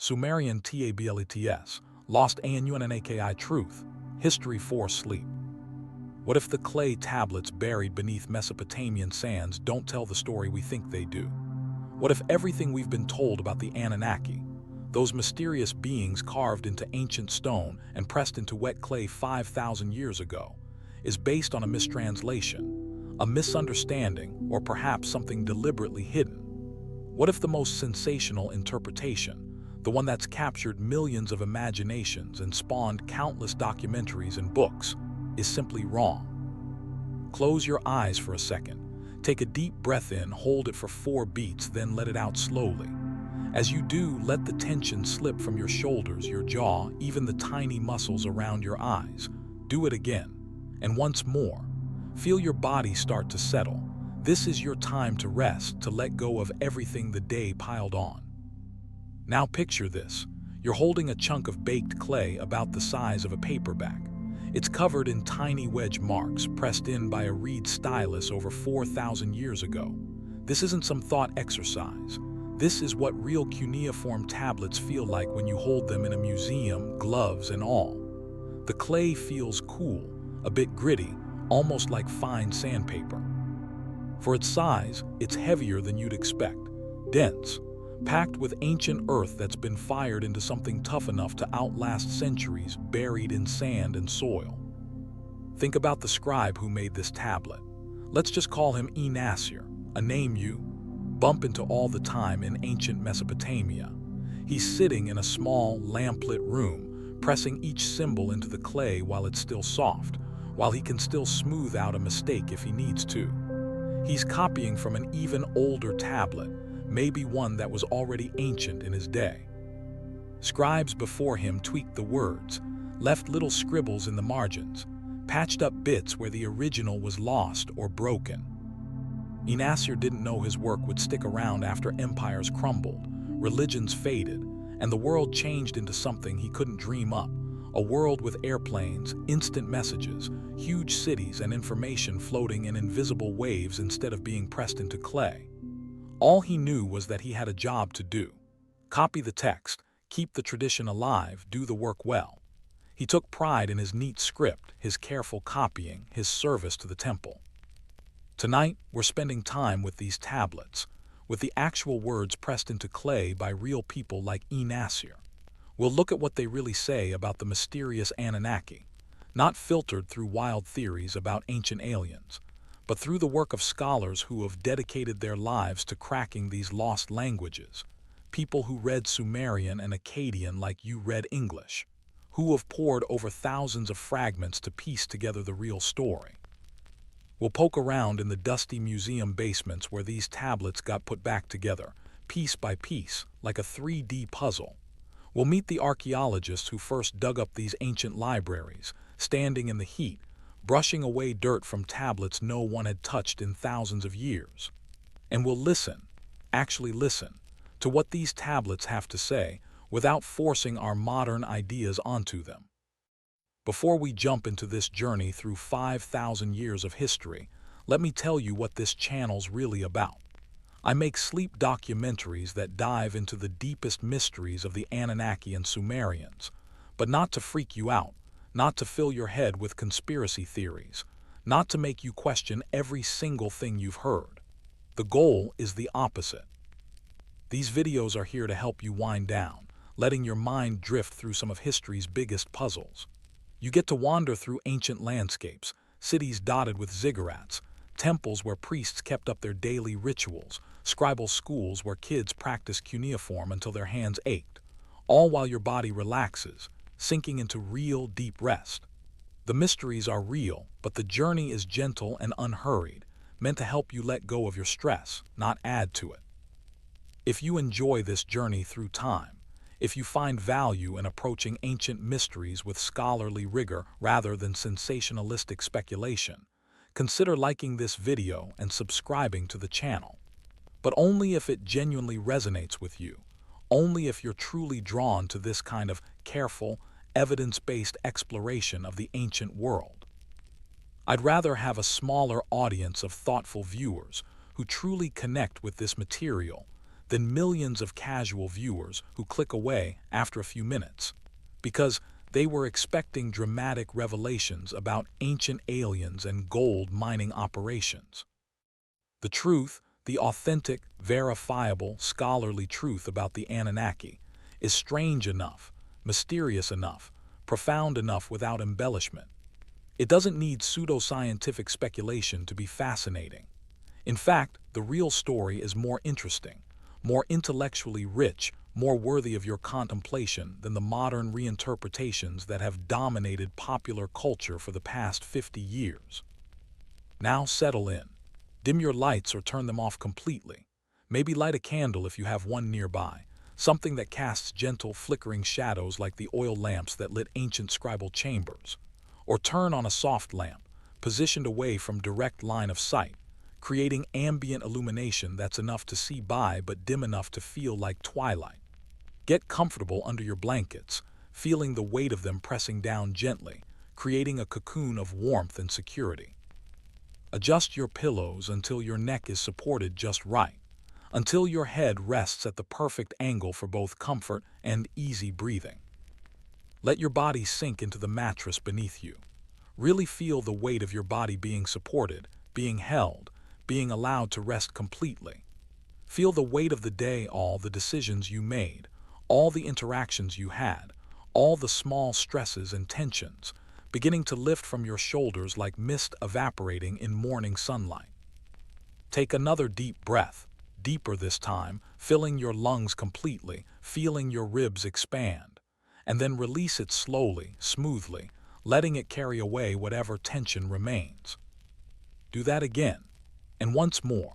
Sumerian tablets, lost Anunnaki truth, history for sleep. What if the clay tablets buried beneath Mesopotamian sands don't tell the story we think they do? What if everything we've been told about the Anunnaki, those mysterious beings carved into ancient stone and pressed into wet clay 5,000 years ago, is based on a mistranslation, a misunderstanding, or perhaps something deliberately hidden? What if the most sensational interpretation, the one that's captured millions of imaginations and spawned countless documentaries and books, is simply wrong? Close your eyes for a second. Take a deep breath in, hold it for 4 beats, then let it out slowly. As you do, let the tension slip from your shoulders, your jaw, even the tiny muscles around your eyes. Do it again. And once more. Feel your body start to settle. This is your time to rest, to let go of everything the day piled on. Now picture this. You're holding a chunk of baked clay about the size of a paperback. It's covered in tiny wedge marks pressed in by a reed stylus over 4,000 years ago. This isn't some thought exercise. This is what real cuneiform tablets feel like when you hold them in a museum, gloves and all. The clay feels cool, a bit gritty, almost like fine sandpaper. For its size, it's heavier than you'd expect, dense, packed with ancient earth that's been fired into something tough enough to outlast centuries buried in sand and soil. Think about the scribe who made this tablet. Let's just call him Enasir, a name you bump into all the time in ancient Mesopotamia. He's sitting in a small, lamplit room, pressing each symbol into the clay while it's still soft, while he can still smooth out a mistake if he needs to. He's copying from an even older tablet, maybe one that was already ancient in his day. Scribes before him tweaked the words, left little scribbles in the margins, patched up bits where the original was lost or broken. Enasir didn't know his work would stick around after empires crumbled, religions faded, and the world changed into something he couldn't dream up, a world with airplanes, instant messages, huge cities, and information floating in invisible waves instead of being pressed into clay. All he knew was that he had a job to do. Copy the text, keep the tradition alive, do the work well. He took pride in his neat script, his careful copying, his service to the temple. Tonight, we're spending time with these tablets, with the actual words pressed into clay by real people like Enasir. We'll look at what they really say about the mysterious Anunnaki, not filtered through wild theories about ancient aliens, but through the work of scholars who have dedicated their lives to cracking these lost languages, people who read Sumerian and Akkadian like you read English, who have poured over thousands of fragments to piece together the real story. We'll poke around in the dusty museum basements where these tablets got put back together, piece by piece, like a 3D puzzle. We'll meet the archaeologists who first dug up these ancient libraries, standing in the heat, brushing away dirt from tablets no one had touched in thousands of years. And we'll listen, actually listen, to what these tablets have to say without forcing our modern ideas onto them. Before we jump into this journey through 5,000 years of history, let me tell you what this channel's really about. I make sleep documentaries that dive into the deepest mysteries of the Anunnaki and Sumerians, but not to freak you out, not to fill your head with conspiracy theories, not to make you question every single thing you've heard. The goal is the opposite. These videos are here to help you wind down, letting your mind drift through some of history's biggest puzzles. You get to wander through ancient landscapes, cities dotted with ziggurats, temples where priests kept up their daily rituals, scribal schools where kids practiced cuneiform until their hands ached, all while your body relaxes, sinking into real deep rest. The mysteries are real, but the journey is gentle and unhurried, meant to help you let go of your stress, not add to it. If you enjoy this journey through time, if you find value in approaching ancient mysteries with scholarly rigor rather than sensationalistic speculation, consider liking this video and subscribing to the channel. But only if it genuinely resonates with you, only if you're truly drawn to this kind of careful, evidence-based exploration of the ancient world. I'd rather have a smaller audience of thoughtful viewers who truly connect with this material than millions of casual viewers who click away after a few minutes, because they were expecting dramatic revelations about ancient aliens and gold mining operations. The truth, the authentic, verifiable, scholarly truth about the Anunnaki, is strange enough, mysterious enough, profound enough without embellishment. It doesn't need pseudoscientific speculation to be fascinating. In fact, the real story is more interesting, more intellectually rich, more worthy of your contemplation than the modern reinterpretations that have dominated popular culture for the past 50 years. Now settle in. Dim your lights or turn them off completely. Maybe light a candle if you have one nearby, something that casts gentle, flickering shadows like the oil lamps that lit ancient scribal chambers. Or turn on a soft lamp, positioned away from direct line of sight, creating ambient illumination that's enough to see by but dim enough to feel like twilight. Get comfortable under your blankets, feeling the weight of them pressing down gently, creating a cocoon of warmth and security. Adjust your pillows until your neck is supported just right, until your head rests at the perfect angle for both comfort and easy breathing. Let your body sink into the mattress beneath you. Really feel the weight of your body being supported, being held, being allowed to rest completely. Feel the weight of the day, all the decisions you made, all the interactions you had, all the small stresses and tensions, beginning to lift from your shoulders like mist evaporating in morning sunlight. Take another deep breath, deeper this time, filling your lungs completely, feeling your ribs expand, and then release it slowly, smoothly, letting it carry away whatever tension remains. Do that again, and once more.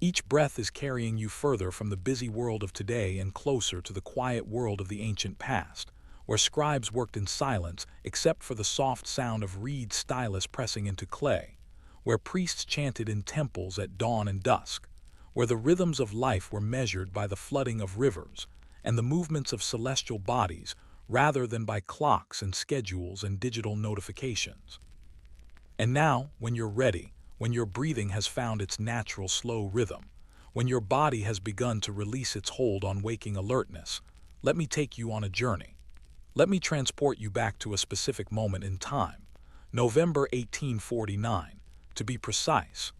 Each breath is carrying you further from the busy world of today and closer to the quiet world of the ancient past, where scribes worked in silence except for the soft sound of reed stylus pressing into clay, where priests chanted in temples at dawn and dusk, where the rhythms of life were measured by the flooding of rivers and the movements of celestial bodies rather than by clocks and schedules and digital notifications. And now, when you're ready, when your breathing has found its natural slow rhythm, when your body has begun to release its hold on waking alertness, let me take you on a journey. Let me transport you back to a specific moment in time, November 1849, to be precise,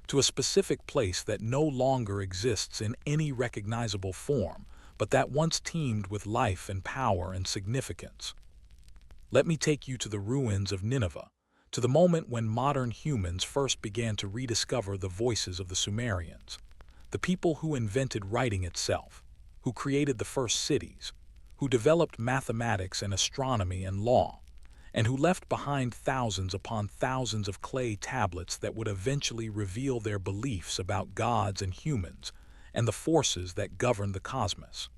to a specific place that no longer exists in any recognizable form, but that once teemed with life and power and significance. Let me take you to the ruins of Nineveh, to the moment when modern humans first began to rediscover the voices of the Sumerians, the people who invented writing itself, who created the first cities, who developed mathematics and astronomy and law, and who left behind thousands upon thousands of clay tablets that would eventually reveal their beliefs about gods and humans and the forces that govern the cosmos.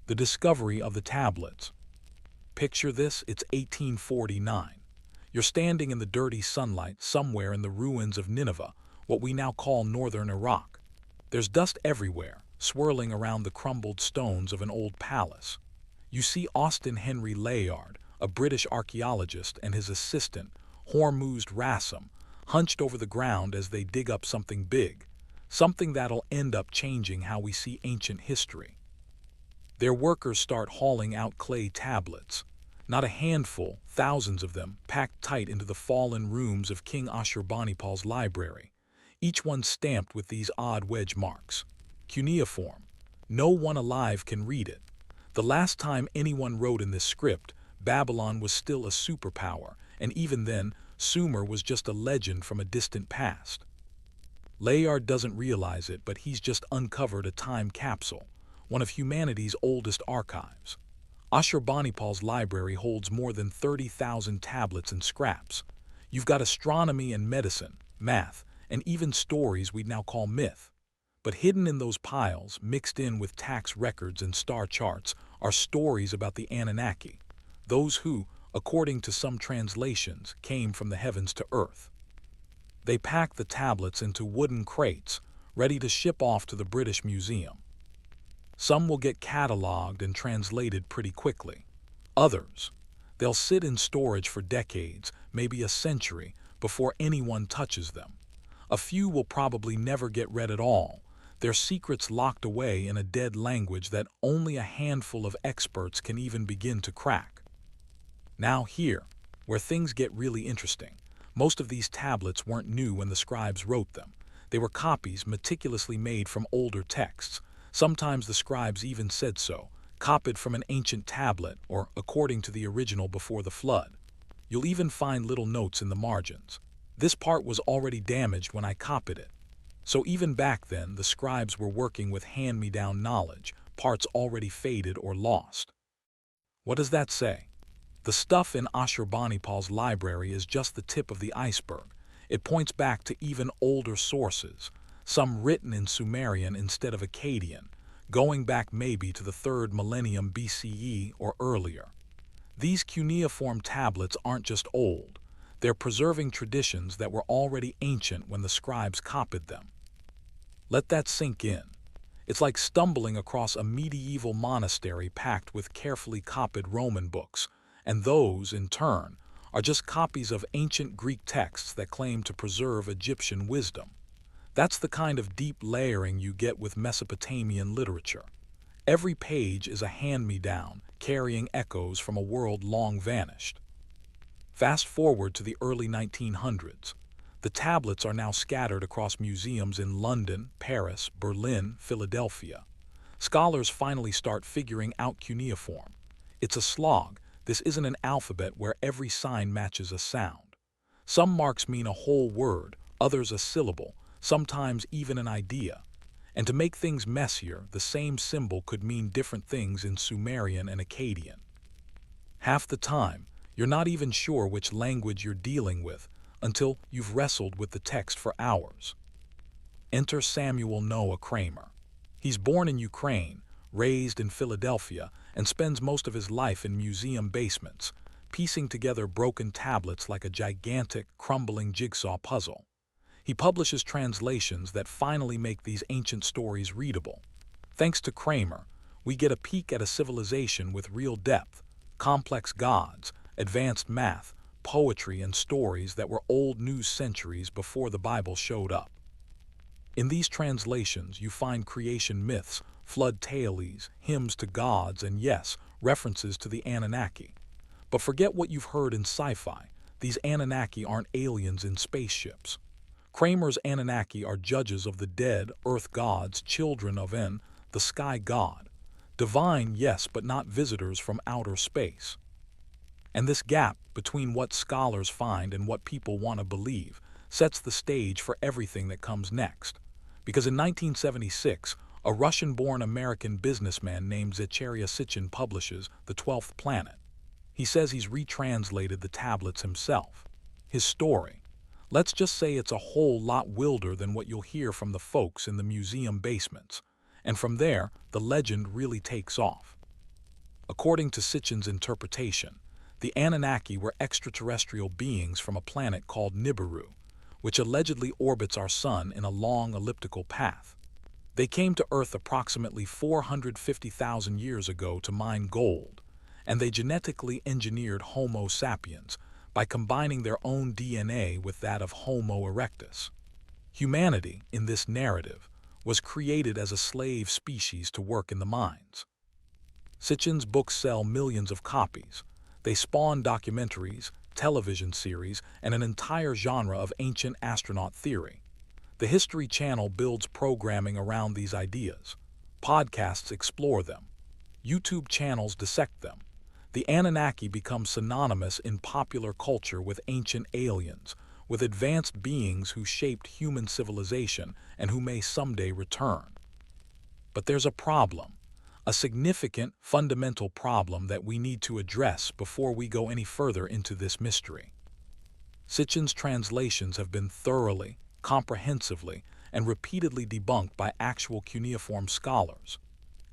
The discovery of the tablets. Picture this, it's 1849. You're standing in the dirty sunlight somewhere in the ruins of Nineveh, what we now call northern Iraq. There's dust everywhere, swirling around the crumbled stones of an old palace. You see Austin Henry Layard, a British archaeologist, and his assistant, Hormuzd Rassam, hunched over the ground as they dig up something big, something that'll end up changing how we see ancient history. Their workers start hauling out clay tablets. Not a handful, thousands of them, packed tight into the fallen rooms of King Ashurbanipal's library, each one stamped with these odd wedge marks. Cuneiform. No one alive can read it. The last time anyone wrote in this script, Babylon was still a superpower, and even then, Sumer was just a legend from a distant past. Layard doesn't realize it, but he's just uncovered a time capsule, one of humanity's oldest archives. Ashurbanipal's library holds more than 30,000 tablets and scraps. You've got astronomy and medicine, math, and even stories we'd now call myth. But hidden in those piles, mixed in with tax records and star charts, are stories about the Anunnaki, those who, according to some translations, came from the heavens to earth. They pack the tablets into wooden crates, ready to ship off to the British Museum. Some will get cataloged and translated pretty quickly. Others, they'll sit in storage for decades, maybe a century, before anyone touches them. A few will probably never get read at all. their secrets locked away in a dead language that only a handful of experts can even begin to crack. Now here, where things get really interesting. Most of these tablets weren't new when the scribes wrote them. They were copies meticulously made from older texts. Sometimes the scribes even said so, copied from an ancient tablet or according to the original before the flood. You'll even find little notes in the margins. This part was already damaged when I copied it. So even back then, the scribes were working with hand-me-down knowledge, parts already faded or lost. What does that say? The stuff in Ashurbanipal's library is just the tip of the iceberg. It points back to even older sources, some written in Sumerian instead of Akkadian, going back maybe to the 3rd millennium BCE or earlier. These cuneiform tablets aren't just old, they're preserving traditions that were already ancient when the scribes copied them. Let that sink in. It's like stumbling across a medieval monastery packed with carefully copied Roman books, and those, in turn, are just copies of ancient Greek texts that claim to preserve Egyptian wisdom. That's the kind of deep layering you get with Mesopotamian literature. Every page is a hand-me-down, carrying echoes from a world long vanished. Fast forward to the early 1900s. The tablets are now scattered across museums in London, Paris, Berlin, Philadelphia. Scholars finally start figuring out cuneiform. It's a slog. This isn't an alphabet where every sign matches a sound. Some marks mean a whole word, others a syllable, sometimes even an idea. And to make things messier, the same symbol could mean different things in Sumerian and Akkadian. Half the time, you're not even sure which language you're dealing with until you've wrestled with the text for hours. Enter Samuel Noah Kramer. He's born in Ukraine, raised in Philadelphia, and spends most of his life in museum basements, piecing together broken tablets like a gigantic, crumbling jigsaw puzzle. He publishes translations that finally make these ancient stories readable. Thanks to Kramer, we get a peek at a civilization with real depth, complex gods, advanced math, poetry, and stories that were old news centuries before the Bible showed up. In these translations, you find creation myths, flood tales, hymns to gods, and yes, references to the Anunnaki. But forget what you've heard in sci-fi. These Anunnaki aren't aliens in spaceships. Kramer's Anunnaki are judges of the dead, earth gods, children of En, the sky god. Divine, yes, but not visitors from outer space. And this gap between what scholars find and what people want to believe sets the stage for everything that comes next. Because in 1976, a Russian-born American businessman named Zecharia Sitchin publishes The 12th Planet. He says he's retranslated the tablets himself. His story. Let's just say it's a whole lot wilder than what you'll hear from the folks in the museum basements. And from there, the legend really takes off. According to Sitchin's interpretation, the Anunnaki were extraterrestrial beings from a planet called Nibiru, which allegedly orbits our sun in a long elliptical path. They came to Earth approximately 450,000 years ago to mine gold, and they genetically engineered Homo sapiens by combining their own DNA with that of Homo erectus. Humanity, in this narrative, was created as a slave species to work in the mines. Sitchin's books sell millions of copies. They spawn documentaries, television series, and an entire genre of ancient astronaut theory. The History Channel builds programming around these ideas. Podcasts explore them. YouTube channels dissect them. The Anunnaki become synonymous in popular culture with ancient aliens, with advanced beings who shaped human civilization and who may someday return. But there's a problem. A significant, fundamental problem that we need to address before we go any further into this mystery. Sitchin's translations have been thoroughly, comprehensively, and repeatedly debunked by actual cuneiform scholars,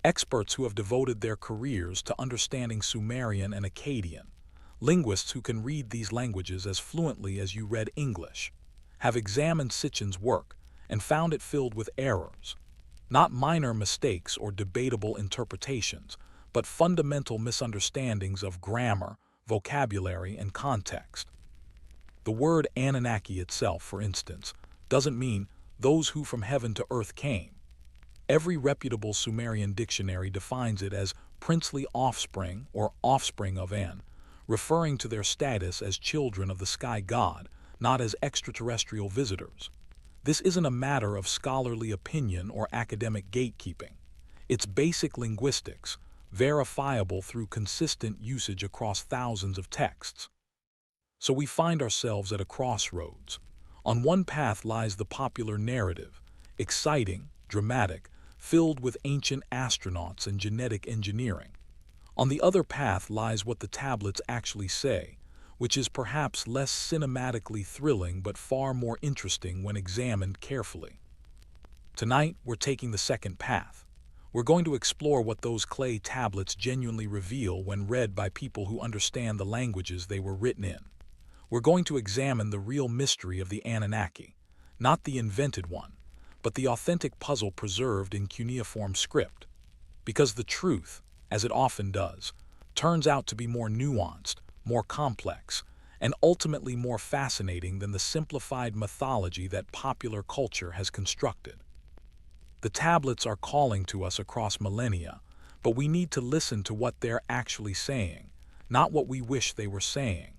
experts who have devoted their careers to understanding Sumerian and Akkadian, linguists who can read these languages as fluently as you read English, have examined Sitchin's work and found it filled with errors. Not minor mistakes or debatable interpretations, but fundamental misunderstandings of grammar, vocabulary, and context. The word Anunnaki itself, for instance, doesn't mean those who from heaven to earth came. Every reputable Sumerian dictionary defines it as princely offspring or offspring of An, referring to their status as children of the sky god, not as extraterrestrial visitors. This isn't a matter of scholarly opinion or academic gatekeeping. It's basic linguistics, verifiable through consistent usage across thousands of texts. So we find ourselves at a crossroads. On one path lies the popular narrative, exciting, dramatic, filled with ancient astronauts and genetic engineering. On the other path lies what the tablets actually say, which is perhaps less cinematically thrilling but far more interesting when examined carefully. Tonight, we're taking the second path. We're going to explore what those clay tablets genuinely reveal when read by people who understand the languages they were written in. We're going to examine the real mystery of the Anunnaki, not the invented one, but the authentic puzzle preserved in cuneiform script. Because the truth, as it often does, turns out to be more nuanced, more complex, and ultimately more fascinating than the simplified mythology that popular culture has constructed. The tablets are calling to us across millennia, but we need to listen to what they're actually saying, not what we wish they were saying.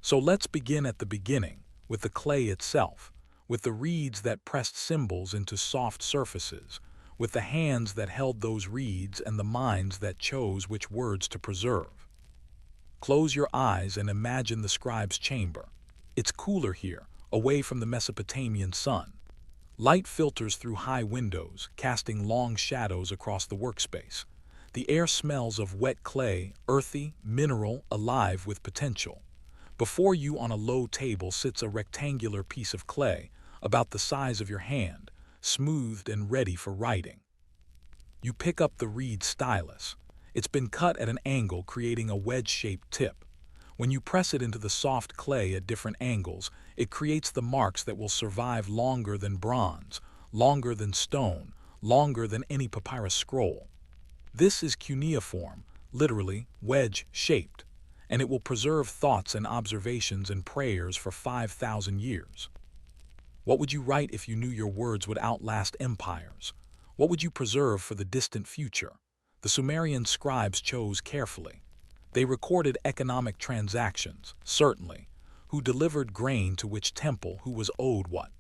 So let's begin at the beginning, with the clay itself, with the reeds that pressed symbols into soft surfaces, with the hands that held those reeds and the minds that chose which words to preserve. Close your eyes and imagine the scribe's chamber. It's cooler here, away from the Mesopotamian sun. Light filters through high windows, casting long shadows across the workspace. The air smells of wet clay, earthy, mineral, alive with potential. Before you on a low table sits a rectangular piece of clay, about the size of your hand, smoothed and ready for writing. You pick up the reed stylus. It's been cut at an angle, creating a wedge-shaped tip. When you press it into the soft clay at different angles, it creates the marks that will survive longer than bronze, longer than stone, longer than any papyrus scroll. This is cuneiform, literally wedge-shaped, and it will preserve thoughts and observations and prayers for 5,000 years. What would you write if you knew your words would outlast empires? What would you preserve for the distant future? The Sumerian scribes chose carefully. They recorded economic transactions, certainly, who delivered grain to which temple, who was owed what.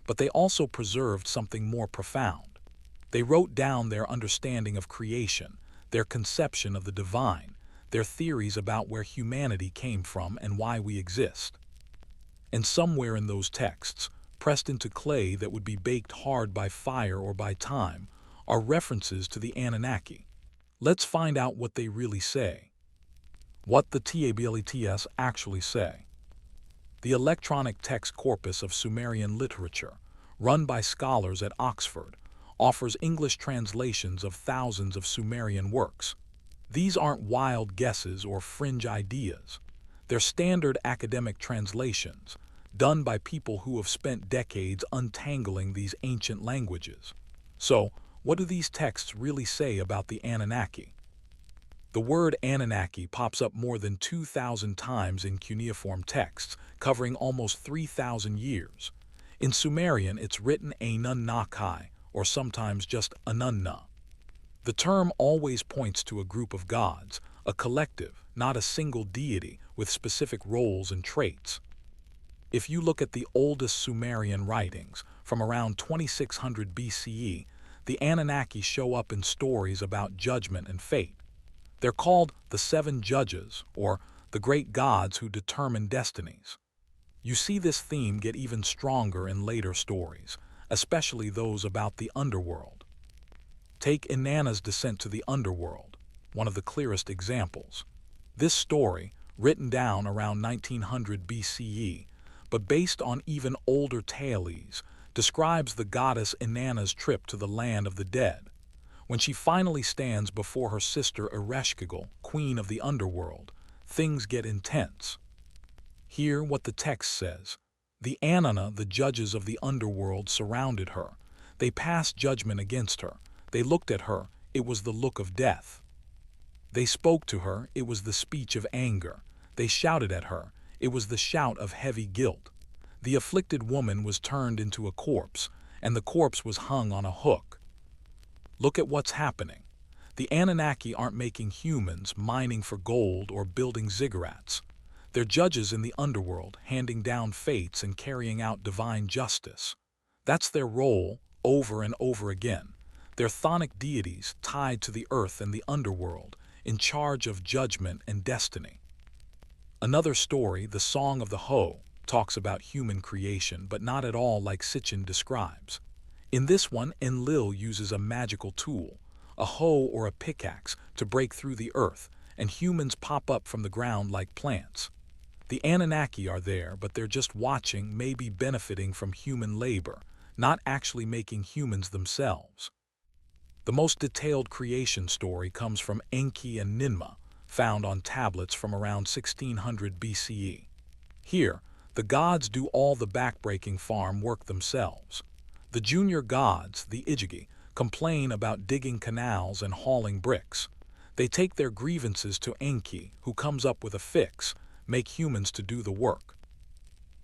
But they also preserved something more profound. They wrote down their understanding of creation, their conception of the divine, their theories about where humanity came from and why we exist. And somewhere in those texts, pressed into clay that would be baked hard by fire or by time, are references to the Anunnaki. Let's find out what they really say. What the tablets actually say. The electronic text corpus of Sumerian literature, run by scholars at Oxford, offers English translations of thousands of Sumerian works. These aren't wild guesses or fringe ideas. They're standard academic translations, done by people who have spent decades untangling these ancient languages. So, what do these texts really say about the Anunnaki? The word Anunnaki pops up more than 2,000 times in cuneiform texts, covering almost 3,000 years. In Sumerian, it's written Anunnaki, or sometimes just Anunna. The term always points to a group of gods, a collective, not a single deity with specific roles and traits. If you look at the oldest Sumerian writings, from around 2600 BCE, the Anunnaki show up in stories about judgment and fate. They're called the Seven Judges, or the great gods who determine destinies. You see this theme get even stronger in later stories, especially those about the underworld. Take Inanna's descent to the underworld, one of the clearest examples. This story, written down around 1900 BCE, but based on even older tales, describes the goddess Inanna's trip to the land of the dead. When she finally stands before her sister Ereshkigal, queen of the underworld, things get intense. Hear what the text says. The Anunna, the judges of the underworld, surrounded her. They passed judgment against her. They looked at her. It was the look of death. They spoke to her. It was the speech of anger. They shouted at her. It was the shout of heavy guilt. The afflicted woman was turned into a corpse, and the corpse was hung on a hook. Look at what's happening. The Anunnaki aren't making humans mining for gold or building ziggurats. They're judges in the underworld, handing down fates and carrying out divine justice. That's their role, over and over again. They're chthonic deities tied to the earth and the underworld, in charge of judgment and destiny. Another story, the Song of the Hoe, talks about human creation, but not at all like Sitchin describes. In this one, Enlil uses a magical tool, a hoe or a pickaxe, to break through the earth, and humans pop up from the ground like plants. The Anunnaki are there, but they're just watching, maybe benefiting from human labor, not actually making humans themselves. The most detailed creation story comes from Enki and Ninmah, found on tablets from around 1600 BCE. Here, the gods do all the backbreaking farm work themselves. The junior gods, the Igigi, complain about digging canals and hauling bricks. They take their grievances to Enki, who comes up with a fix: make humans to do the work.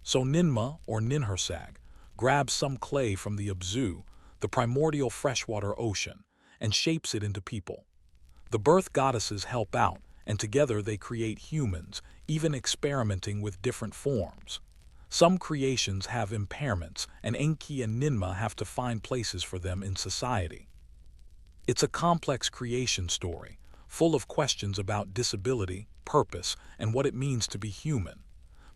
So Ninmah, or Ninhursag, grabs some clay from the Abzu, the primordial freshwater ocean, and shapes it into people. The birth goddesses help out, and together they create humans, even experimenting with different forms. Some creations have impairments, and Enki and Ninmah have to find places for them in society. It's a complex creation story, full of questions about disability, purpose, and what it means to be human.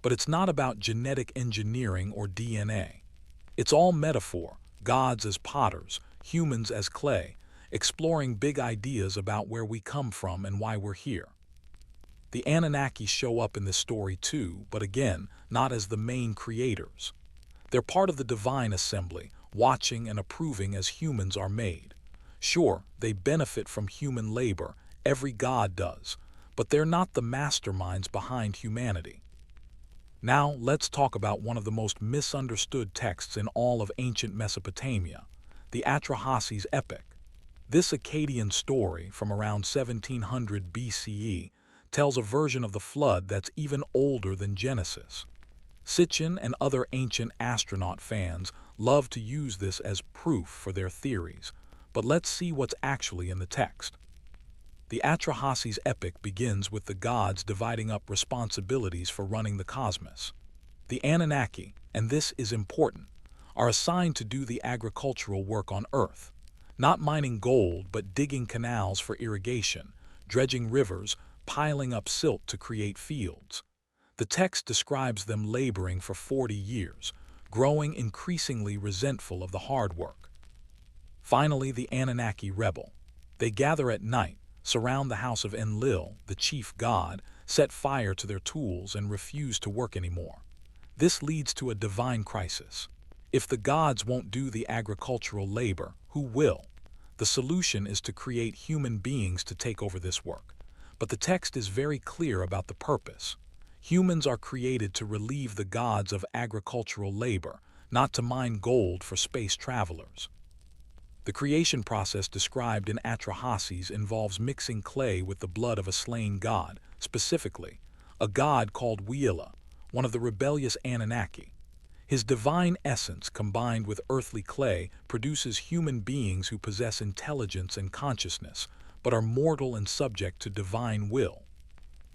But it's not about genetic engineering or DNA. It's all metaphor, gods as potters, humans as clay, exploring big ideas about where we come from and why we're here. The Anunnaki show up in this story too, but again, not as the main creators. They're part of the divine assembly, watching and approving as humans are made. Sure, they benefit from human labor, every god does, but they're not the masterminds behind humanity. Now, let's talk about one of the most misunderstood texts in all of ancient Mesopotamia, the Atrahasis epic. This Akkadian story, from around 1700 BCE, tells a version of the flood that's even older than Genesis. Sitchin and other ancient astronaut fans love to use this as proof for their theories, but let's see what's actually in the text. The Atrahasis epic begins with the gods dividing up responsibilities for running the cosmos. The Anunnaki, and this is important, are assigned to do the agricultural work on Earth, not mining gold but digging canals for irrigation, dredging rivers, piling up silt to create fields. The text describes them laboring for 40 years, growing increasingly resentful of the hard work. Finally, the Anunnaki rebel. They gather at night, surround the house of Enlil, the chief god, set fire to their tools, and refuse to work anymore. This leads to a divine crisis. If the gods won't do the agricultural labor, who will? The solution is to create human beings to take over this work. But the text is very clear about the purpose. Humans are created to relieve the gods of agricultural labor, not to mine gold for space travelers. The creation process described in Atrahasis involves mixing clay with the blood of a slain god, specifically a god called Wheela, one of the rebellious Anunnaki. His divine essence, combined with earthly clay, produces human beings who possess intelligence and consciousness, but are mortal and subject to divine will.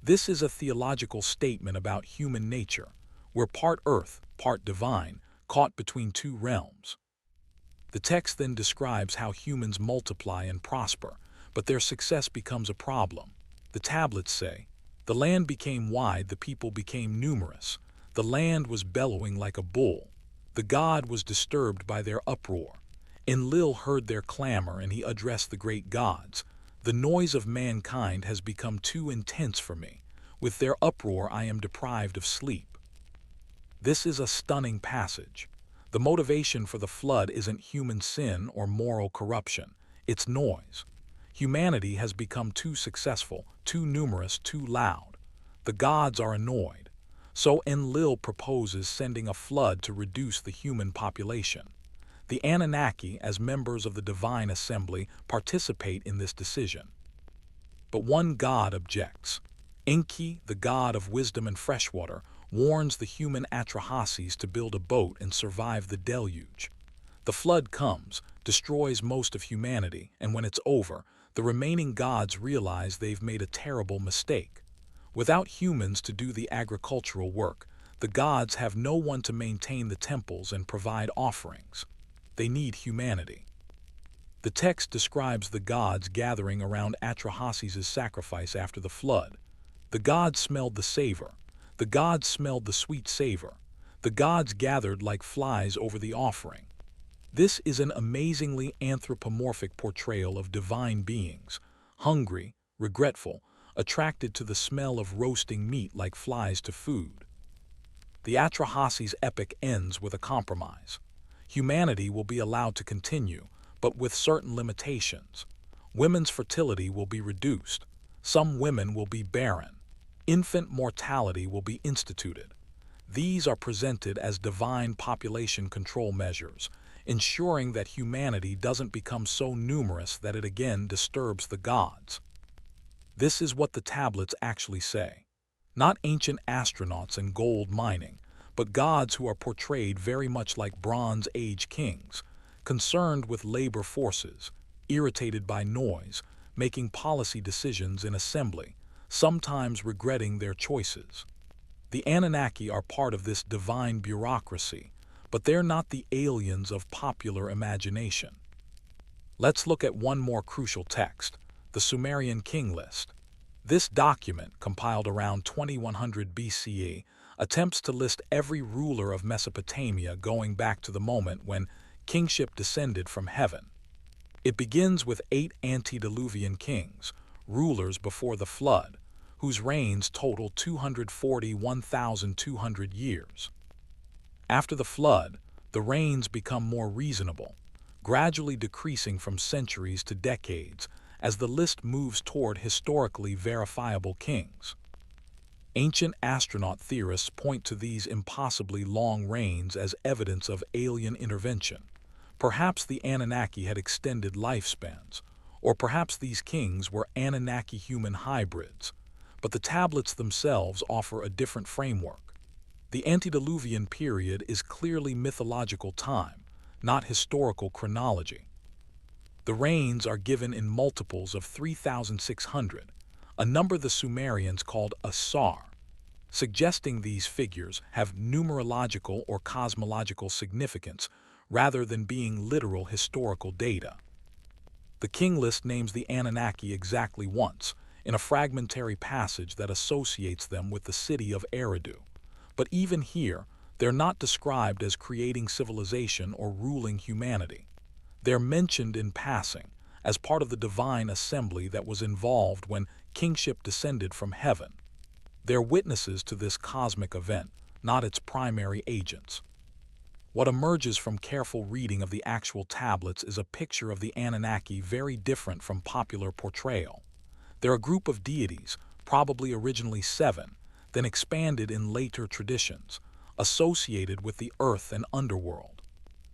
This is a theological statement about human nature. We're part earth, part divine, caught between two realms. The text then describes how humans multiply and prosper, but their success becomes a problem. The tablets say, "The land became wide, the people became numerous. The land was bellowing like a bull. The god was disturbed by their uproar. Enlil heard their clamor and he addressed the great gods. The noise of mankind has become too intense for me. With their uproar I am deprived of sleep." This is a stunning passage. The motivation for the flood isn't human sin or moral corruption, it's noise. Humanity has become too successful, too numerous, too loud. The gods are annoyed. So Enlil proposes sending a flood to reduce the human population. The Anunnaki, as members of the divine assembly, participate in this decision. But one god objects. Enki, the god of wisdom and freshwater, warns the human Atrahasis to build a boat and survive the deluge. The flood comes, destroys most of humanity, and when it's over, the remaining gods realize they've made a terrible mistake. Without humans to do the agricultural work, the gods have no one to maintain the temples and provide offerings. They need humanity. The text describes the gods gathering around Atrahasis' sacrifice after the flood. The gods smelled the savor. The gods smelled the sweet savor. The gods gathered like flies over the offering. This is an amazingly anthropomorphic portrayal of divine beings, hungry, regretful, attracted to the smell of roasting meat like flies to food. The Atrahasis epic ends with a compromise. Humanity will be allowed to continue, but with certain limitations. Women's fertility will be reduced. Some women will be barren. Infant mortality will be instituted. These are presented as divine population control measures, ensuring that humanity doesn't become so numerous that it again disturbs the gods. This is what the tablets actually say. Not ancient astronauts and gold mining, but gods who are portrayed very much like Bronze Age kings, concerned with labor forces, irritated by noise, making policy decisions in assembly, sometimes regretting their choices. The Anunnaki are part of this divine bureaucracy, but they're not the aliens of popular imagination. Let's look at one more crucial text, the Sumerian king list. This document, compiled around 2100 BCE, attempts to list every ruler of Mesopotamia going back to the moment when kingship descended from heaven. It begins with 8 antediluvian kings, rulers before the flood, whose reigns total 241,200 years. After the flood, the reigns become more reasonable, gradually decreasing from centuries to decades as the list moves toward historically verifiable kings. Ancient astronaut theorists point to these impossibly long reigns as evidence of alien intervention. Perhaps the Anunnaki had extended lifespans, or perhaps these kings were Anunnaki-human hybrids, but the tablets themselves offer a different framework. The antediluvian period is clearly mythological time, not historical chronology. The reigns are given in multiples of 3,600, a number the Sumerians called Asar, suggesting these figures have numerological or cosmological significance rather than being literal historical data. The king list names the Anunnaki exactly once, in a fragmentary passage that associates them with the city of Eridu. But even here, they're not described as creating civilization or ruling humanity. They're mentioned in passing, as part of the divine assembly that was involved when kingship descended from heaven. They're witnesses to this cosmic event, not its primary agents. What emerges from careful reading of the actual tablets is a picture of the Anunnaki very different from popular portrayal. They're a group of deities, probably originally 7, then expanded in later traditions, associated with the earth and underworld.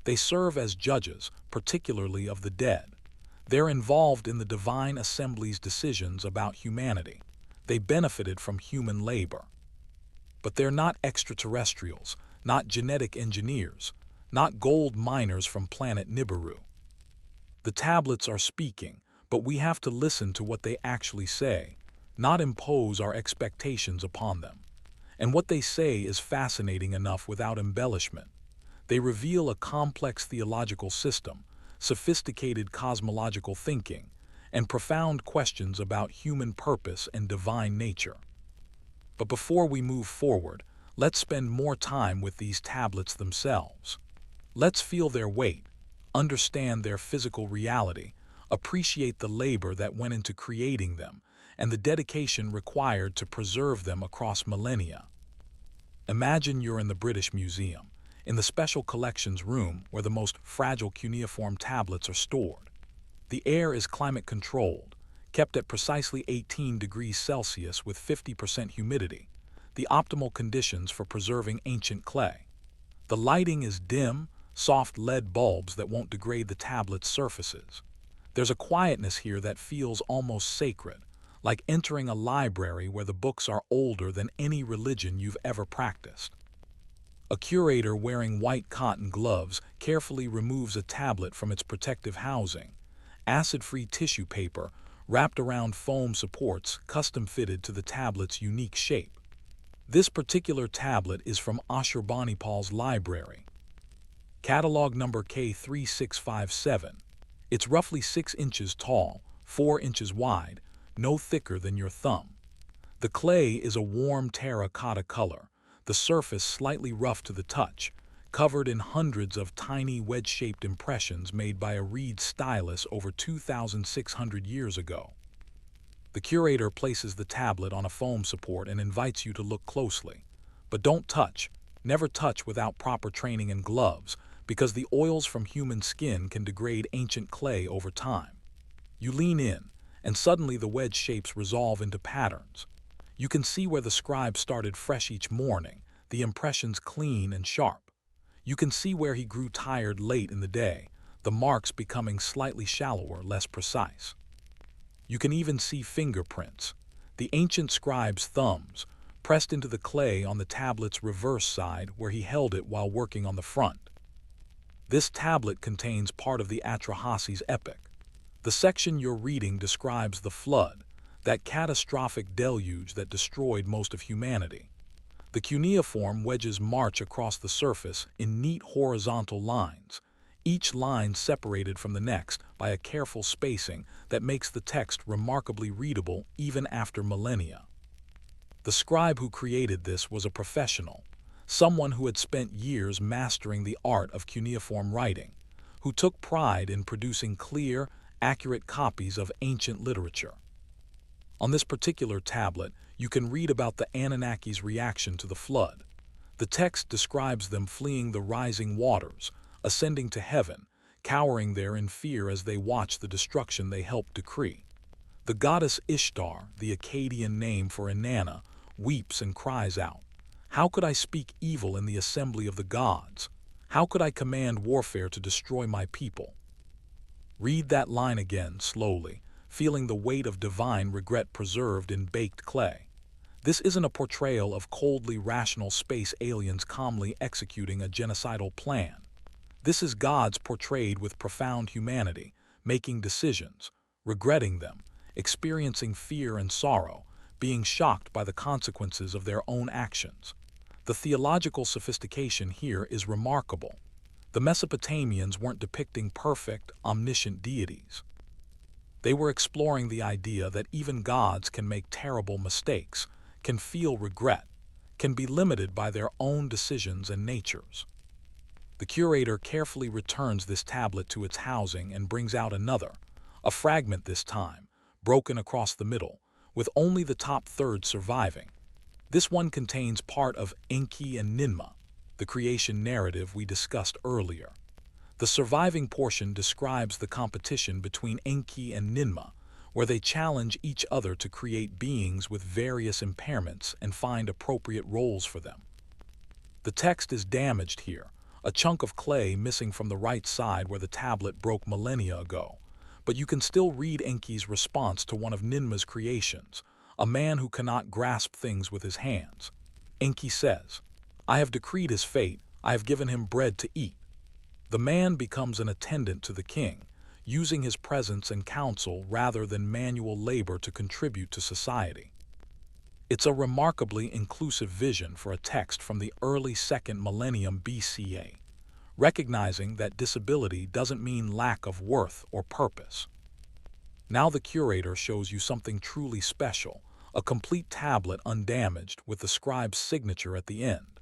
They serve as judges, particularly of the dead. They're involved in the divine assembly's decisions about humanity. They benefited from human labor. But they're not extraterrestrials, not genetic engineers, not gold miners from planet Nibiru. The tablets are speaking, but we have to listen to what they actually say, not impose our expectations upon them. And what they say is fascinating enough without embellishment. They reveal a complex theological system, sophisticated cosmological thinking, and profound questions about human purpose and divine nature. But before we move forward, let's spend more time with these tablets themselves. Let's feel their weight, understand their physical reality, appreciate the labor that went into creating them, and the dedication required to preserve them across millennia. Imagine you're in the British Museum, in the special collections room where the most fragile cuneiform tablets are stored. The air is climate-controlled, kept at precisely 18 degrees Celsius with 50% humidity, the optimal conditions for preserving ancient clay. The lighting is dim, soft LED bulbs that won't degrade the tablet's surfaces. There's a quietness here that feels almost sacred, like entering a library where the books are older than any religion you've ever practiced. A curator wearing white cotton gloves carefully removes a tablet from its protective housing, acid-free tissue paper wrapped around foam supports custom-fitted to the tablet's unique shape. This particular tablet is from Ashurbanipal's library. Catalog number K3657. It's roughly 6 inches tall, 4 inches wide, no thicker than your thumb. The clay is a warm terracotta color, the surface slightly rough to the touch, covered in hundreds of tiny wedge-shaped impressions made by a reed stylus over 2,600 years ago. The curator places the tablet on a foam support and invites you to look closely. But don't touch. Never touch without proper training and gloves, because the oils from human skin can degrade ancient clay over time. You lean in, and suddenly the wedge shapes resolve into patterns. You can see where the scribe started fresh each morning, the impressions clean and sharp. You can see where he grew tired late in the day, the marks becoming slightly shallower, less precise. You can even see fingerprints, the ancient scribe's thumbs, pressed into the clay on the tablet's reverse side where he held it while working on the front. This tablet contains part of the Atrahasis epic. The section you're reading describes the flood, that catastrophic deluge that destroyed most of humanity. The cuneiform wedges march across the surface in neat horizontal lines, each line separated from the next by a careful spacing that makes the text remarkably readable even after millennia. The scribe who created this was a professional, someone who had spent years mastering the art of cuneiform writing, who took pride in producing clear, accurate copies of ancient literature. On this particular tablet, you can read about the Anunnaki's reaction to the flood. The text describes them fleeing the rising waters, ascending to heaven, cowering there in fear as they watch the destruction they helped decree. The goddess Ishtar, the Akkadian name for Inanna, weeps and cries out, "How could I speak evil in the assembly of the gods? How could I command warfare to destroy my people?" Read that line again slowly, feeling the weight of divine regret preserved in baked clay. This isn't a portrayal of coldly rational space aliens calmly executing a genocidal plan. This is gods portrayed with profound humanity, making decisions, regretting them, experiencing fear and sorrow, being shocked by the consequences of their own actions. The theological sophistication here is remarkable. The Mesopotamians weren't depicting perfect, omniscient deities. They were exploring the idea that even gods can make terrible mistakes, can feel regret, can be limited by their own decisions and natures. The curator carefully returns this tablet to its housing and brings out another, a fragment this time, broken across the middle, with only the top third surviving. This one contains part of Enki and Ninmah, the creation narrative we discussed earlier. The surviving portion describes the competition between Enki and Ninmah, where they challenge each other to create beings with various impairments and find appropriate roles for them. The text is damaged here, a chunk of clay missing from the right side where the tablet broke millennia ago, but you can still read Enki's response to one of Ninmah's creations, a man who cannot grasp things with his hands. Enki says, "I have decreed his fate, I have given him bread to eat." The man becomes an attendant to the king, using his presence and counsel rather than manual labor to contribute to society. It's a remarkably inclusive vision for a text from the early 2nd millennium BCE, recognizing that disability doesn't mean lack of worth or purpose. Now the curator shows you something truly special, a complete tablet undamaged with the scribe's signature at the end.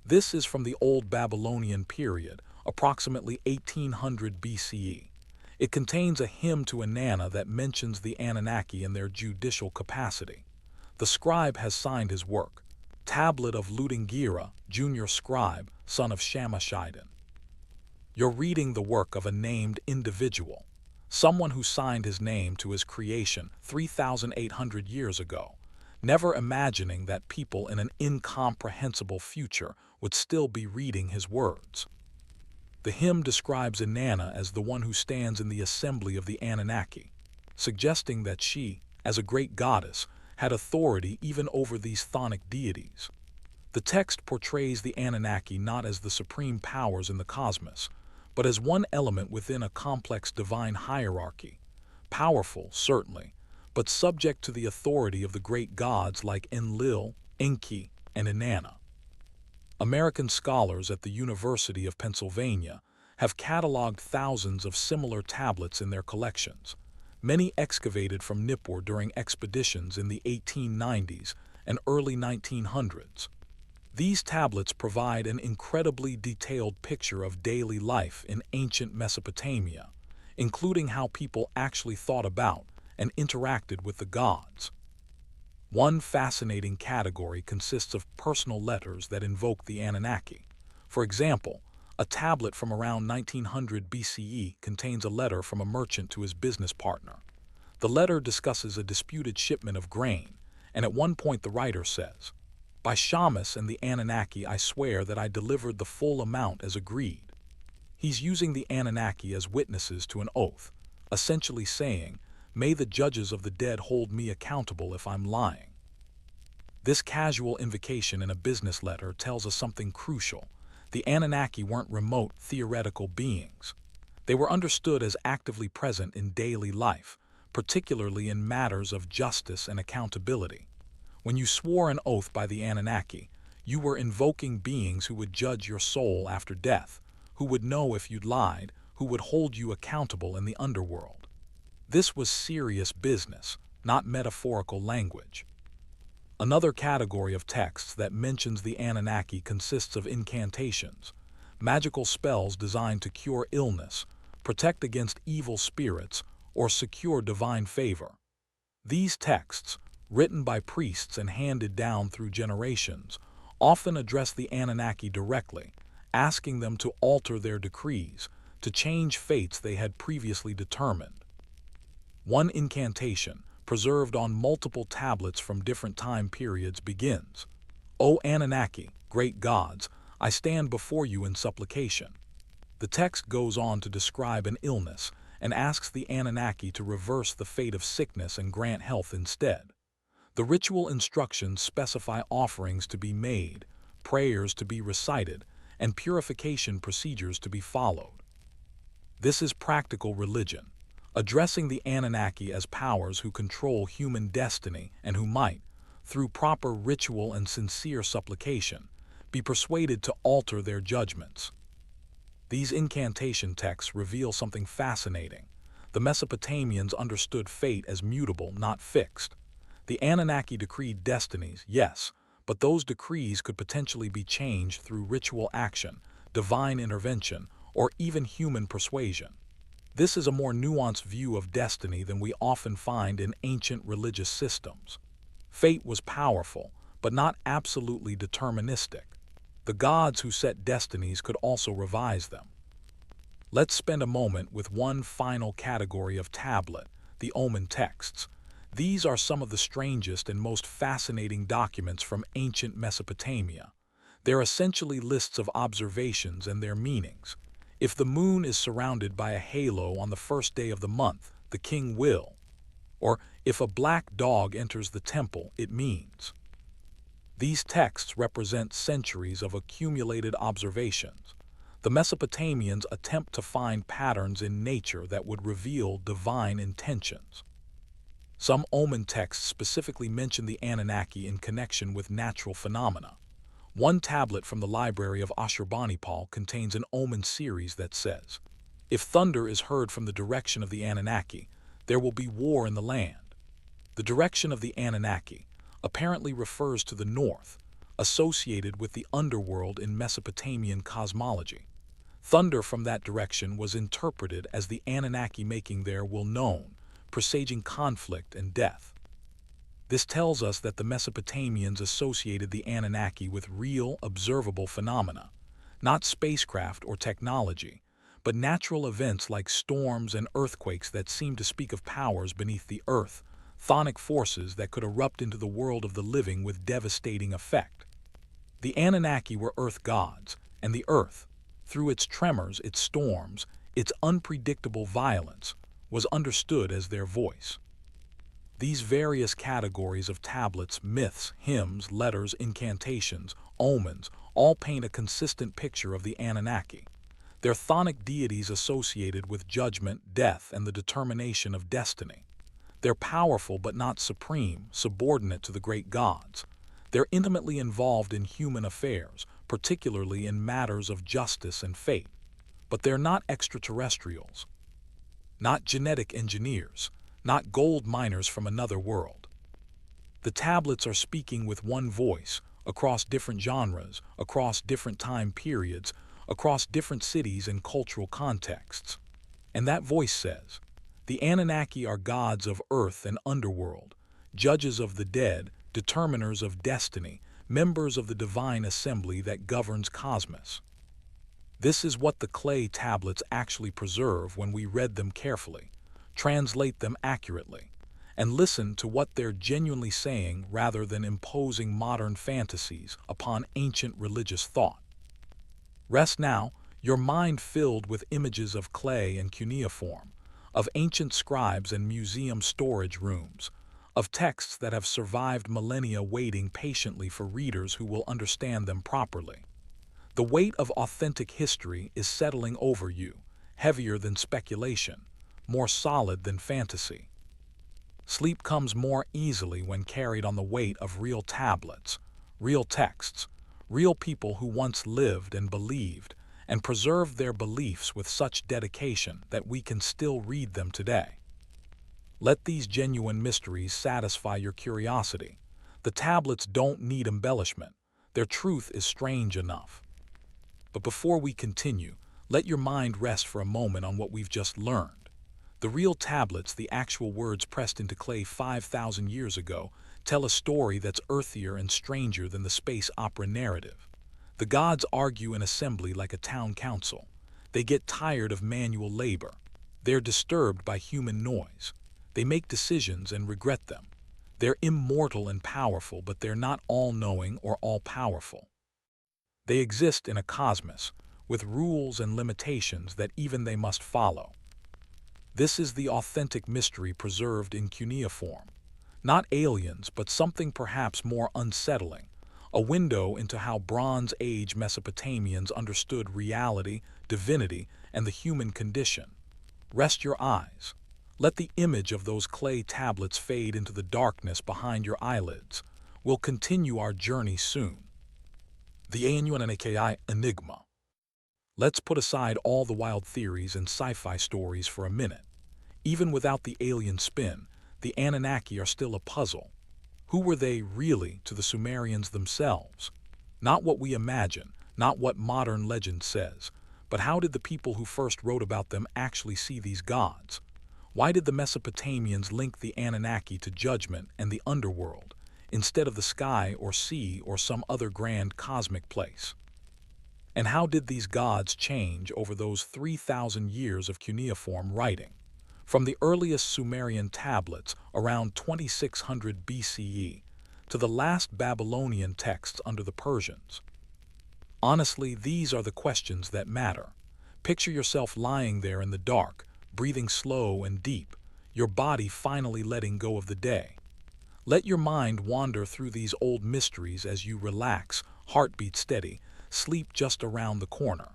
This is from the Old Babylonian period, approximately 1800 BCE. It contains a hymn to Inanna that mentions the Anunnaki in their judicial capacity. The scribe has signed his work, Tablet of Ludingira, junior scribe, son of Shamashidan. You're reading the work of a named individual, someone who signed his name to his creation 3,800 years ago, never imagining that people in an incomprehensible future would still be reading his words. The hymn describes Inanna as the one who stands in the assembly of the Anunnaki, suggesting that she, as a great goddess, had authority even over these chthonic deities. The text portrays the Anunnaki not as the supreme powers in the cosmos, but as one element within a complex divine hierarchy. Powerful, certainly, but subject to the authority of the great gods like Enlil, Enki, and Inanna. American scholars at the University of Pennsylvania have cataloged thousands of similar tablets in their collections, many excavated from Nippur during expeditions in the 1890s and early 1900s. These tablets provide an incredibly detailed picture of daily life in ancient Mesopotamia, including how people actually thought about and interacted with the gods. One fascinating category consists of personal letters that invoke the Anunnaki. For example, a tablet from around 1900 BCE contains a letter from a merchant to his business partner. The letter discusses a disputed shipment of grain, and at one point the writer says, "By Shamus and the Anunnaki I swear that I delivered the full amount as agreed." He's using the Anunnaki as witnesses to an oath, essentially saying, "May the judges of the dead hold me accountable if I'm lying." This casual invocation in a business letter tells us something crucial. The Anunnaki weren't remote, theoretical beings. They were understood as actively present in daily life, particularly in matters of justice and accountability. When you swore an oath by the Anunnaki, you were invoking beings who would judge your soul after death, who would know if you'd lied, who would hold you accountable in the underworld. This was serious business, not metaphorical language. Another category of texts that mentions the Anunnaki consists of incantations, magical spells designed to cure illness, protect against evil spirits, or secure divine favor. These texts, written by priests and handed down through generations, often address the Anunnaki directly, asking them to alter their decrees, to change fates they had previously determined. One incantation, preserved on multiple tablets from different time periods, begins, "O Anunnaki, great gods, I stand before you in supplication." The text goes on to describe an illness and asks the Anunnaki to reverse the fate of sickness and grant health instead. The ritual instructions specify offerings to be made, prayers to be recited, and purification procedures to be followed. This is practical religion, addressing the Anunnaki as powers who control human destiny and who might, through proper ritual and sincere supplication, be persuaded to alter their judgments. These incantation texts reveal something fascinating. The Mesopotamians understood fate as mutable, not fixed. The Anunnaki decreed destinies, yes, but those decrees could potentially be changed through ritual action, divine intervention, or even human persuasion. This is a more nuanced view of destiny than we often find in ancient religious systems. Fate was powerful, but not absolutely deterministic. The gods who set destinies could also revise them. Let's spend a moment with one final category of tablet, the omen texts. These are some of the strangest and most fascinating documents from ancient Mesopotamia. They're essentially lists of observations and their meanings. If the moon is surrounded by a halo on the first day of the month, the king will. Or if a black dog enters the temple, it means. These texts represent centuries of accumulated observations. The Mesopotamians attempt to find patterns in nature that would reveal divine intentions. Some omen texts specifically mention the Anunnaki in connection with natural phenomena. One tablet from the library of Ashurbanipal contains an omen series that says, "If thunder is heard from the direction of the Anunnaki, there will be war in the land." The direction of the Anunnaki apparently refers to the north, associated with the underworld in Mesopotamian cosmology. Thunder from that direction was interpreted as the Anunnaki making their will known, presaging conflict and death. This tells us that the Mesopotamians associated the Anunnaki with real, observable phenomena, not spacecraft or technology, but natural events like storms and earthquakes that seem to speak of powers beneath the earth, chthonic forces that could erupt into the world of the living with devastating effect. The Anunnaki were earth gods, and the earth, through its tremors, its storms, its unpredictable violence, was understood as their voice. These various categories of tablets, myths, hymns, letters, incantations omens, all paint a consistent picture of the Anunnaki. They're chthonic deities associated with judgment, death, and the determination of destiny. They're powerful but not supreme, subordinate to the great gods. They're intimately involved in human affairs, particularly in matters of justice and fate. But they're not extraterrestrials, not genetic engineers, not gold miners from another world. The tablets are speaking with one voice, across different genres, across different time periods, across different cities and cultural contexts. And that voice says, the Anunnaki are gods of earth and underworld, judges of the dead, determiners of destiny, members of the divine assembly that governs cosmos. This is what the clay tablets actually preserve when we read them carefully, translate them accurately, and listen to what they're genuinely saying rather than imposing modern fantasies upon ancient religious thought. Rest now, your mind filled with images of clay and cuneiform, of ancient scribes and museum storage rooms, of texts that have survived millennia waiting patiently for readers who will understand them properly. The weight of authentic history is settling over you, heavier than speculation, more solid than fantasy. Sleep comes more easily when carried on the weight of real tablets, real texts, real people who once lived and believed and preserved their beliefs with such dedication that we can still read them today. Let these genuine mysteries satisfy your curiosity. The tablets don't need embellishment. Their truth is strange enough. But before we continue, let your mind rest for a moment on what we've just learned. The real tablets, the actual words pressed into clay 5,000 years ago, tell a story that's earthier and stranger than the space opera narrative. The gods argue in assembly like a town council. They get tired of manual labor. They're disturbed by human noise. They make decisions and regret them. They're immortal and powerful, but they're not all-knowing or all-powerful. They exist in a cosmos, with rules and limitations that even they must follow. This is the authentic mystery preserved in cuneiform. Not aliens, but something perhaps more unsettling, a window into how Bronze Age Mesopotamians understood reality, divinity, and the human condition. Rest your eyes. Let the image of those clay tablets fade into the darkness behind your eyelids. We'll continue our journey soon. The Anunnaki Enigma. Let's put aside all the wild theories and sci-fi stories for a minute. Even without the alien spin, the Anunnaki are still a puzzle. Who were they really to the Sumerians themselves? Not what we imagine, not what modern legend says, but how did the people who first wrote about them actually see these gods? Why did the Mesopotamians link the Anunnaki to judgment and the underworld, instead of the sky or sea or some other grand cosmic place? And how did these gods change over those 3,000 years of cuneiform writing? From the earliest Sumerian tablets around 2600 BCE to the last Babylonian texts under the Persians. Honestly, these are the questions that matter. Picture yourself lying there in the dark, breathing slow and deep, your body finally letting go of the day. Let your mind wander through these old mysteries as you relax, heartbeat steady, sleep just around the corner.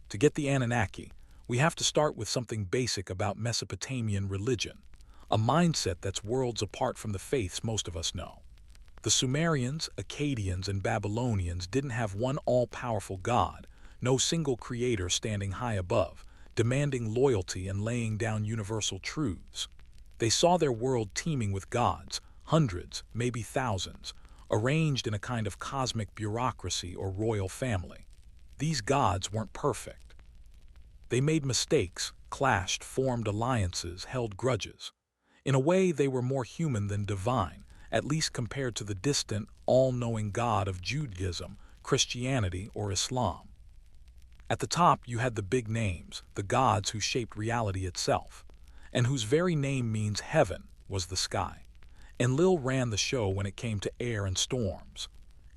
To get the Anunnaki, we have to start with something basic about Mesopotamian religion, a mindset that's worlds apart from the faiths most of us know. The Sumerians, Akkadians, and Babylonians didn't have one all-powerful god, no single creator standing high above, demanding loyalty and laying down universal truths. They saw their world teeming with gods, hundreds, maybe thousands, arranged in a kind of cosmic bureaucracy or royal family. These gods weren't perfect. They made mistakes, clashed, formed alliances, held grudges. In a way, they were more human than divine, at least compared to the distant, all-knowing God of Judaism, Christianity, or Islam. At the top, you had the big names, the gods who shaped reality itself, and whose very name means heaven was the sky. Enlil ran the show when it came to air and storms.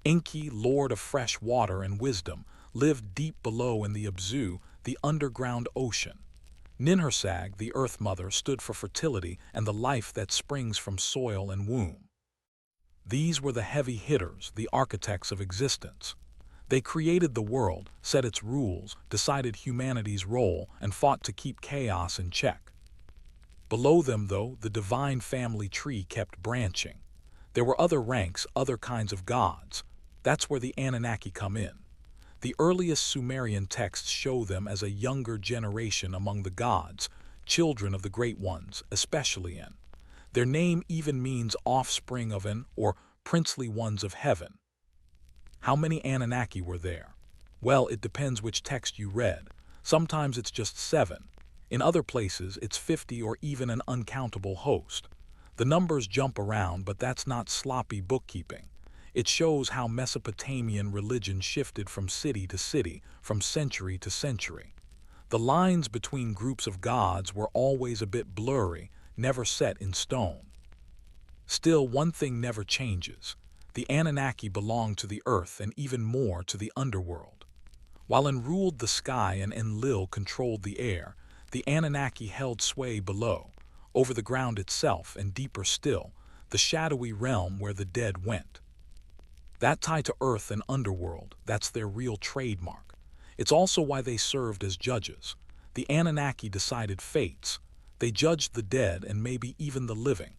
Enki, lord of fresh water and wisdom, lived deep below in the Abzu, the underground ocean. Ninhursag, the Earth Mother, stood for fertility and the life that springs from soil and womb. These were the heavy hitters, the architects of existence. They created the world, set its rules, decided humanity's role, and fought to keep chaos in check. Below them, though, the divine family tree kept branching. There were other ranks, other kinds of gods. That's where the Anunnaki come in. The earliest Sumerian texts show them as a younger generation among the gods, children of the Great Ones, especially En. Their name even means offspring of En, or princely ones of heaven. How many Anunnaki were there? Well, it depends which text you read. Sometimes it's just 7. In other places, it's 50 or even an uncountable host. The numbers jump around, but that's not sloppy bookkeeping. It shows how Mesopotamian religion shifted from city to city, from century to century. The lines between groups of gods were always a bit blurry, never set in stone. Still, one thing never changes. The Anunnaki belonged to the earth and even more to the underworld. While En ruled the sky and Enlil controlled the air, the Anunnaki held sway below, over the ground itself and deeper still, the shadowy realm where the dead went. That tie to earth and underworld, that's their real trademark. It's also why they served as judges. The Anunnaki decided fates. They judged the dead and maybe even the living.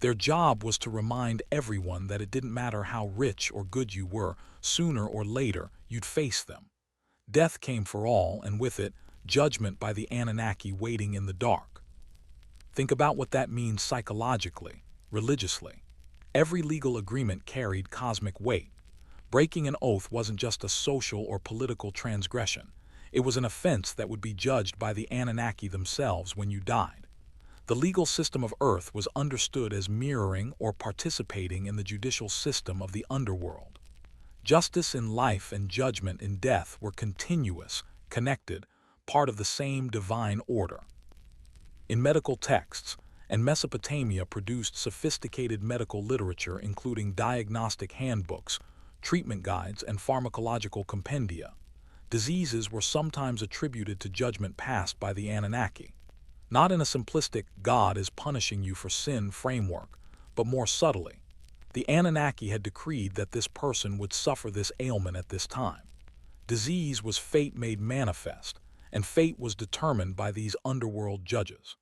Their job was to remind everyone that it didn't matter how rich or good you were, sooner or later you'd face them. Death came for all, and with it, judgment by the Anunnaki waiting in the dark. Think about what that means psychologically, religiously. Every legal agreement carried cosmic weight. Breaking an oath wasn't just a social or political transgression. It was an offense that would be judged by the Anunnaki themselves when you died. The legal system of Earth was understood as mirroring or participating in the judicial system of the underworld. Justice in life and judgment in death were continuous, connected, part of the same divine order. In medical texts, and Mesopotamia produced sophisticated medical literature including diagnostic handbooks, treatment guides, and pharmacological compendia. Diseases were sometimes attributed to judgment passed by the Anunnaki. Not in a simplistic "God is punishing you for sin" framework, but more subtly. The Anunnaki had decreed that this person would suffer this ailment at this time. Disease was fate made manifest, and fate was determined by these underworld judges.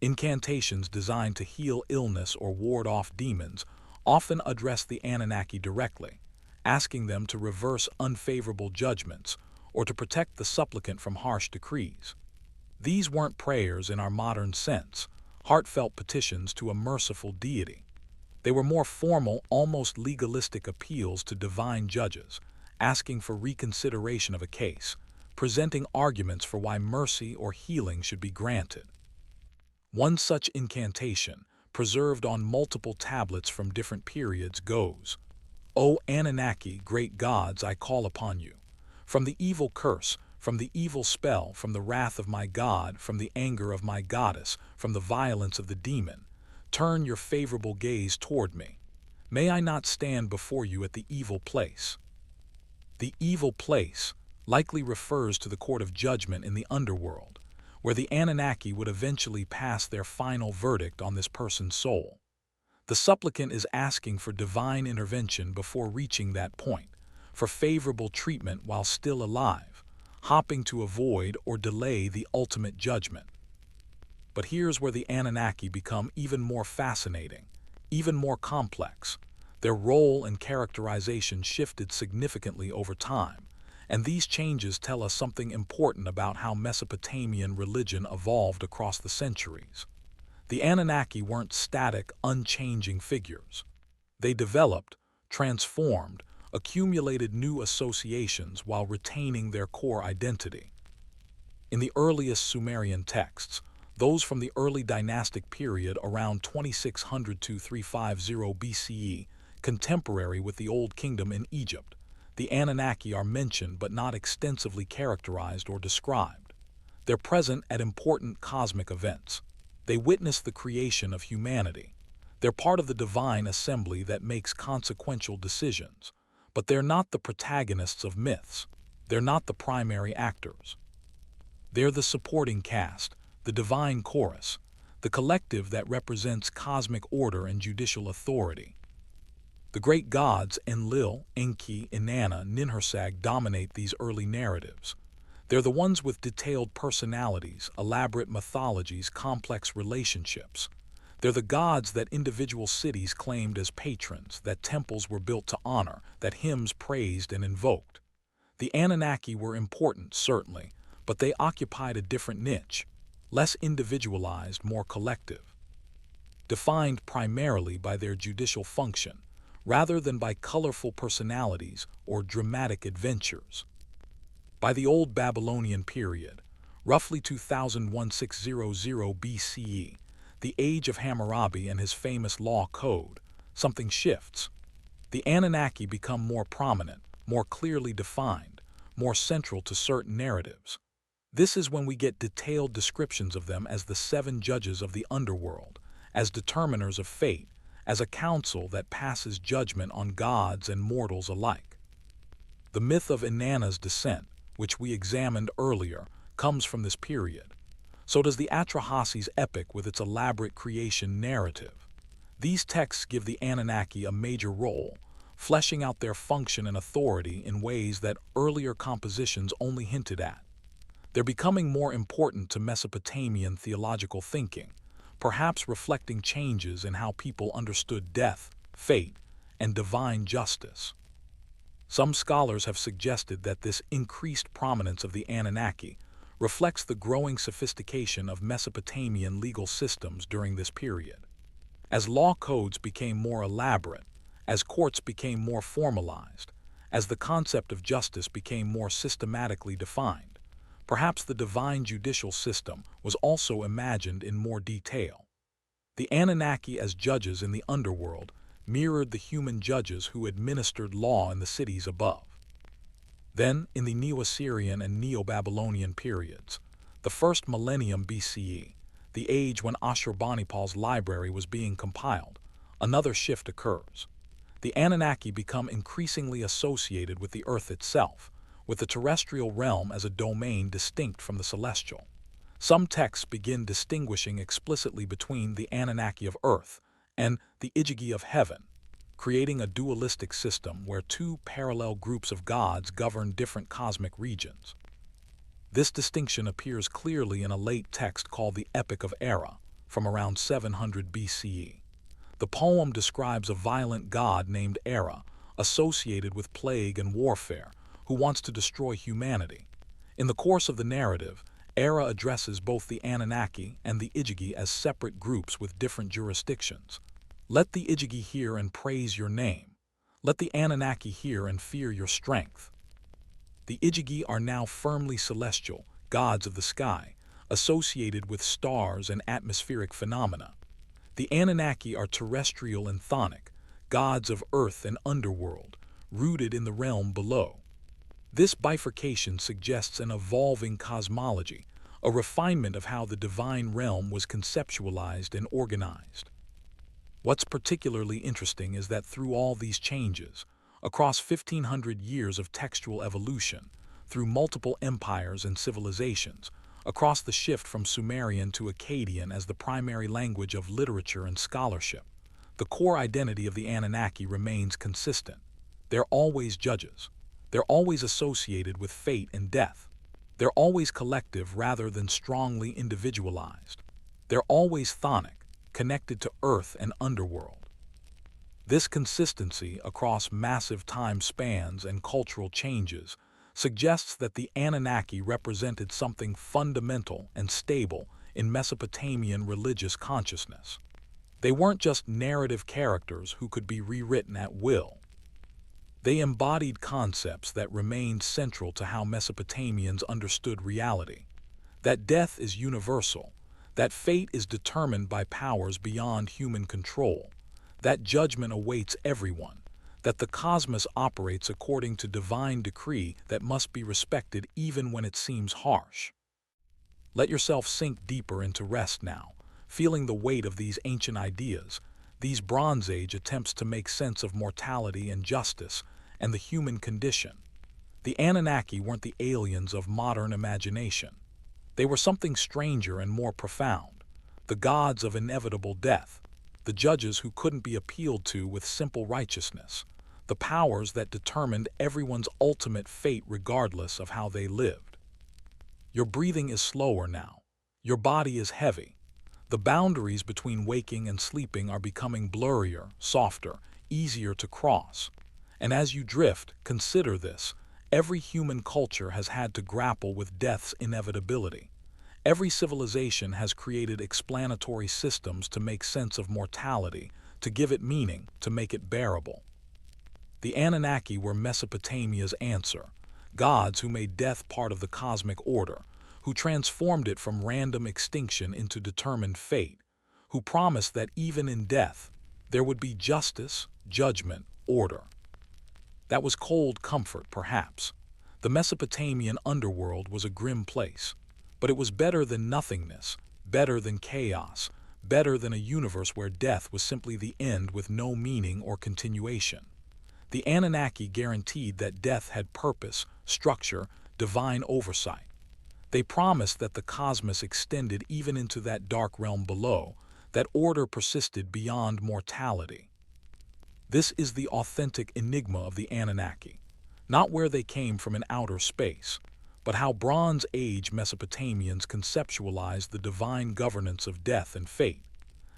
Incantations designed to heal illness or ward off demons often address the Anunnaki directly, asking them to reverse unfavorable judgments or to protect the supplicant from harsh decrees. These weren't prayers in our modern sense, heartfelt petitions to a merciful deity. They were more formal, almost legalistic appeals to divine judges, asking for reconsideration of a case, presenting arguments for why mercy or healing should be granted. One such incantation, preserved on multiple tablets from different periods, goes, "O Anunnaki, great gods, I call upon you. From the evil curse, from the evil spell, from the wrath of my god, from the anger of my goddess, from the violence of the demon, turn your favorable gaze toward me. May I not stand before you at the evil place." The evil place likely refers to the court of judgment in the underworld, where the Anunnaki would eventually pass their final verdict on this person's soul. The supplicant is asking for divine intervention before reaching that point, for favorable treatment while still alive, hoping to avoid or delay the ultimate judgment. But here's where the Anunnaki become even more fascinating, even more complex. Their role and characterization shifted significantly over time, and these changes tell us something important about how Mesopotamian religion evolved across the centuries. The Anunnaki weren't static, unchanging figures. They developed, transformed, accumulated new associations while retaining their core identity. In the earliest Sumerian texts, those from the early dynastic period around 2600 to 350 BCE, contemporary with the Old Kingdom in Egypt, the Anunnaki are mentioned but not extensively characterized or described. They're present at important cosmic events. They witness the creation of humanity. They're part of the divine assembly that makes consequential decisions. But they're not the protagonists of myths. They're not the primary actors. They're the supporting cast, the divine chorus, the collective that represents cosmic order and judicial authority. The great gods Enlil, Enki, Inanna, Ninhursag dominate these early narratives. They're the ones with detailed personalities, elaborate mythologies, complex relationships. They're the gods that individual cities claimed as patrons, that temples were built to honor, that hymns praised and invoked. The Anunnaki were important, certainly, but they occupied a different niche, less individualized, more collective, defined primarily by their judicial function, rather than by colorful personalities or dramatic adventures. By the Old Babylonian period, roughly 2160 BCE, the age of Hammurabi and his famous law code, something shifts. The Anunnaki become more prominent, more clearly defined, more central to certain narratives. This is when we get detailed descriptions of them as the seven judges of the underworld, as determiners of fate, as a council that passes judgment on gods and mortals alike. The myth of Inanna's descent, which we examined earlier, comes from this period. So does the Atrahasis epic with its elaborate creation narrative. These texts give the Anunnaki a major role, fleshing out their function and authority in ways that earlier compositions only hinted at. They're becoming more important to Mesopotamian theological thinking, perhaps reflecting changes in how people understood death, fate, and divine justice. Some scholars have suggested that this increased prominence of the Anunnaki reflects the growing sophistication of Mesopotamian legal systems during this period. As law codes became more elaborate, as courts became more formalized, as the concept of justice became more systematically defined, perhaps the divine judicial system was also imagined in more detail. The Anunnaki as judges in the underworld mirrored the human judges who administered law in the cities above. Then, in the Neo-Assyrian and Neo-Babylonian periods, the first millennium BCE, the age when Ashurbanipal's library was being compiled, another shift occurs. The Anunnaki become increasingly associated with the earth itself, with the terrestrial realm as a domain distinct from the celestial. Some texts begin distinguishing explicitly between the Anunnaki of earth and the Igigi of heaven, creating a dualistic system where two parallel groups of gods govern different cosmic regions. This distinction appears clearly in a late text called the Epic of Era, from around 700 BCE. The poem describes a violent god named Era, associated with plague and warfare, who wants to destroy humanity. In the course of the narrative, Era addresses both the Anunnaki and the Igigi as separate groups with different jurisdictions. Let the Igigi hear and praise your name. Let the Anunnaki hear and fear your strength. The Igigi are now firmly celestial, gods of the sky, associated with stars and atmospheric phenomena. The Anunnaki are terrestrial and chthonic, gods of earth and underworld, rooted in the realm below. This bifurcation suggests an evolving cosmology, a refinement of how the divine realm was conceptualized and organized. What's particularly interesting is that through all these changes, across 1,500 years of textual evolution, through multiple empires and civilizations, across the shift from Sumerian to Akkadian as the primary language of literature and scholarship, the core identity of the Anunnaki remains consistent. They're always judges. They're always associated with fate and death. They're always collective rather than strongly individualized. They're always chthonic, connected to earth and underworld. This consistency across massive time spans and cultural changes suggests that the Anunnaki represented something fundamental and stable in Mesopotamian religious consciousness. They weren't just narrative characters who could be rewritten at will. They embodied concepts that remained central to how Mesopotamians understood reality. That death is universal, that fate is determined by powers beyond human control, that judgment awaits everyone, that the cosmos operates according to divine decree that must be respected even when it seems harsh. Let yourself sink deeper into rest now, feeling the weight of these ancient ideas, these Bronze Age attempts to make sense of mortality and justice, and the human condition. The Anunnaki weren't the aliens of modern imagination. They were something stranger and more profound, the gods of inevitable death, the judges who couldn't be appealed to with simple righteousness, the powers that determined everyone's ultimate fate regardless of how they lived. Your breathing is slower now. Your body is heavy. The boundaries between waking and sleeping are becoming blurrier, softer, easier to cross. And as you drift, consider this. Every human culture has had to grapple with death's inevitability. Every civilization has created explanatory systems to make sense of mortality, to give it meaning, to make it bearable. The Anunnaki were Mesopotamia's answer, gods who made death part of the cosmic order, who transformed it from random extinction into determined fate, who promised that even in death, there would be justice, judgment, order. That was cold comfort, perhaps. The Mesopotamian underworld was a grim place, but it was better than nothingness, better than chaos, better than a universe where death was simply the end with no meaning or continuation. The Anunnaki guaranteed that death had purpose, structure, divine oversight. They promised that the cosmos extended even into that dark realm below, that order persisted beyond mortality. This is the authentic enigma of the Anunnaki, not where they came from in outer space, but how Bronze Age Mesopotamians conceptualized the divine governance of death and fate,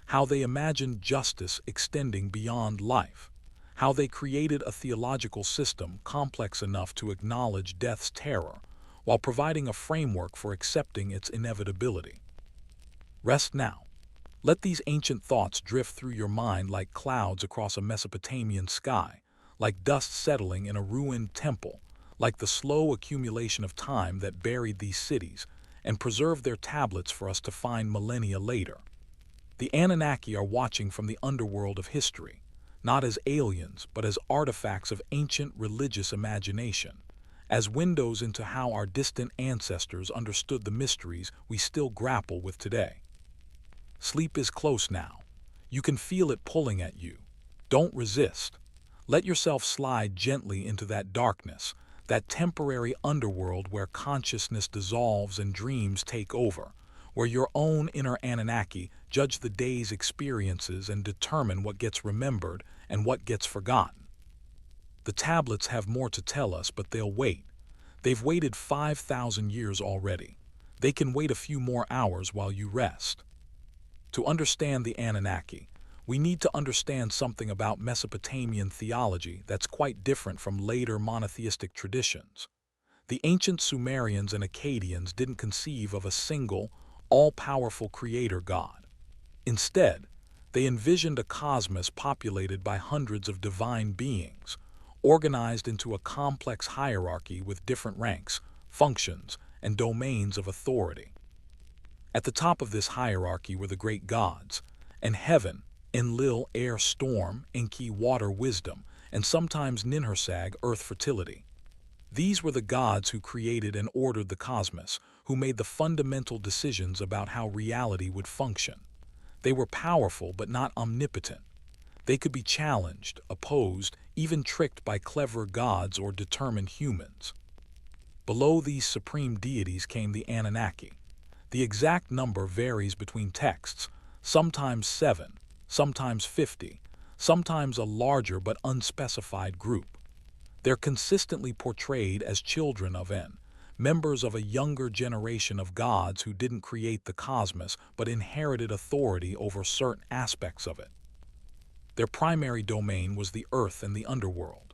how they imagined justice extending beyond life, how they created a theological system complex enough to acknowledge death's terror, while providing a framework for accepting its inevitability. Rest now. Let these ancient thoughts drift through your mind like clouds across a Mesopotamian sky, like dust settling in a ruined temple, like the slow accumulation of time that buried these cities and preserved their tablets for us to find millennia later. The Anunnaki are watching from the underworld of history, not as aliens, but as artifacts of ancient religious imagination, as windows into how our distant ancestors understood the mysteries we still grapple with today. Sleep is close now. You can feel it pulling at you. Don't resist. Let yourself slide gently into that darkness, that temporary underworld where consciousness dissolves and dreams take over, where your own inner Anunnaki judge the day's experiences and determine what gets remembered and what gets forgotten. The tablets have more to tell us, but they'll wait. They've waited 5,000 years already. They can wait a few more hours while you rest. To understand the Anunnaki, we need to understand something about Mesopotamian theology that's quite different from later monotheistic traditions. The ancient Sumerians and Akkadians didn't conceive of a single, all-powerful creator god. Instead, they envisioned a cosmos populated by hundreds of divine beings, organized into a complex hierarchy with different ranks, functions, and domains of authority. At the top of this hierarchy were the great gods, and heaven, Enlil, air, storm, Enki, water, wisdom, and sometimes Ninhursag, earth, fertility. These were the gods who created and ordered the cosmos, who made the fundamental decisions about how reality would function. They were powerful but not omnipotent. They could be challenged, opposed, even tricked by clever gods or determined humans. Below these supreme deities came the Anunnaki. The exact number varies between texts, sometimes 7, sometimes 50, sometimes a larger but unspecified group. They're consistently portrayed as children of En, members of a younger generation of gods who didn't create the cosmos but inherited authority over certain aspects of it. Their primary domain was the earth and the underworld.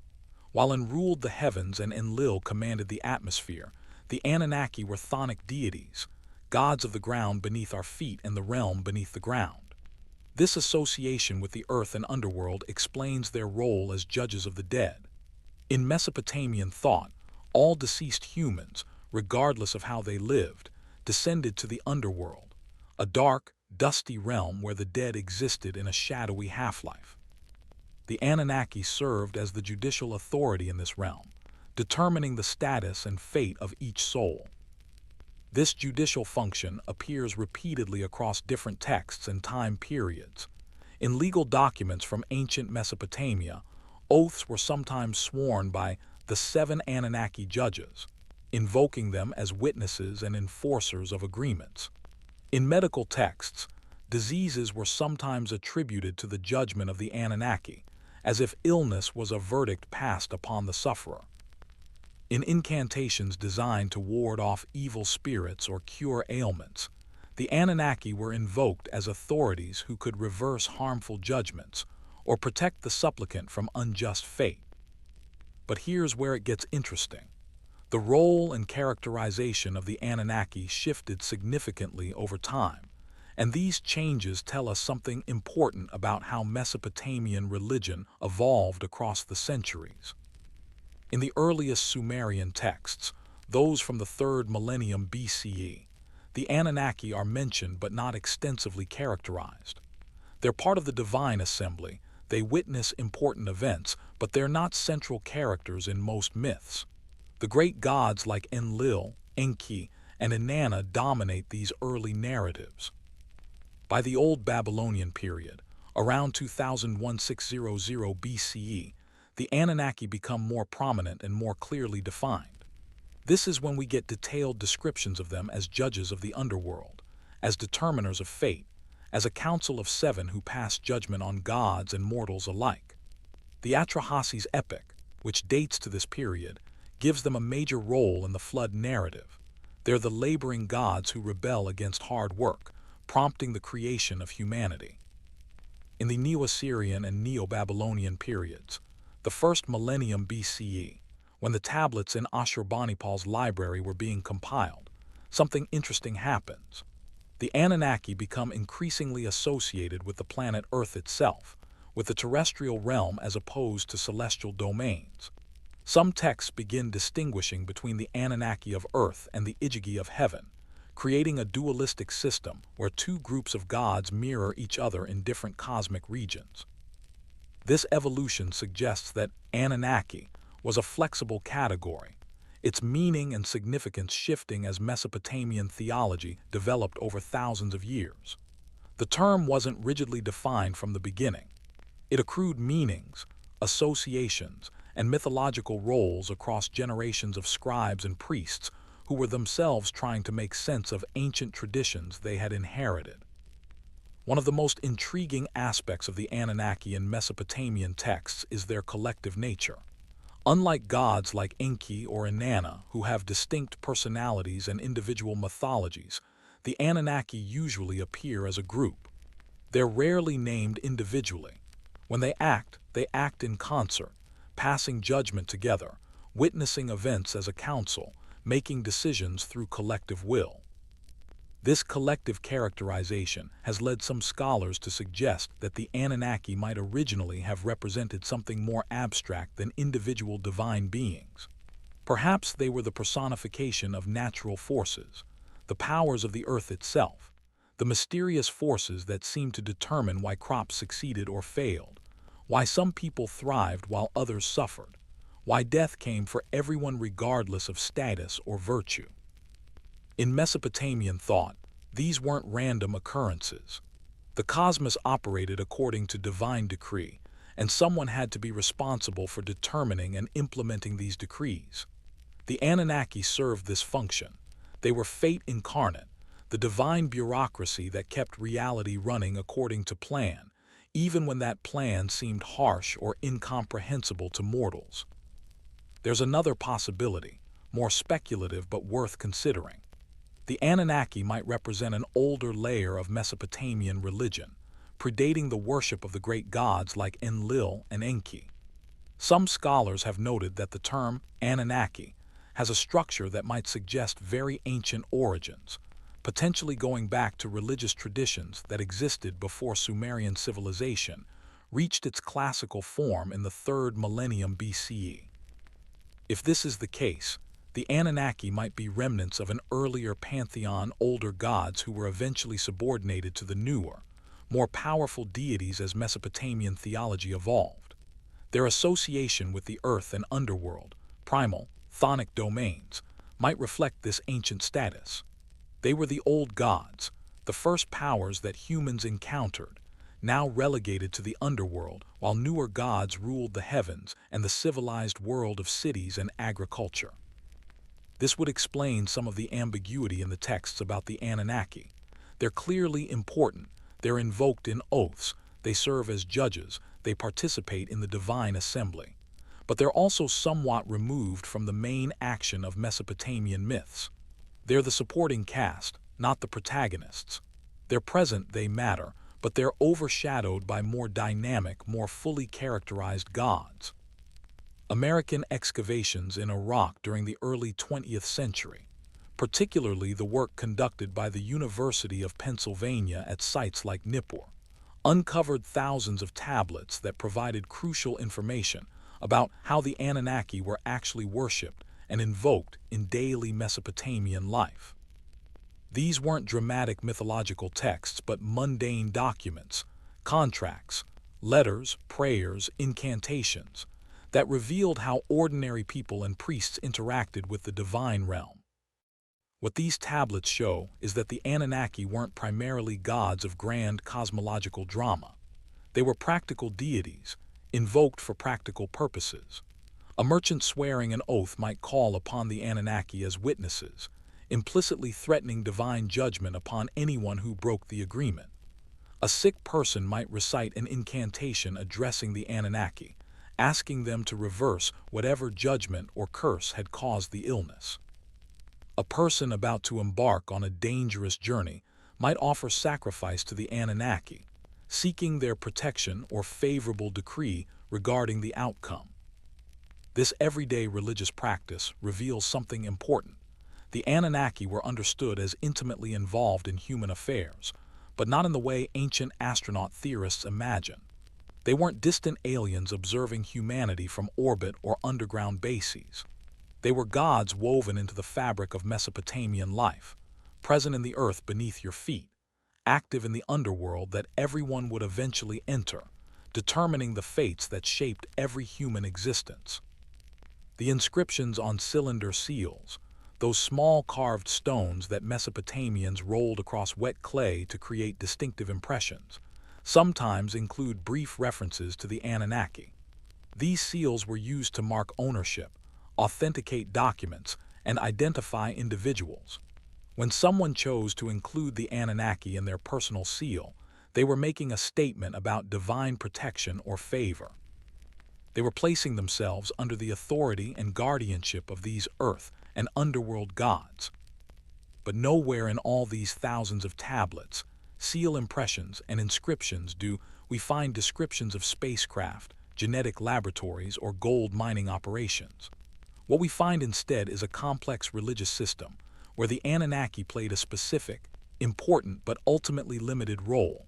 While En ruled the heavens and Enlil commanded the atmosphere, the Anunnaki were chthonic deities, gods of the ground beneath our feet and the realm beneath the ground. This association with the earth and underworld explains their role as judges of the dead. In Mesopotamian thought, all deceased humans, regardless of how they lived, descended to the underworld, a dark, dusty realm where the dead existed in a shadowy half-life. The Anunnaki served as the judicial authority in this realm, determining the status and fate of each soul. This judicial function appears repeatedly across different texts and time periods. In legal documents from ancient Mesopotamia, oaths were sometimes sworn by the 7 Anunnaki judges, invoking them as witnesses and enforcers of agreements. In medical texts, Diseases were sometimes attributed to the judgment of the Anunnaki, as if illness was a verdict passed upon the sufferer. In incantations designed to ward off evil spirits or cure ailments, the Anunnaki were invoked as authorities who could reverse harmful judgments or protect the supplicant from unjust fate. But here's where it gets interesting. The role and characterization of the Anunnaki shifted significantly over time, and these changes tell us something important about how Mesopotamian religion evolved across the centuries. In the earliest Sumerian texts, those from the 3rd millennium BCE, the Anunnaki are mentioned but not extensively characterized. They're part of the divine assembly, they witness important events, but they're not central characters in most myths. The great gods like Enlil, Enki, and Inanna dominate these early narratives. By the Old Babylonian period, around 2100 BCE, the Anunnaki become more prominent and more clearly defined. This is when we get detailed descriptions of them as judges of the underworld, as determiners of fate, as a council of 7 who pass judgment on gods and mortals alike. The Atrahasis epic, which dates to this period, gives them a major role in the flood narrative. They're the laboring gods who rebel against hard work, prompting the creation of humanity. In the Neo-Assyrian and Neo-Babylonian periods, the 1st millennium BCE, when the tablets in Ashurbanipal's library were being compiled, something interesting happens. The Anunnaki become increasingly associated with the planet Earth itself, with the terrestrial realm as opposed to celestial domains. Some texts begin distinguishing between the Anunnaki of Earth and the Igigi of Heaven, creating a dualistic system where 2 groups of gods mirror each other in different cosmic regions. This evolution suggests that Anunnaki was a flexible category, its meaning and significance shifting as Mesopotamian theology developed over thousands of years. The term wasn't rigidly defined from the beginning. It accrued meanings, associations, and mythological roles across generations of scribes and priests who were themselves trying to make sense of ancient traditions they had inherited. One of the most intriguing aspects of the Anunnaki in Mesopotamian texts is their collective nature. Unlike gods like Enki or Inanna, who have distinct personalities and individual mythologies, the Anunnaki usually appear as a group. They're rarely named individually. When they act in concert, passing judgment together, witnessing events as a council, making decisions through collective will. This collective characterization has led some scholars to suggest that the Anunnaki might originally have represented something more abstract than individual divine beings. Perhaps they were the personification of natural forces, the powers of the earth itself, the mysterious forces that seem to determine why crops succeeded or failed, why some people thrived while others suffered, why death came for everyone regardless of status or virtue. In Mesopotamian thought, these weren't random occurrences. The cosmos operated according to divine decree, and someone had to be responsible for determining and implementing these decrees. The Anunnaki served this function. They were fate incarnate, the divine bureaucracy that kept reality running according to plan, even when that plan seemed harsh or incomprehensible to mortals. There's another possibility, more speculative but worth considering. The Anunnaki might represent an older layer of Mesopotamian religion, predating the worship of the great gods like Enlil and Enki. Some scholars have noted that the term Anunnaki has a structure that might suggest very ancient origins, potentially going back to religious traditions that existed before Sumerian civilization reached its classical form in the 3rd millennium BCE. If this is the case, the Anunnaki might be remnants of an earlier pantheon older gods who were eventually subordinated to the newer, more powerful deities as Mesopotamian theology evolved. Their association with the earth and underworld, primal, chthonic domains, might reflect this ancient status. They were the old gods, the first powers that humans encountered, now relegated to the underworld while newer gods ruled the heavens and the civilized world of cities and agriculture. This would explain some of the ambiguity in the texts about the Anunnaki. They're clearly important, They're invoked in oaths, they serve as judges, they participate in the divine assembly. But they're also somewhat removed from the main action of Mesopotamian myths. They're the supporting cast, not the protagonists. They're present, they matter, but they're overshadowed by more dynamic, more fully characterized gods. American excavations in Iraq during the early 20th century, particularly the work conducted by the University of Pennsylvania at sites like Nippur, uncovered thousands of tablets that provided crucial information about how the Anunnaki were actually worshipped and invoked in daily Mesopotamian life. These weren't dramatic mythological texts, but mundane documents, contracts, letters, prayers, incantations, that revealed how ordinary people and priests interacted with the divine realm. What these tablets show is that the Anunnaki weren't primarily gods of grand cosmological drama. They were practical deities, invoked for practical purposes. A merchant swearing an oath might call upon the Anunnaki as witnesses, implicitly threatening divine judgment upon anyone who broke the agreement. A sick person might recite an incantation addressing the Anunnaki, asking them to reverse whatever judgment or curse had caused the illness. A person about to embark on a dangerous journey might offer sacrifice to the Anunnaki, seeking their protection or favorable decree regarding the outcome. This everyday religious practice reveals something important. The Anunnaki were understood as intimately involved in human affairs, but not in the way ancient astronaut theorists imagine. They weren't distant aliens observing humanity from orbit or underground bases. They were gods woven into the fabric of Mesopotamian life, present in the earth beneath your feet, active in the underworld that everyone would eventually enter, determining the fates that shaped every human existence. The inscriptions on cylinder seals, those small carved stones that Mesopotamians rolled across wet clay to create distinctive impressions, sometimes include brief references to the Anunnaki. These seals were used to mark ownership, authenticate documents, and identify individuals. When someone chose to include the Anunnaki in their personal seal, they were making a statement about divine protection or favor. They were placing themselves under the authority and guardianship of these earth and underworld gods. But nowhere in all these thousands of tablets, seal impressions, and inscriptions do we find descriptions of spacecraft, genetic laboratories, or gold mining operations. What we find instead is a complex religious system where the Anunnaki played a specific, important, but ultimately limited role.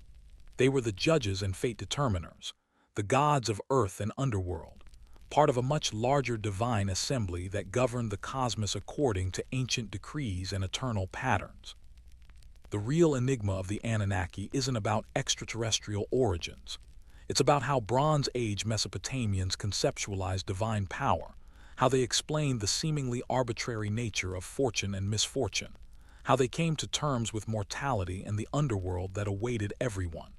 They were the judges and fate determiners, the gods of earth and underworld, part of a much larger divine assembly that governed the cosmos according to ancient decrees and eternal patterns. The real enigma of the Anunnaki isn't about extraterrestrial origins. It's about how Bronze Age Mesopotamians conceptualized divine power, how they explained the seemingly arbitrary nature of fortune and misfortune, how they came to terms with mortality and the underworld that awaited everyone.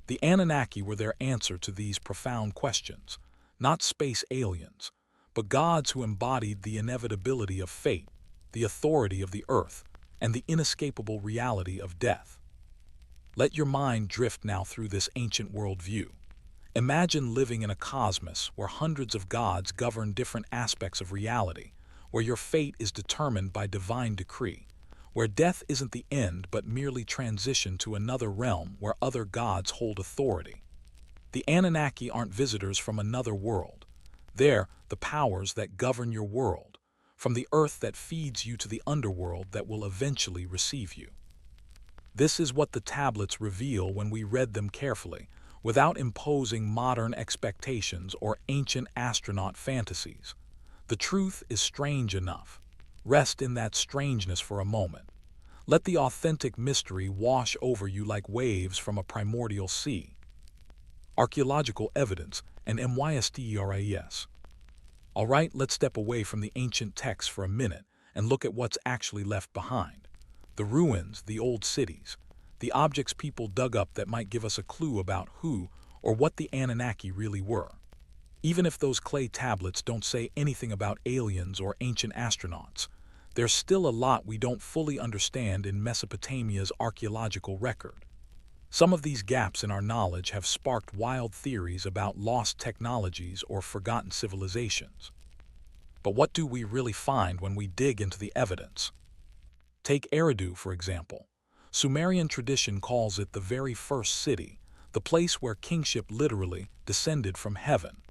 The Anunnaki were their answer to these profound questions, not space aliens, but gods who embodied the inevitability of fate, the authority of the earth, and the inescapable reality of death. Let your mind drift now through this ancient worldview. Imagine living in a cosmos where hundreds of gods govern different aspects of reality, where your fate is determined by divine decree, where death isn't the end but merely transition to another realm where other gods hold authority. The Anunnaki aren't visitors from another world. They're the powers that govern your world, from the earth that feeds you to the underworld that will eventually receive you. This is what the tablets reveal when we read them carefully, without imposing modern expectations or ancient astronaut fantasies. The truth is strange enough. Rest in that strangeness for a moment. Let the authentic mystery wash over you like waves from a primordial sea. Archaeological evidence and mysteries. All right, let's step away from the ancient texts for a minute and look at what's actually left behind. The ruins, the old cities, the objects people dug up that might give us a clue about who or what the Anunnaki really were. Even if those clay tablets don't say anything about aliens or ancient astronauts, there's still a lot we don't fully understand in Mesopotamia's archaeological record. Some of these gaps in our knowledge have sparked wild theories about lost technologies or forgotten civilizations. But what do we really find when we dig into the evidence? Take Eridu, for example. Sumerian tradition calls it the very first city, the place where kingship literally descended from heaven.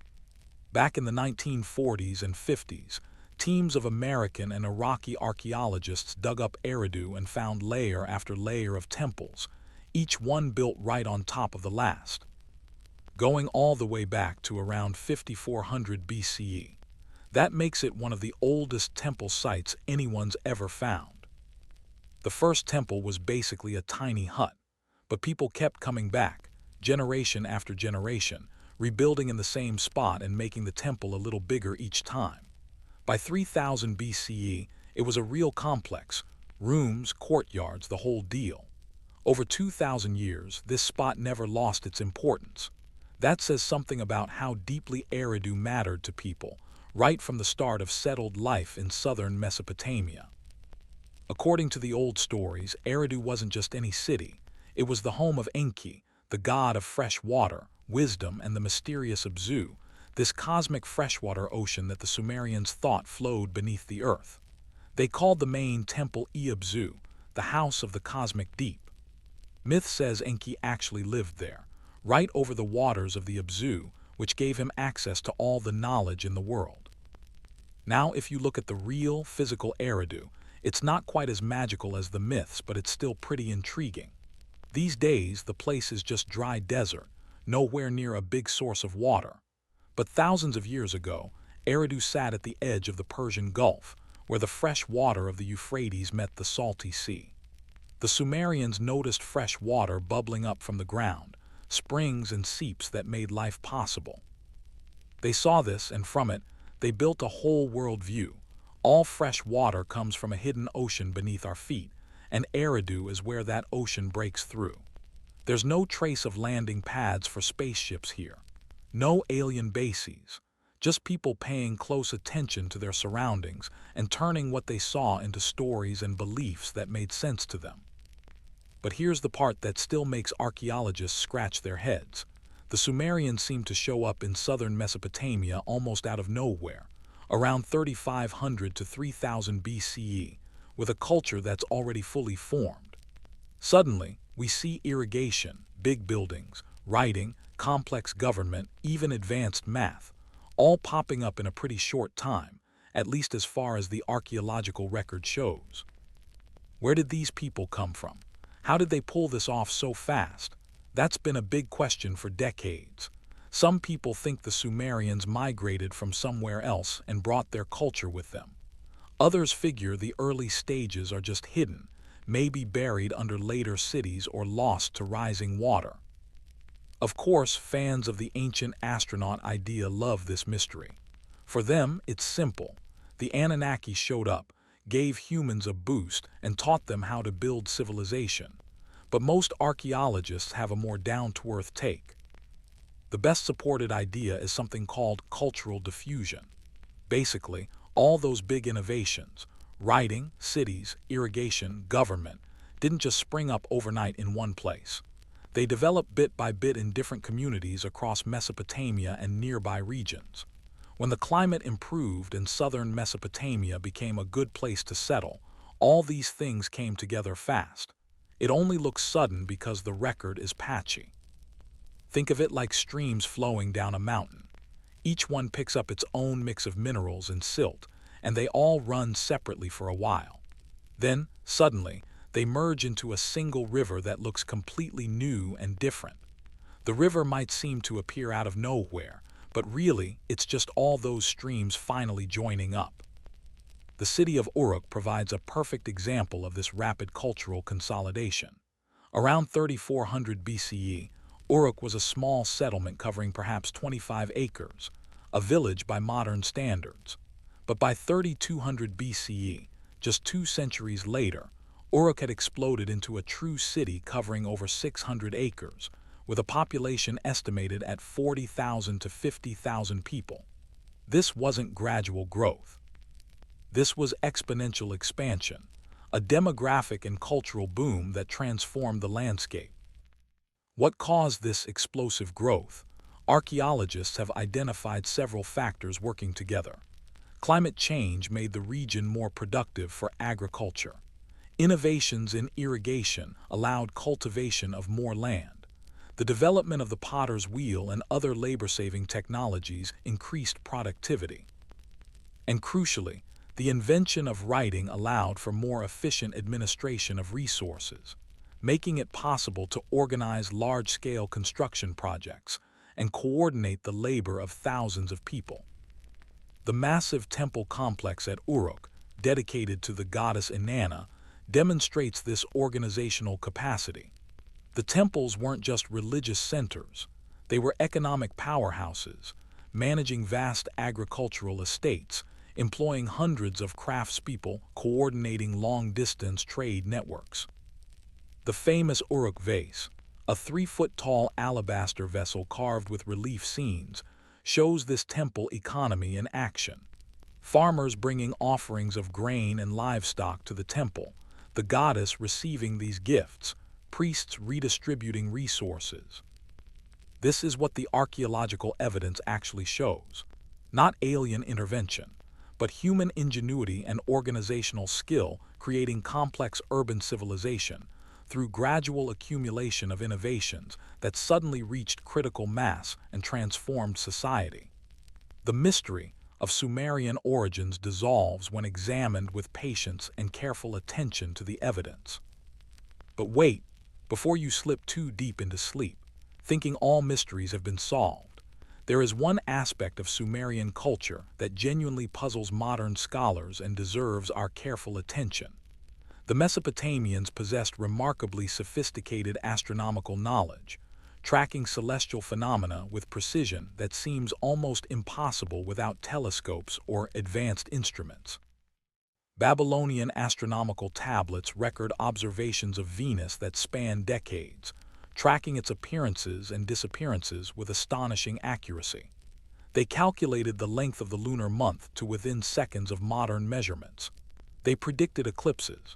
Back in the 1940s and 50s, teams of American and Iraqi archaeologists dug up Eridu and found layer after layer of temples, each one built right on top of the last, going all the way back to around 5400 BCE. That makes it one of the oldest temple sites anyone's ever found. The first temple was basically a tiny hut, but people kept coming back, generation after generation, rebuilding in the same spot and making the temple a little bigger each time. By 3000 BCE, it was a real complex, rooms, courtyards, the whole deal. Over 2,000 years, this spot never lost its importance. That says something about how deeply Eridu mattered to people, right from the start of settled life in southern Mesopotamia. According to the old stories, Eridu wasn't just any city. It was the home of Enki, the god of fresh water, wisdom, and the mysterious Abzu, this cosmic freshwater ocean that the Sumerians thought flowed beneath the earth. They called the main temple Abzu, the house of the cosmic deep. Myth says Enki actually lived there, right over the waters of the Abzu, which gave him access to all the knowledge in the world. Now, if you look at the real, physical Eridu, it's not quite as magical as the myths, but it's still pretty intriguing. These days, the place is just dry desert, nowhere near a big source of water. But thousands of years ago, Eridu sat at the edge of the Persian Gulf, where the fresh water of the Euphrates met the salty sea. The Sumerians noticed fresh water bubbling up from the ground, springs and seeps that made life possible. They saw this, and from it, they built a whole worldview. All fresh water comes from a hidden ocean beneath our feet, and Eridu is where that ocean breaks through. There's no trace of landing pads for spaceships here. No alien bases. Just people paying close attention to their surroundings and turning what they saw into stories and beliefs that made sense to them. But here's the part that still makes archaeologists scratch their heads. The Sumerians seem to show up in southern Mesopotamia almost out of nowhere, around 3500 to 3000 BCE, with a culture that's already fully formed. Suddenly, we see irrigation, big buildings, writing, complex government, even advanced math, all popping up in a pretty short time, at least as far as the archaeological record shows. Where did these people come from? How did they pull this off so fast? That's been a big question for decades. Some people think the Sumerians migrated from somewhere else and brought their culture with them. Others figure the early stages are just hidden, maybe buried under later cities or lost to rising water. Of course, fans of the ancient astronaut idea love this mystery. For them, it's simple. The Anunnaki showed up, gave humans a boost, and taught them how to build civilization. But most archaeologists have a more down-to-earth take. The best supported idea is something called cultural diffusion. Basically, all those big innovations, writing, cities, irrigation, government, didn't just spring up overnight in one place. They developed bit by bit in different communities across Mesopotamia and nearby regions. When the climate improved and southern Mesopotamia became a good place to settle, all these things came together fast. It only looks sudden because the record is patchy. Think of it like streams flowing down a mountain. Each one picks up its own mix of minerals and silt, and they all run separately for a while. Then, suddenly, they merge into a single river that looks completely new and different. The river might seem to appear out of nowhere, but really, it's just all those streams finally joining up. The city of Uruk provides a perfect example of this rapid cultural consolidation. Around 3400 BCE, Uruk was a small settlement covering perhaps 25 acres, a village by modern standards. But by 3200 BCE, just 2 centuries later, Uruk had exploded into a true city covering over 600 acres, with a population estimated at 40,000 to 50,000 people. This wasn't gradual growth. This was exponential expansion, a demographic and cultural boom that transformed the landscape. What caused this explosive growth? Archaeologists have identified several factors working together. Climate change made the region more productive for agriculture. Innovations in irrigation allowed cultivation of more land. The development of the potter's wheel and other labor-saving technologies increased productivity. And crucially, the invention of writing allowed for more efficient administration of resources, making it possible to organize large-scale construction projects and coordinate the labor of thousands of people. The massive temple complex at Uruk, dedicated to the goddess Inanna, demonstrates this organizational capacity. The temples weren't just religious centers, they were economic powerhouses, managing vast agricultural estates, employing hundreds of craftspeople, coordinating long-distance trade networks. The famous Uruk vase, a 3-foot-tall alabaster vessel carved with relief scenes, shows this temple economy in action. Farmers bringing offerings of grain and livestock to the temple, the goddess receiving these gifts, priests redistributing resources. This is what the archaeological evidence actually shows. Not alien intervention, but human ingenuity and organizational skill creating complex urban civilization through gradual accumulation of innovations that suddenly reached critical mass and transformed society. The mystery of Sumerian origins dissolves when examined with patience and careful attention to the evidence. But wait, before you slip too deep into sleep, thinking all mysteries have been solved, there is one aspect of Sumerian culture that genuinely puzzles modern scholars and deserves our careful attention. The Mesopotamians possessed remarkably sophisticated astronomical knowledge, tracking celestial phenomena with precision that seems almost impossible without telescopes or advanced instruments. Babylonian astronomical tablets record observations of Venus that span decades, tracking its appearances and disappearances with astonishing accuracy. They calculated the length of the lunar month to within seconds of modern measurements. They predicted eclipses.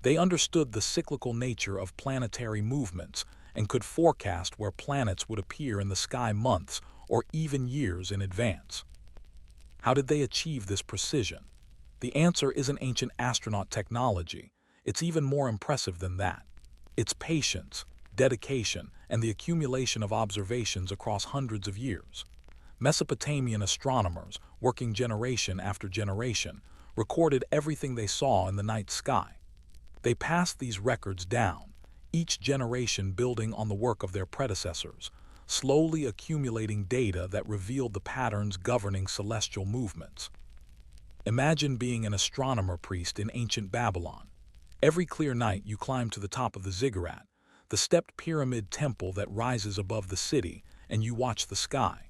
They understood the cyclical nature of planetary movements and could forecast where planets would appear in the sky months or even years in advance. How did they achieve this precision? The answer isn't ancient astronaut technology. It's even more impressive than that. It's patience, dedication, and the accumulation of observations across hundreds of years. Mesopotamian astronomers, working generation after generation, recorded everything they saw in the night sky. They passed these records down, each generation building on the work of their predecessors, slowly accumulating data that revealed the patterns governing celestial movements. Imagine being an astronomer priest in ancient Babylon. Every clear night you climb to the top of the ziggurat, the stepped pyramid temple that rises above the city, and you watch the sky.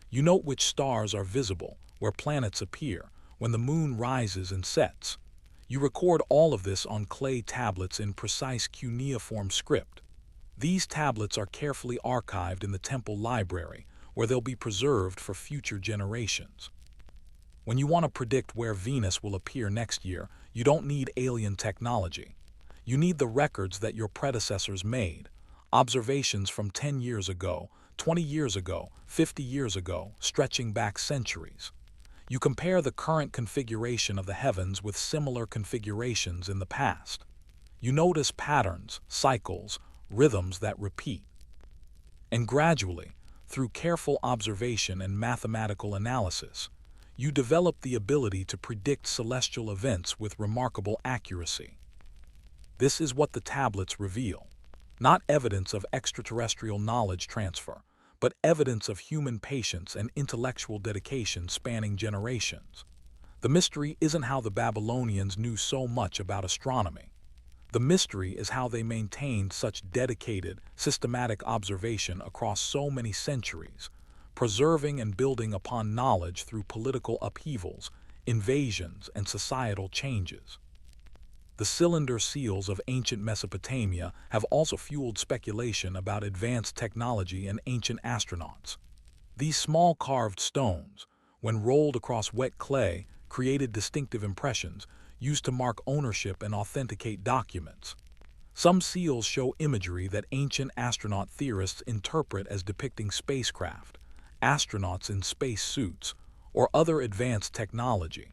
You note which stars are visible, where planets appear, when the moon rises and sets. You record all of this on clay tablets in precise cuneiform script. These tablets are carefully archived in the temple library, where they'll be preserved for future generations. When you want to predict where Venus will appear next year, you don't need alien technology. You need the records that your predecessors made, observations from 10 years ago, 20 years ago, 50 years ago, stretching back centuries. You compare the current configuration of the heavens with similar configurations in the past. You notice patterns, cycles, rhythms that repeat. And gradually, through careful observation and mathematical analysis, you develop the ability to predict celestial events with remarkable accuracy. This is what the tablets reveal. Not evidence of extraterrestrial knowledge transfer, but evidence of human patience and intellectual dedication spanning generations. The mystery isn't how the Babylonians knew so much about astronomy. The mystery is how they maintained such dedicated, systematic observation across so many centuries, preserving and building upon knowledge through political upheavals, invasions, and societal changes. The cylinder seals of ancient Mesopotamia have also fueled speculation about advanced technology and ancient astronauts. These small carved stones, when rolled across wet clay, created distinctive impressions used to mark ownership and authenticate documents. Some seals show imagery that ancient astronaut theorists interpret as depicting spacecraft, astronauts in space suits, or other advanced technology.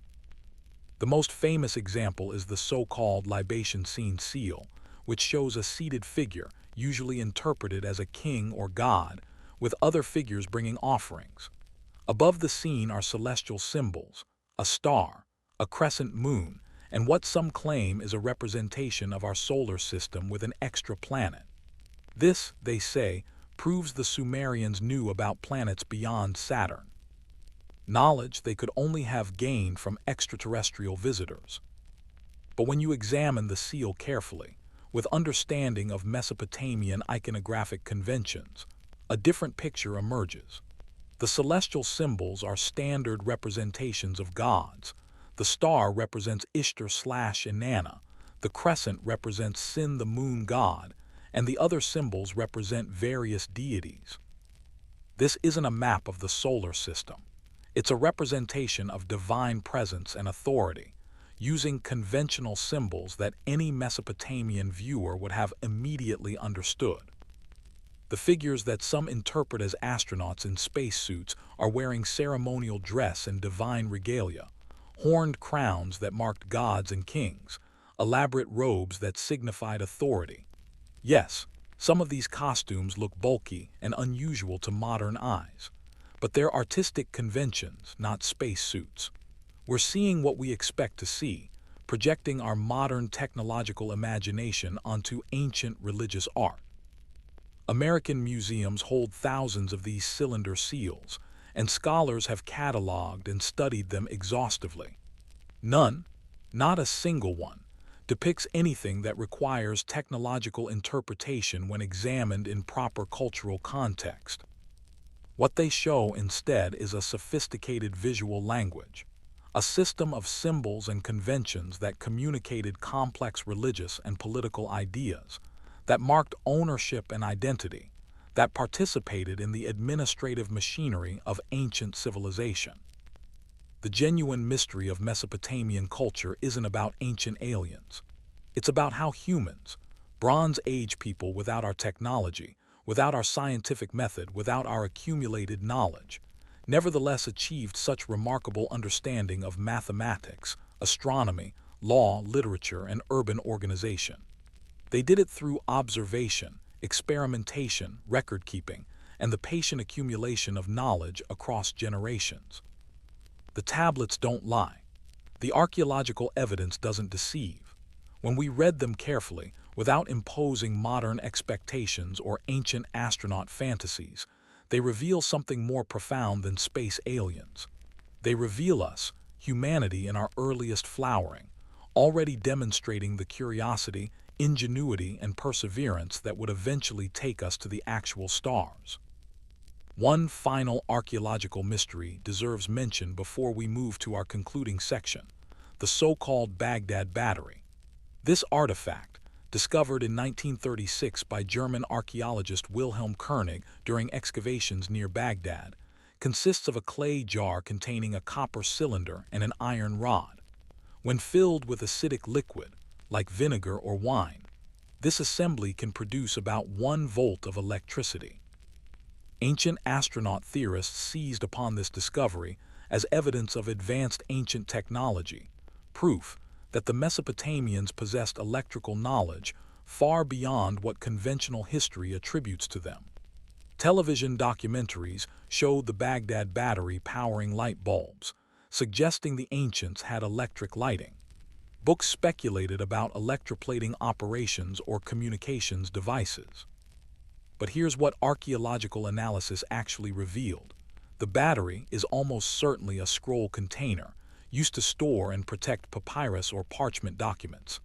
The most famous example is the so-called libation scene seal, which shows a seated figure, usually interpreted as a king or god, with other figures bringing offerings. Above the scene are celestial symbols, a star, a crescent moon, and what some claim is a representation of our solar system with an extra planet. This, they say, proves the Sumerians knew about planets beyond Saturn, knowledge they could only have gained from extraterrestrial visitors. But when you examine the seal carefully, with understanding of Mesopotamian iconographic conventions, a different picture emerges. The celestial symbols are standard representations of gods. The star represents Ishtar/Inanna, the crescent represents Sin, the moon god, and the other symbols represent various deities. This isn't a map of the solar system. It's a representation of divine presence and authority, using conventional symbols that any Mesopotamian viewer would have immediately understood. The figures that some interpret as astronauts in spacesuits are wearing ceremonial dress and divine regalia, horned crowns that marked gods and kings, elaborate robes that signified authority. Yes, some of these costumes look bulky and unusual to modern eyes, but they're artistic conventions, not spacesuits. We're seeing what we expect to see, projecting our modern technological imagination onto ancient religious art. American museums hold thousands of these cylinder seals, and scholars have cataloged and studied them exhaustively. None, not a single one, depicts anything that requires technological interpretation when examined in proper cultural context. What they show instead is a sophisticated visual language, a system of symbols and conventions that communicated complex religious and political ideas, that marked ownership and identity, that participated in the administrative machinery of ancient civilization. The genuine mystery of Mesopotamian culture isn't about ancient aliens. It's about how humans, Bronze Age people without our technology, without our scientific method, without our accumulated knowledge, nevertheless achieved such remarkable understanding of mathematics, astronomy, law, literature, and urban organization. They did it through observation, experimentation, record-keeping, and the patient accumulation of knowledge across generations. The tablets don't lie. The archaeological evidence doesn't deceive. When we read them carefully, without imposing modern expectations or ancient astronaut fantasies, they reveal something more profound than space aliens. They reveal us, humanity in our earliest flowering, already demonstrating the curiosity, ingenuity, and perseverance that would eventually take us to the actual stars. One final archaeological mystery deserves mention before we move to our concluding section, the so-called Baghdad Battery. This artifact, discovered in 1936 by German archaeologist Wilhelm Koenig during excavations near Baghdad, consists of a clay jar containing a copper cylinder and an iron rod. When filled with acidic liquid, like vinegar or wine, this assembly can produce about 1 volt of electricity. Ancient astronaut theorists seized upon this discovery as evidence of advanced ancient technology, proof that the Mesopotamians possessed electrical knowledge far beyond what conventional history attributes to them. Television documentaries showed the Baghdad Battery powering light bulbs, suggesting the ancients had electric lighting. Books speculated about electroplating operations or communications devices. But here's what archaeological analysis actually revealed. The battery is almost certainly a scroll container, used to store and protect papyrus or parchment documents.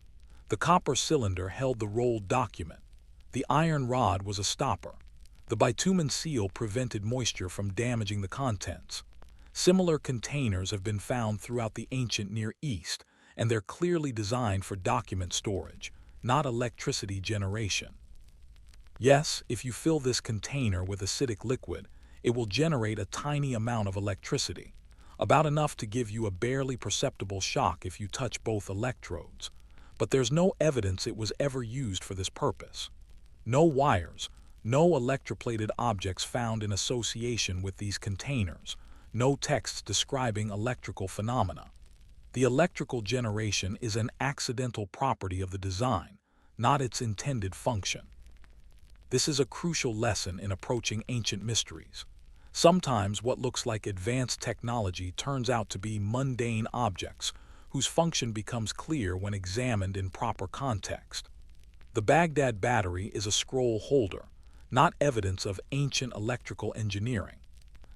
The copper cylinder held the rolled document. The iron rod was a stopper. The bitumen seal prevented moisture from damaging the contents. Similar containers have been found throughout the ancient Near East, and they're clearly designed for document storage, not electricity generation. Yes, if you fill this container with acidic liquid, it will generate a tiny amount of electricity, about enough to give you a barely perceptible shock if you touch both electrodes. but there's no evidence it was ever used for this purpose. No wires, no electroplated objects found in association with these containers, no texts describing electrical phenomena. The electrical generation is an accidental property of the design, not its intended function. This is a crucial lesson in approaching ancient mysteries. Sometimes what looks like advanced technology turns out to be mundane objects, whose function becomes clear when examined in proper context. The Baghdad battery is a scroll holder, not evidence of ancient electrical engineering.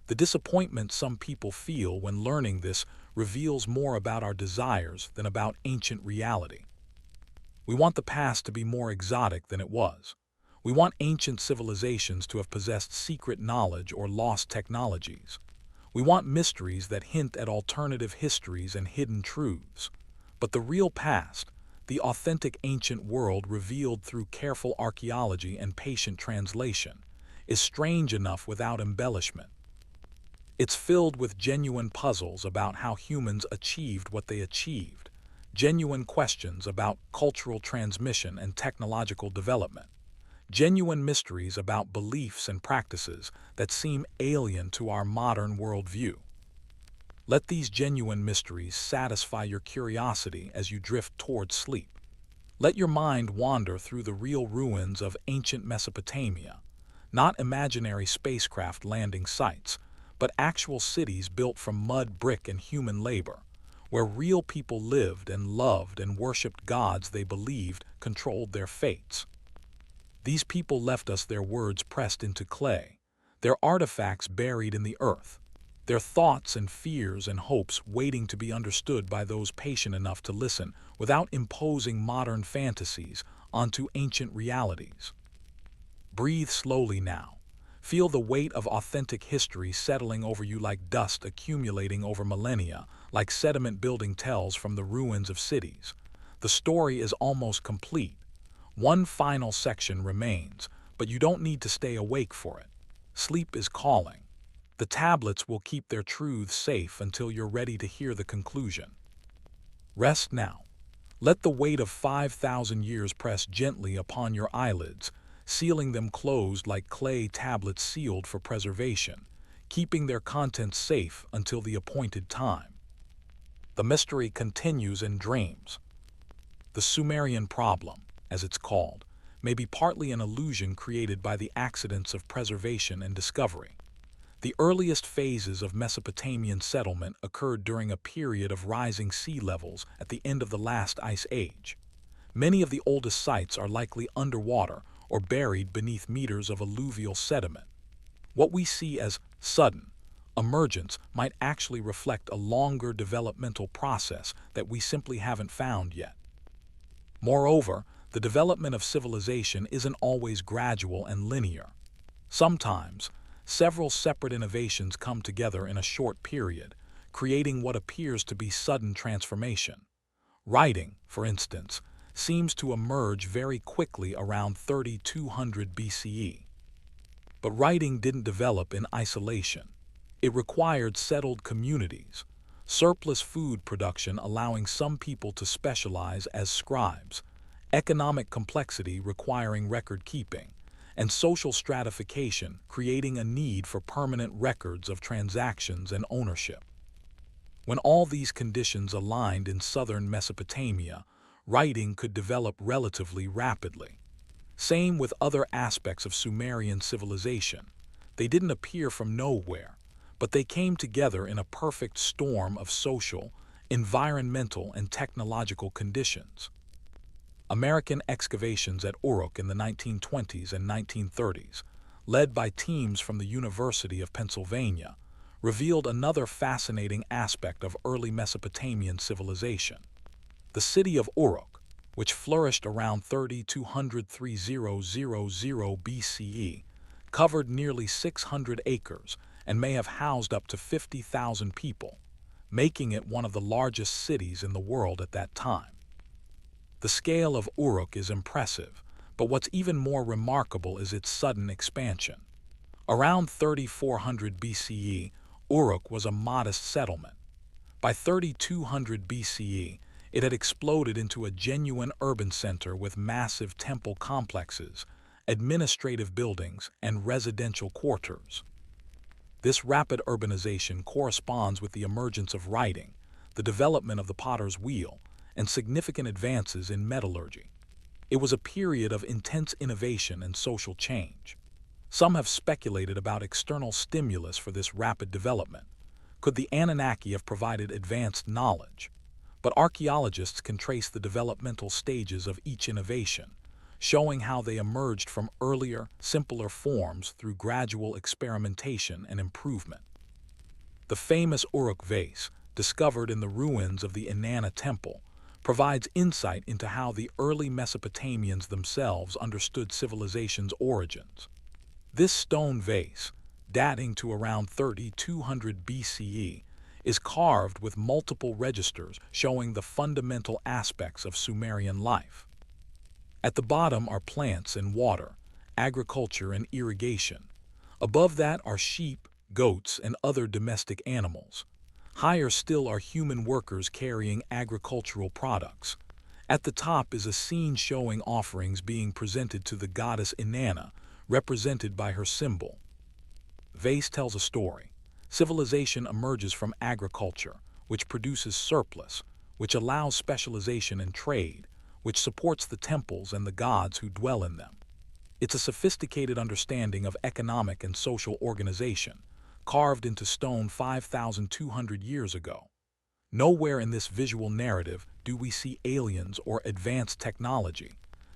The disappointment some people feel when learning this reveals more about our desires than about ancient reality. We want the past to be more exotic than it was. We want ancient civilizations to have possessed secret knowledge or lost technologies. We want mysteries that hint at alternative histories and hidden truths. But the real past, the authentic ancient world revealed through careful archaeology and patient translation, is strange enough without embellishment. It's filled with genuine puzzles about how humans achieved what they achieved, genuine questions about cultural transmission and technological development, genuine mysteries about beliefs and practices that seem alien to our modern worldview. Let these genuine mysteries satisfy your curiosity as you drift toward sleep. Let your mind wander through the real ruins of ancient Mesopotamia, not imaginary spacecraft landing sites, but actual cities built from mud, brick, and human labor, where real people lived and loved and worshipped gods they believed controlled their fates. These people left us their words pressed into clay, their artifacts buried in the earth, their thoughts and fears and hopes waiting to be understood by those patient enough to listen without imposing modern fantasies onto ancient realities. Breathe slowly now. Feel the weight of authentic history settling over you like dust accumulating over millennia, like sediment building tells from the ruins of cities. The story is almost complete. One final section remains, but you don't need to stay awake for it. Sleep is calling. The tablets will keep their truths safe until you're ready to hear the conclusion. Rest now. Let the weight of 5,000 years press gently upon your eyelids, sealing them closed like clay tablets sealed for preservation, keeping their contents safe until the appointed time. The mystery continues in dreams. The Sumerian problem, as it's called, may be partly an illusion created by the accidents of preservation and discovery. The earliest phases of Mesopotamian settlement occurred during a period of rising sea levels at the end of the last ice age. Many of the oldest sites are likely underwater or buried beneath meters of alluvial sediment. What we see as sudden emergence might actually reflect a longer developmental process that we simply haven't found yet. Moreover, the development of civilization isn't always gradual and linear. Sometimes, several separate innovations come together in a short period, creating what appears to be sudden transformation. Writing, for instance, seems to emerge very quickly around 3200 BCE. But writing didn't develop in isolation. It required settled communities, surplus food production allowing some people to specialize as scribes, economic complexity requiring record keeping, and social stratification creating a need for permanent records of transactions and ownership. When all these conditions aligned in southern Mesopotamia, writing could develop relatively rapidly. Same with other aspects of Sumerian civilization. They didn't appear from nowhere, but they came together in a perfect storm of social, environmental, and technological conditions. American excavations at Uruk in the 1920s and 1930s, led by teams from the University of Pennsylvania, revealed another fascinating aspect of early Mesopotamian civilization. The city of Uruk, which flourished around 3200 BCE, covered nearly 600 acres and may have housed up to 50,000 people, making it one of the largest cities in the world at that time. The scale of Uruk is impressive, but what's even more remarkable is its sudden expansion. Around 3400 BCE, Uruk was a modest settlement. By 3200 BCE, It had exploded into a genuine urban center with massive temple complexes, administrative buildings, and residential quarters. This rapid urbanization corresponds with the emergence of writing, the development of the potter's wheel, and significant advances in metallurgy. It was a period of intense innovation and social change. Some have speculated about external stimulus for this rapid development. Could the Anunnaki have provided advanced knowledge? But archaeologists can trace the developmental stages of each innovation, showing how they emerged from earlier, simpler forms through gradual experimentation and improvement. The famous Uruk vase, discovered in the ruins of the Inanna Temple, provides insight into how the early Mesopotamians themselves understood civilization's origins. This stone vase, dating to around 3200 BCE, is carved with multiple registers showing the fundamental aspects of Sumerian life. At the bottom are plants and water, agriculture and irrigation. Above that are sheep, goats, and other domestic animals. Higher still are human workers carrying agricultural products. At the top is a scene showing offerings being presented to the goddess Inanna, represented by her symbol. Vase tells a story. Civilization emerges from agriculture, which produces surplus, which allows specialization and trade, which supports the temples and the gods who dwell in them. It's a sophisticated understanding of economic and social organization, carved into stone 5,200 years ago. Nowhere in this visual narrative do we see aliens or advanced technology,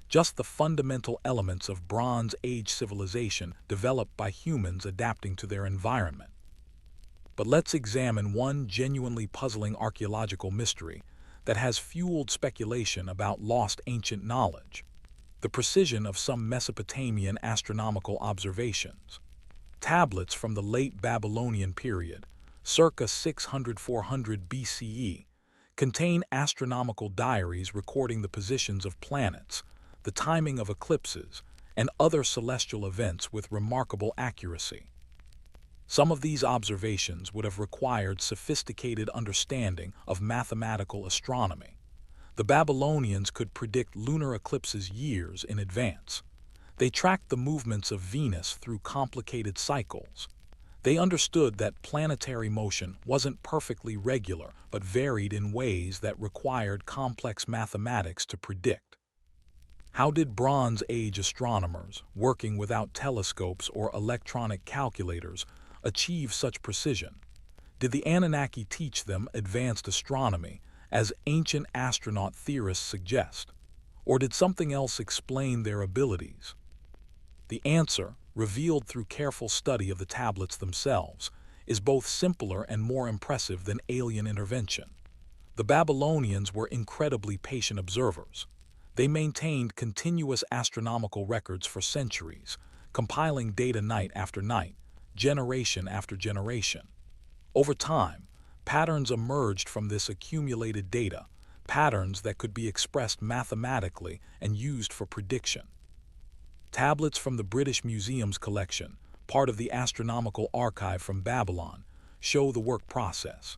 just the fundamental elements of Bronze Age civilization developed by humans adapting to their environment. But let's examine one genuinely puzzling archaeological mystery that has fueled speculation about lost ancient knowledge: the precision of some Mesopotamian astronomical observations. Tablets from the late Babylonian period, circa 600–400 BCE, contain astronomical diaries recording the positions of planets, the timing of eclipses, and other celestial events with remarkable accuracy. Some of these observations would have required sophisticated understanding of mathematical astronomy. The Babylonians could predict lunar eclipses years in advance. They tracked the movements of Venus through complicated cycles. They understood that planetary motion wasn't perfectly regular, but varied in ways that required complex mathematics to predict. How did Bronze Age astronomers, working without telescopes or electronic calculators, achieve such precision? Did the Anunnaki teach them advanced astronomy, as ancient astronaut theorists suggest? Or did something else explain their abilities? The answer, revealed through careful study of the tablets themselves, is both simpler and more impressive than alien intervention. The Babylonians were incredibly patient observers. They maintained continuous astronomical records for centuries, compiling data night after night, generation after generation. Over time, patterns emerged from this accumulated data, patterns that could be expressed mathematically and used for prediction. Tablets from the British Museum's collection, part of the Astronomical Archive from Babylon, show the work process.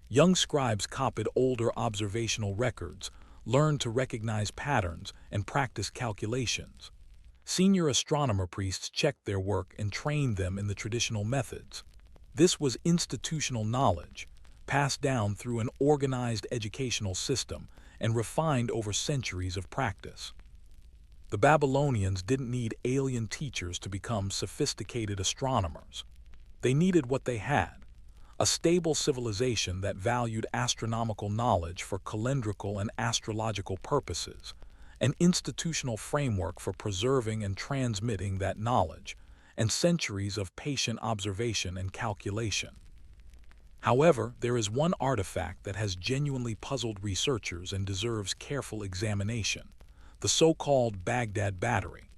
Young scribes copied older observational records, learned to recognize patterns, and practice calculations. Senior astronomer priests checked their work and trained them in the traditional methods. This was institutional knowledge, passed down through an organized educational system and refined over centuries of practice. The Babylonians didn't need alien teachers to become sophisticated astronomers. They needed what they had: a stable civilization that valued astronomical knowledge for calendrical and astrological purposes, an institutional framework for preserving and transmitting that knowledge, and centuries of patient observation and calculation. However, there is one artifact that has genuinely puzzled researchers and deserves careful examination: the so-called Baghdad Battery.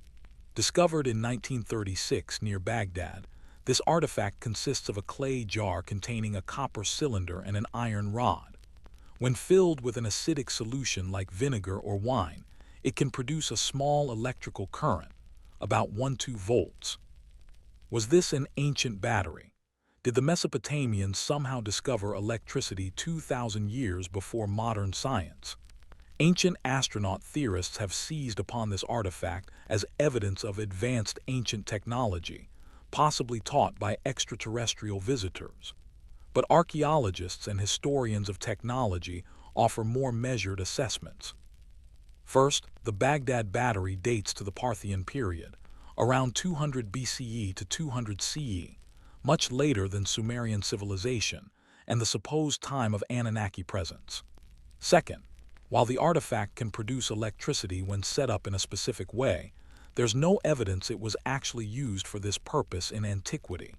Discovered in 1936 near Baghdad, this artifact consists of a clay jar containing a copper cylinder and an iron rod. When filled with an acidic solution like vinegar or wine, it can produce a small electrical current, about 1–2 volts. Was this an ancient battery? Did the Mesopotamians somehow discover electricity 2,000 years before modern science? Ancient astronaut theorists have seized upon this artifact as evidence of advanced ancient technology, possibly taught by extraterrestrial visitors. But archaeologists and historians of technology offer more measured assessments. First, the Baghdad Battery dates to the Parthian period, around 200 BCE to 200 CE, much later than Sumerian civilization and the supposed time of Anunnaki presence. Second, while the artifact can produce electricity when set up in a specific way, there's no evidence it was actually used for this purpose in antiquity.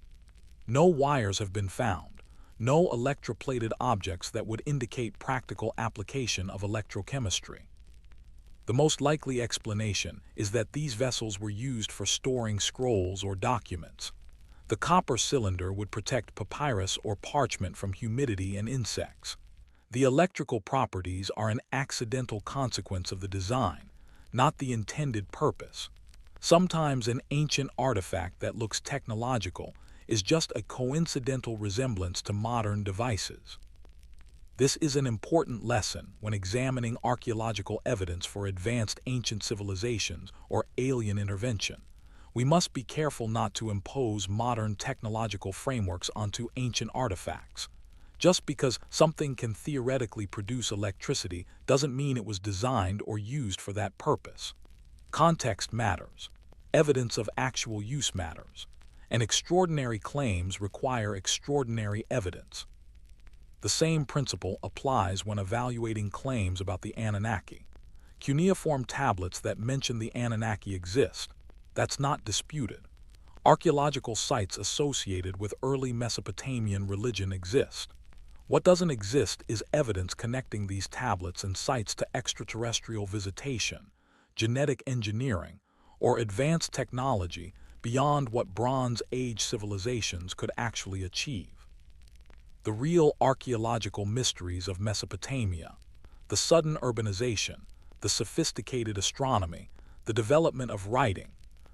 No wires have been found, no electroplated objects that would indicate practical application of electrochemistry. The most likely explanation is that these vessels were used for storing scrolls or documents. The copper cylinder would protect papyrus or parchment from humidity and insects. The electrical properties are an accidental consequence of the design, not the intended purpose. Sometimes an ancient artifact that looks technological is just a coincidental resemblance to modern devices. This is an important lesson when examining archaeological evidence for advanced ancient civilizations or alien intervention. We must be careful not to impose modern technological frameworks onto ancient artifacts. Just because something can theoretically produce electricity doesn't mean it was designed or used for that purpose. Context matters. Evidence of actual use matters. And extraordinary claims require extraordinary evidence. The same principle applies when evaluating claims about the Anunnaki. Cuneiform tablets that mention the Anunnaki exist. That's not disputed. Archaeological sites associated with early Mesopotamian religion exist. What doesn't exist is evidence connecting these tablets and sites to extraterrestrial visitation, genetic engineering, or advanced technology beyond what Bronze Age civilizations could actually achieve. The real archaeological mysteries of Mesopotamia, the sudden urbanization, the sophisticated astronomy, the development of writing,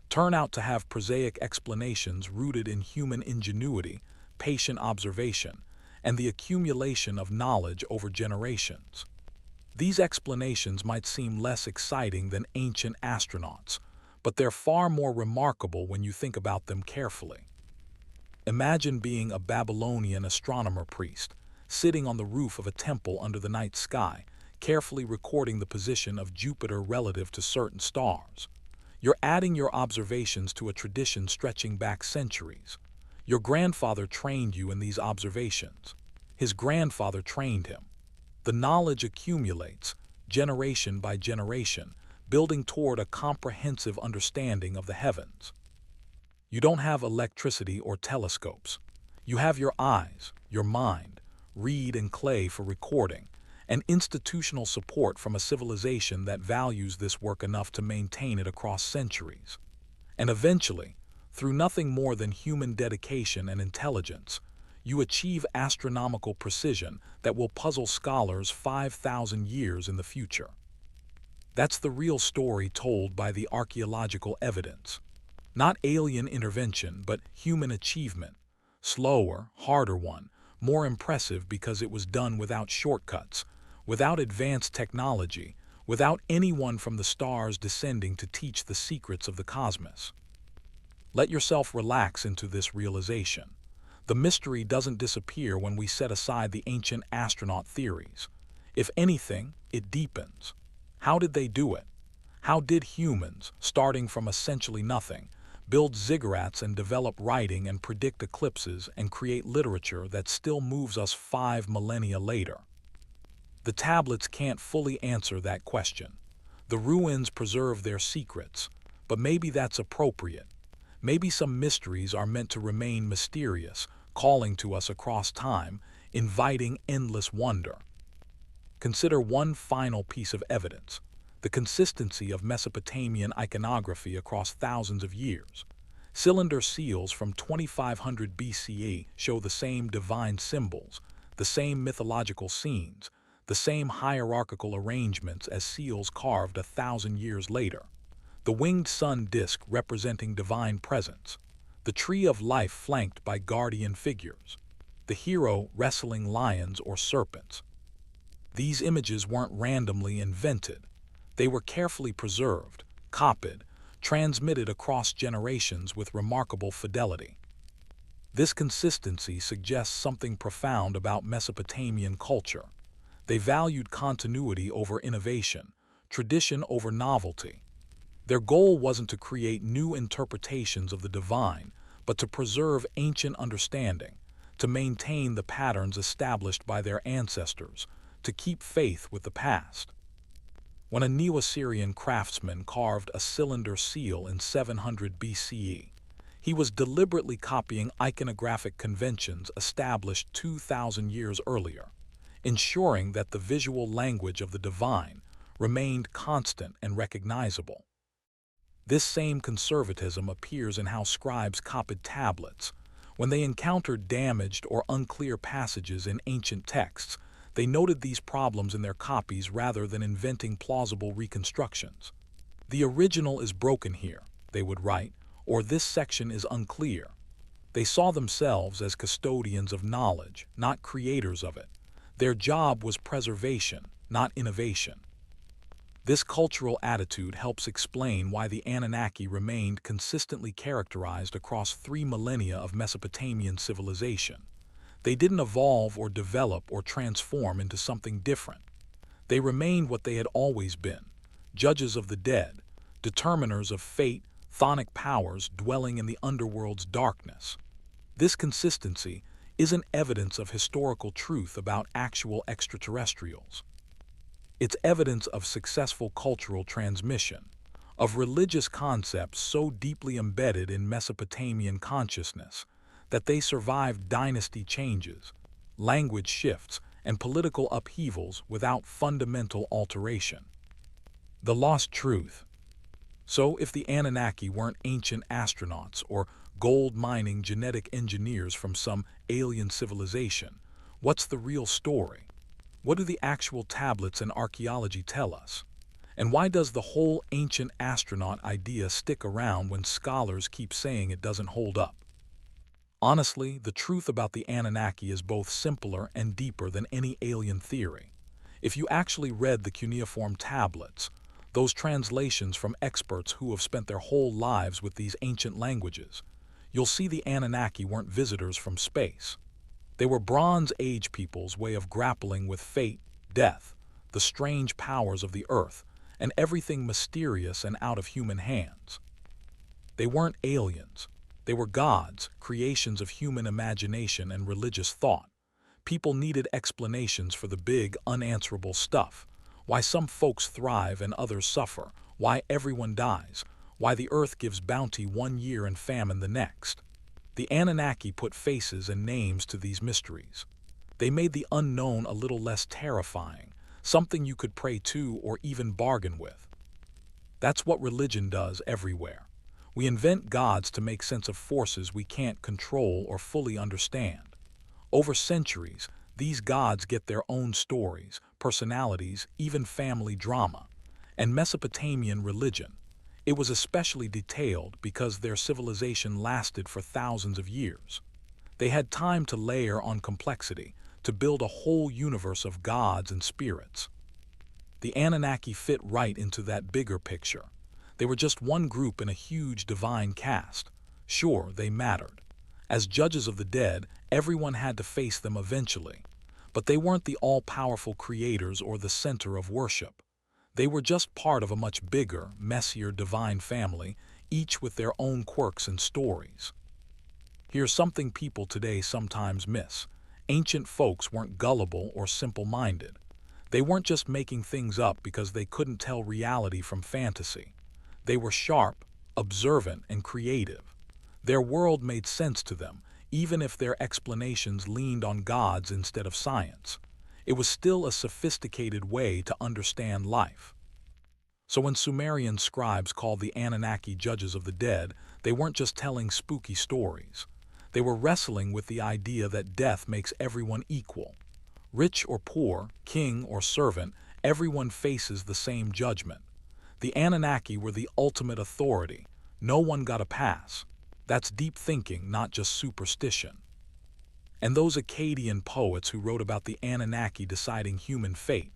turn out to have prosaic explanations rooted in human ingenuity, patient observation, and the accumulation of knowledge over generations. These explanations might seem less exciting than ancient astronauts, but they're far more remarkable when you think about them carefully. Imagine being a Babylonian astronomer priest, sitting on the roof of a temple under the night sky, carefully recording the position of Jupiter relative to certain stars. You're adding your observations to a tradition stretching back centuries. Your grandfather trained you in these observations. His grandfather trained him. The knowledge accumulates, generation by generation, building toward a comprehensive understanding of the heavens. You don't have electricity or telescopes. You have your eyes, your mind, reed and clay for recording, and institutional support from a civilization that values this work enough to maintain it across centuries. And eventually, through nothing more than human dedication and intelligence, you achieve astronomical precision that will puzzle scholars 5,000 years in the future. That's the real story told by the archaeological evidence. Not alien intervention, but human achievement. Slower, harder one, more impressive because it was done without shortcuts, without advanced technology, without anyone from the stars descending to teach the secrets of the cosmos. Let yourself relax into this realization. The mystery doesn't disappear when we set aside the ancient astronaut theories. If anything, it deepens. How did they do it? How did humans, starting from essentially nothing, build ziggurats and develop writing and predict eclipses and create literature that still moves us 5 millennia later? The tablets can't fully answer that question. The ruins preserve their secrets, but maybe that's appropriate. Maybe some mysteries are meant to remain mysterious, calling to us across time, inviting endless wonder. Consider one final piece of evidence: the consistency of Mesopotamian iconography across thousands of years. Cylinder seals from 2500 BCE show the same divine symbols, the same mythological scenes, the same hierarchical arrangements as seals carved 1,000 years later. The winged sun disk representing divine presence, the the tree of life flanked by guardian figures, the hero wrestling lions or serpents. These images weren't randomly invented. They were carefully preserved, copied, transmitted across generations with remarkable fidelity. This consistency suggests something profound about Mesopotamian culture. They valued continuity over innovation, tradition over novelty. Their goal wasn't to create new interpretations of the divine, but to preserve ancient understanding, to maintain the patterns established by their ancestors, to keep faith with the past. When a Neo-Assyrian craftsman carved a cylinder seal in 700 BCE, he was deliberately copying iconographic conventions established 2,000 years earlier, ensuring that the visual language of the divine remained constant and recognizable. This same conservatism appears in how scribes copied tablets. When they encountered damaged or unclear passages in ancient texts, they noted these problems in their copies rather than inventing plausible reconstructions. "The original is broken here," they would write, or "this section is unclear." They saw themselves as custodians of knowledge, not creators of it. Their job was preservation, not innovation. This cultural attitude helps explain why the Anunnaki remained consistently characterized across 3 millennia of Mesopotamian civilization. They didn't evolve or develop or transform into something different. They remained what they had always been, judges of the dead, determiners of fate, chthonic powers dwelling in the underworld's darkness. This consistency isn't evidence of historical truth about actual extraterrestrials. It's evidence of successful cultural transmission, of religious concepts so deeply embedded in Mesopotamian consciousness that they survived dynasty changes, language shifts, and political upheavals without fundamental alteration. The lost truth. So, if the Anunnaki weren't ancient astronauts or gold-mining genetic engineers from some alien civilization, what's the real story? What do the actual tablets and archaeology tell us? And why does the whole ancient astronaut idea stick around when scholars keep saying it doesn't hold up? Honestly, the truth about the Anunnaki is both simpler and deeper than any alien theory. If you actually read the cuneiform tablets, those translations from experts who have spent their whole lives with these ancient languages, you'll see the Anunnaki weren't visitors from space. They were Bronze Age people's way of grappling with fate, death, the strange powers of the earth, and everything mysterious and out of human hands. They weren't aliens. They were gods, creations of human imagination and religious thought. People needed explanations for the big, unanswerable stuff. Why some folks thrive and others suffer. Why everyone dies. Why the earth gives bounty one year and famine the next. The Anunnaki put faces and names to these mysteries. They made the unknown a little less terrifying, something you could pray to or even bargain with. That's what religion does everywhere. We invent gods to make sense of forces we can't control or fully understand. Over centuries, these gods get their own stories, personalities, even family drama. And Mesopotamian religion, it was especially detailed because their civilization lasted for thousands of years. They had time to layer on complexity, to build a whole universe of gods and spirits. The Anunnaki fit right into that bigger picture. They were just one group in a huge divine cast. Sure, they mattered. As judges of the dead, everyone had to face them eventually. But they weren't the all-powerful creators or the center of worship. They were just part of a much bigger, messier divine family, each with their own quirks and stories. Here's something people today sometimes miss. Ancient folks weren't gullible or simple-minded. They weren't just making things up because they couldn't tell reality from fantasy. They were sharp, observant, and creative. Their world made sense to them, even if their explanations leaned on gods instead of science. It was still a sophisticated way to understand life. So when Sumerian scribes called the Anunnaki judges of the dead, they weren't just telling spooky stories. They were wrestling with the idea that death makes everyone equal. Rich or poor, king or servant, everyone faces the same judgment. The Anunnaki were the ultimate authority. No one got a pass. That's deep thinking, not just superstition. And those Akkadian poets who wrote about the Anunnaki deciding human fate,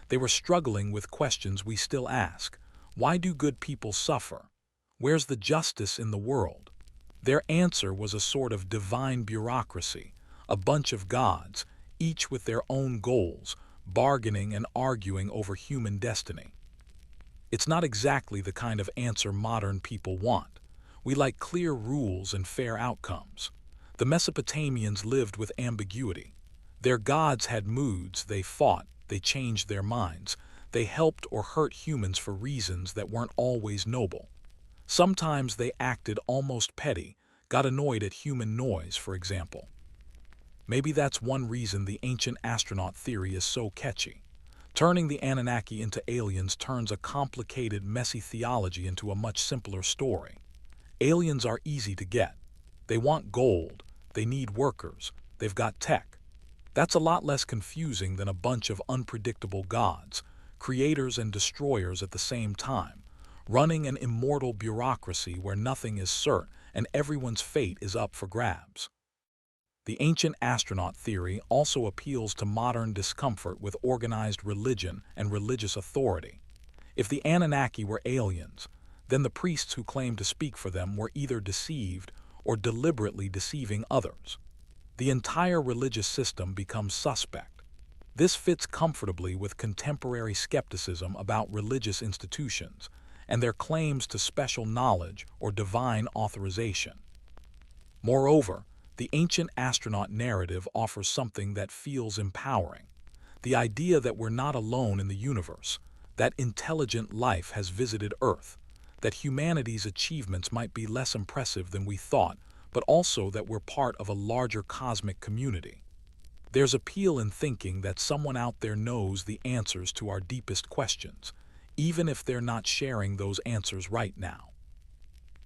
they were struggling with questions we still ask. Why do good people suffer? Where's the justice in the world? Their answer was a sort of divine bureaucracy, a bunch of gods, each with their own goals, bargaining and arguing over human destiny. It's not exactly the kind of answer modern people want. We like clear rules and fair outcomes. The Mesopotamians lived with ambiguity. Their gods had moods, they fought, they changed their minds, they helped or hurt humans for reasons that weren't always noble. Sometimes they acted almost petty, got annoyed at human noise, for example. Maybe that's one reason the ancient astronaut theory is so catchy. Turning the Anunnaki into aliens turns a complicated, messy theology into a much simpler story. Aliens are easy to get. They want gold, they need workers, they've got tech. That's a lot less confusing than a bunch of unpredictable gods, creators and destroyers at the same time, running an immortal bureaucracy where nothing is certain and everyone's fate is up for grabs. The ancient astronaut theory also appeals to modern discomfort with organized religion and religious authority. If the Anunnaki were aliens, then the priests who claimed to speak for them were either deceived or deliberately deceiving others. The entire religious system becomes suspect. This fits comfortably with contemporary skepticism about religious institutions and their claims to special knowledge or divine authorization. Moreover, the ancient astronaut narrative offers something that feels empowering. The idea that we're not alone in the universe, that intelligent life has visited Earth, that humanity's achievements might be less impressive than we thought, but also that we're part of a larger cosmic community. There's appeal in thinking that someone out there knows the answers to our deepest questions, even if they're not sharing those answers right now.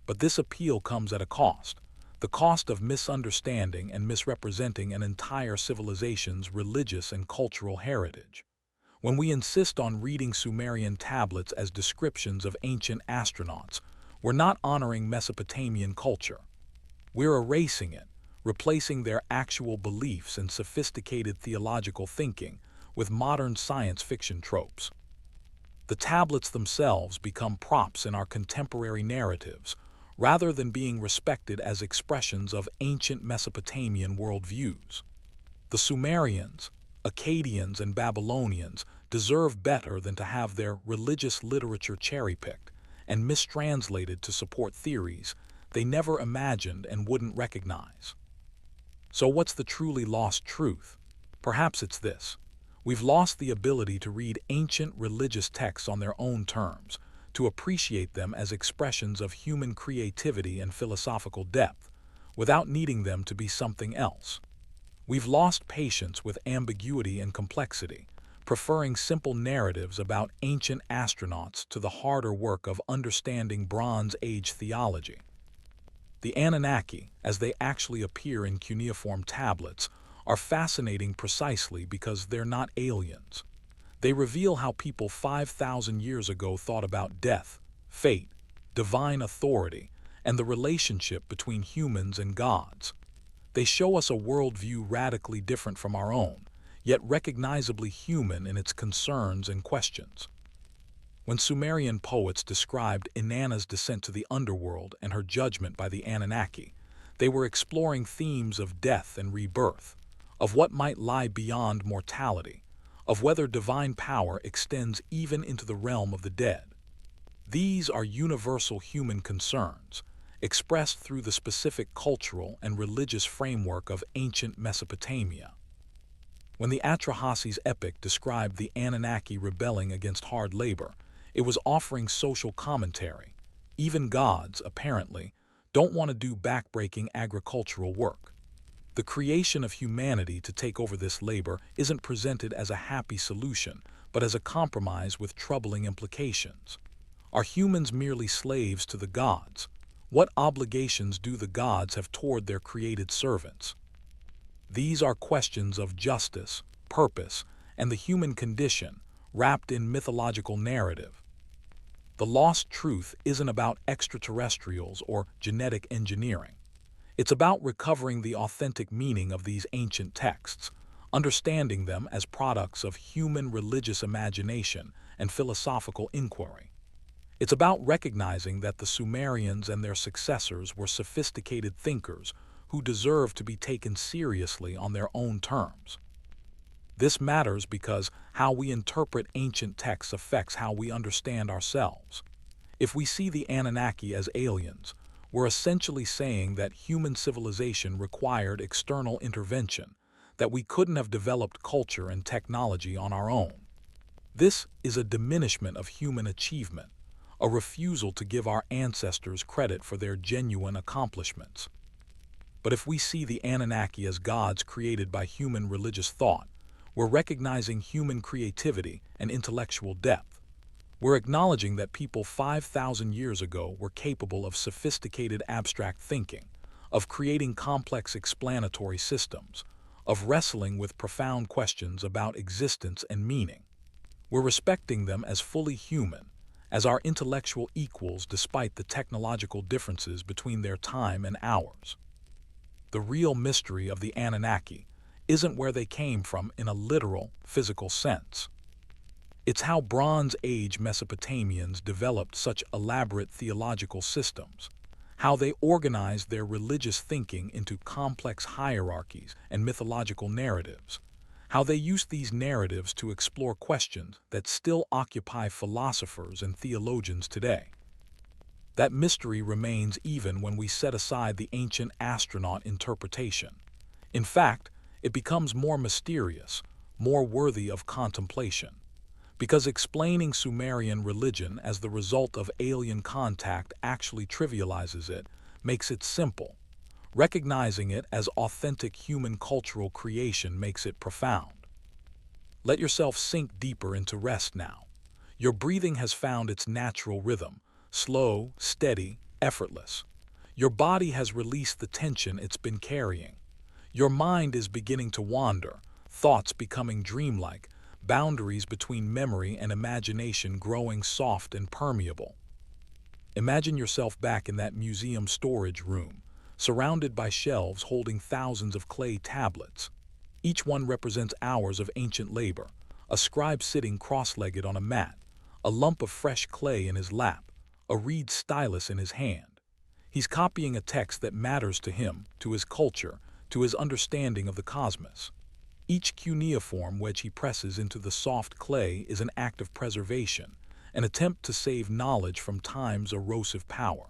But this appeal comes at a cost. The cost of misunderstanding and misrepresenting an entire civilization's religious and cultural heritage. When we insist on reading Sumerian tablets as descriptions of ancient astronauts, we're not honoring Mesopotamian culture. We're erasing it, replacing their actual beliefs and sophisticated theological thinking with modern science fiction tropes. The tablets themselves become props in our contemporary narratives, rather than being respected as expressions of ancient Mesopotamian worldviews. The Sumerians, Akkadians, and Babylonians deserve better than to have their religious literature cherry-picked and mistranslated to support theories they never imagined and wouldn't recognize. So what's the truly lost truth? Perhaps it's this. We've lost the ability to read ancient religious texts on their own terms, to appreciate them as expressions of human creativity and philosophical depth, without needing them to be something else. We've lost patience with ambiguity and complexity, preferring simple narratives about ancient astronauts to the harder work of understanding Bronze Age theology. The Anunnaki, as they actually appear in cuneiform tablets, are fascinating precisely because they're not aliens. They reveal how people 5,000 years ago thought about death, fate, divine authority, and the relationship between humans and gods. They show us a worldview radically different from our own, yet recognizably human in its concerns and questions. When Sumerian poets described Inanna's descent to the underworld and her judgment by the Anunnaki, they were exploring themes of death and rebirth, of what might lie beyond mortality, of whether divine power extends even into the realm of the dead. These are universal human concerns, expressed through the specific cultural and religious framework of ancient Mesopotamia. When the Atrahasis epic described the Anunnaki rebelling against hard labor, it was offering social commentary. Even gods, apparently, don't want to do backbreaking agricultural work. The creation of humanity to take over this labor isn't presented as a happy solution, but as a compromise with troubling implications. Are humans merely slaves to the gods? What obligations do the gods have toward their created servants? These are questions of justice, purpose, and the human condition, wrapped in mythological narrative. The lost truth isn't about extraterrestrials or genetic engineering. It's about recovering the authentic meaning of these ancient texts, understanding them as products of human religious imagination and philosophical inquiry. It's about recognizing that the Sumerians and their successors were sophisticated thinkers who deserve to be taken seriously on their own terms. This matters because how we interpret ancient texts affects how we understand ourselves. If we see the Anunnaki as aliens, we're essentially saying that human civilization required external intervention, that we couldn't have developed culture and technology on our own. This is a diminishment of human achievement, a refusal to give our ancestors credit for their genuine accomplishments. But if we see the Anunnaki as gods created by human religious thought, we're recognizing human creativity and intellectual depth. We're acknowledging that people 5,000 years ago were capable of sophisticated abstract thinking, of creating complex explanatory systems, of wrestling with profound questions about existence and meaning. We're respecting them as fully human, as our intellectual equals despite the technological differences between their time and ours. The real mystery of the Anunnaki isn't where they came from in a literal, physical sense. It's how Bronze Age Mesopotamians developed such elaborate theological systems, how they organized their religious thinking into complex hierarchies and mythological narratives, how they used these narratives to explore questions that still occupy philosophers and theologians today. That mystery remains even when we set aside the ancient astronaut interpretation. In fact, it becomes more mysterious, more worthy of contemplation, because explaining Sumerian religion as the result of alien contact actually trivializes it, makes it simple. Recognizing it as authentic human cultural creation makes it profound. Let yourself sink deeper into rest now. Your breathing has found its natural rhythm, slow, steady, effortless. Your body has released the tension it's been carrying. Your mind is beginning to wander, thoughts becoming dreamlike, boundaries between memory and imagination growing soft and permeable. Imagine yourself back in that museum storage room, surrounded by shelves holding thousands of clay tablets. Each one represents hours of ancient labor, a scribe sitting cross-legged on a mat, a lump of fresh clay in his lap, a reed stylus in his hand. He's copying a text that matters to him, to his culture, to his understanding of the cosmos. Each cuneiform wedge he presses into the soft clay is an act of preservation, an attempt to save knowledge from time's erosive power.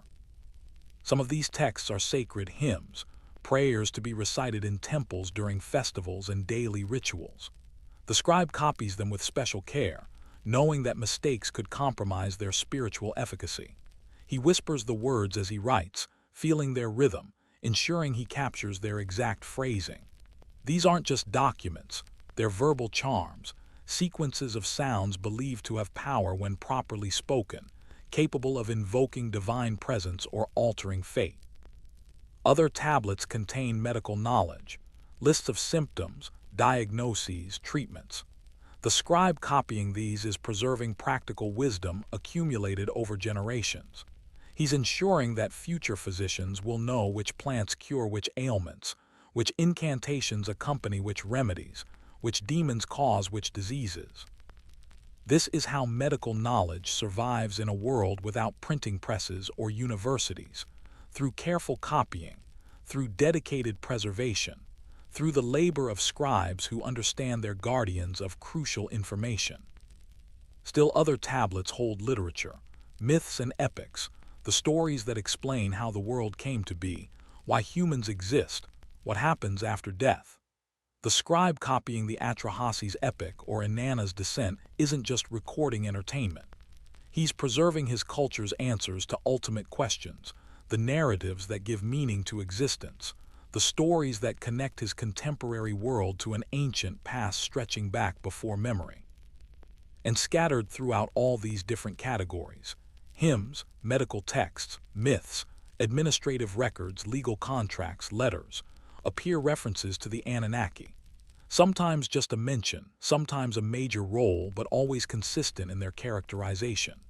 Some of these texts are sacred hymns, prayers to be recited in temples during festivals and daily rituals. The scribe copies them with special care, knowing that mistakes could compromise their spiritual efficacy. He whispers the words as he writes, feeling their rhythm, ensuring he captures their exact phrasing. These aren't just documents, they're verbal charms, sequences of sounds believed to have power when properly spoken, capable of invoking divine presence or altering fate. Other tablets contain medical knowledge, lists of symptoms, diagnoses, treatments. The scribe copying these is preserving practical wisdom accumulated over generations. He's ensuring that future physicians will know which plants cure which ailments, which incantations accompany which remedies, which demons cause which diseases. This is how medical knowledge survives in a world without printing presses or universities, through careful copying, through dedicated preservation, through the labor of scribes who understand their guardians of crucial information. Still other tablets hold literature, myths and epics, the stories that explain how the world came to be, why humans exist, what happens after death. The scribe copying the Atrahasis epic or Inanna's descent isn't just recording entertainment. He's preserving his culture's answers to ultimate questions, the narratives that give meaning to existence, the stories that connect his contemporary world to an ancient past stretching back before memory. And scattered throughout all these different categories, hymns, medical texts, myths, administrative records, legal contracts, letters, appear references to the Anunnaki. Sometimes just a mention, sometimes a major role, but always consistent in their characterization.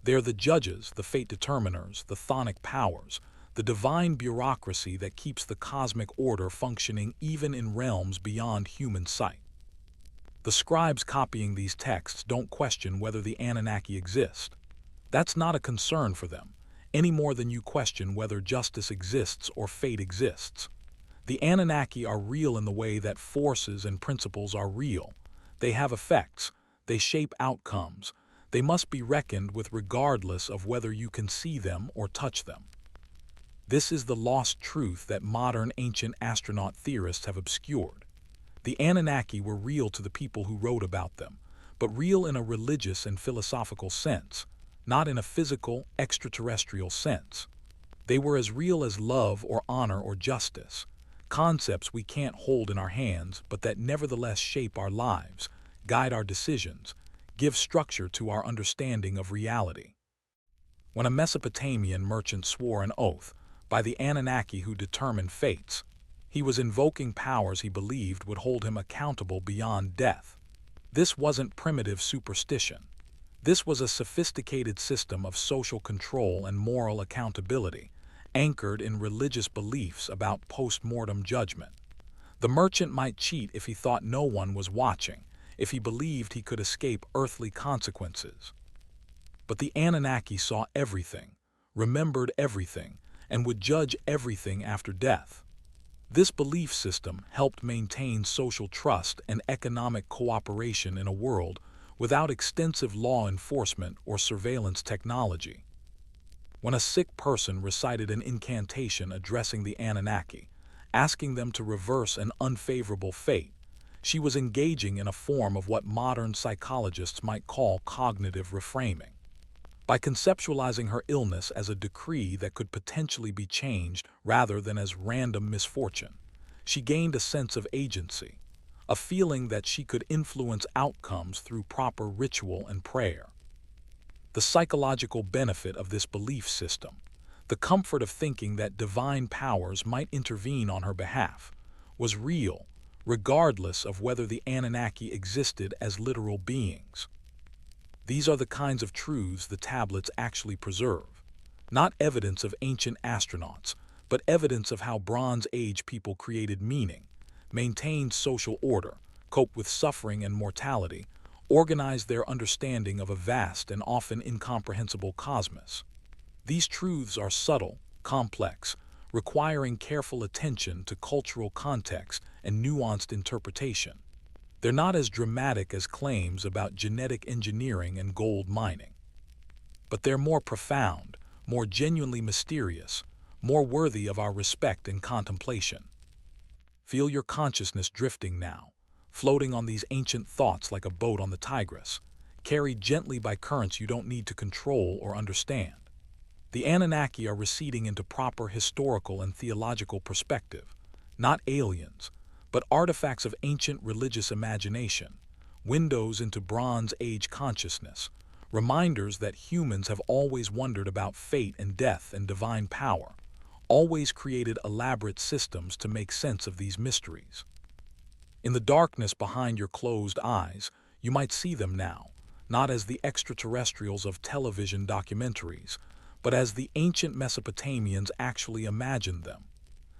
They're the judges, the fate determiners, the chthonic powers, the divine bureaucracy that keeps the cosmic order functioning even in realms beyond human sight. The scribes copying these texts don't question whether the Anunnaki exist. That's not a concern for them, any more than you question whether justice exists or fate exists. The Anunnaki are real in the way that forces and principles are real. They have effects, they shape outcomes, they must be reckoned with regardless of whether you can see them or touch them. This is the lost truth that modern ancient astronaut theorists have obscured. The Anunnaki were real to the people who wrote about them, but real in a religious and philosophical sense, not in a physical, extraterrestrial sense. They were as real as love or honor or justice, concepts we can't hold in our hands but that nevertheless shape our lives, guide our decisions, give structure to our understanding of reality. When a Mesopotamian merchant swore an oath by the Anunnaki who determined fates, he was invoking powers he believed would hold him accountable beyond death. This wasn't primitive superstition. This was a sophisticated system of social control and moral accountability, anchored in religious beliefs about post-mortem judgment. The merchant might cheat if he thought no one was watching, if he believed he could escape earthly consequences. But the Anunnaki saw everything, remembered everything, and would judge everything after death. This belief system helped maintain social trust and economic cooperation in a world without extensive law enforcement or surveillance technology. When a sick person recited an incantation addressing the Anunnaki, asking them to reverse an unfavorable fate, she was engaging in a form of what modern psychologists might call cognitive reframing. By conceptualizing her illness as a decree that could potentially be changed rather than as random misfortune, she gained a sense of agency, a feeling that she could influence outcomes through proper ritual and prayer. The psychological benefit of this belief system, the comfort of thinking that divine powers might intervene on her behalf, was real, regardless of whether the Anunnaki existed as literal beings. These are the kinds of truths the tablets actually preserve, not evidence of ancient astronauts, but evidence of how Bronze Age people created meaning, maintained social order, coped with suffering and mortality, organized their understanding of a vast and often incomprehensible cosmos. These truths are subtle, complex, requiring careful attention to cultural context and nuanced interpretation. They're not as dramatic as claims about genetic engineering and gold mining. But they're more profound, more genuinely mysterious, more worthy of our respect and contemplation. Feel your consciousness drifting now, floating on these ancient thoughts like a boat on the Tigris, carried gently by currents you don't need to control or understand. The Anunnaki are receding into proper historical and theological perspective, not aliens, but artifacts of ancient religious imagination, windows into Bronze Age consciousness, reminders that humans have always wondered about fate and death and divine power, always created elaborate systems to make sense of these mysteries. In the darkness behind your closed eyes, you might see them now, not as the extraterrestrials of television documentaries, but as the ancient Mesopotamians actually imagined them.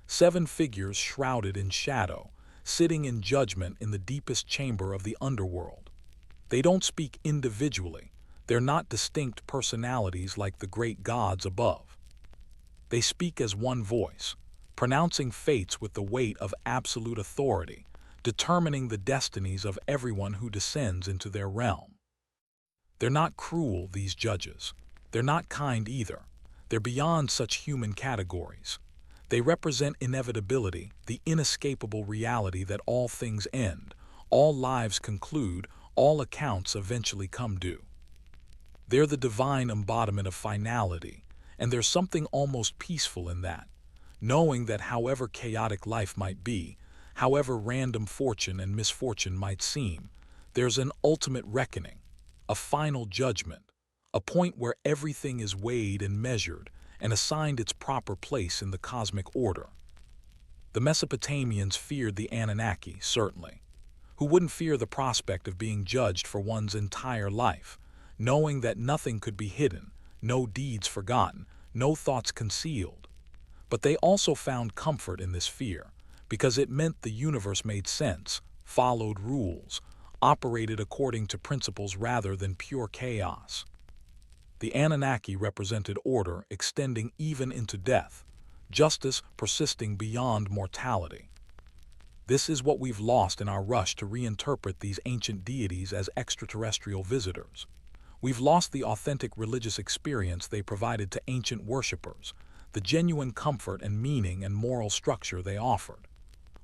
7 figures shrouded in shadow, sitting in judgment in the deepest chamber of the underworld. They don't speak individually. They're not distinct personalities like the great gods above. They speak as one voice, pronouncing fates with the weight of absolute authority, determining the destinies of everyone who descends into their realm. They're not cruel, these judges. They're not kind either. They're beyond such human categories. They represent inevitability, the inescapable reality that all things end, all lives conclude, all accounts eventually come due. They're the divine embodiment of finality, and there's something almost peaceful in that, knowing that however chaotic life might be, however random fortune and misfortune might seem, there's an ultimate reckoning, a final judgment, a point where everything is weighed and measured and assigned its proper place in the cosmic order. The Mesopotamians feared the Anunnaki, certainly. Who wouldn't fear the prospect of being judged for one's entire life, knowing that nothing could be hidden, no deeds forgotten, no thoughts concealed. But they also found comfort in this fear, because it meant the universe made sense, followed rules, operated according to principles rather than pure chaos. The Anunnaki represented order extending even into death, justice persisting beyond mortality. This is what we've lost in our rush to reinterpret these ancient deities as extraterrestrial visitors. We've lost the authentic religious experience they provided to ancient worshippers, the genuine comfort and meaning and moral structure they offered.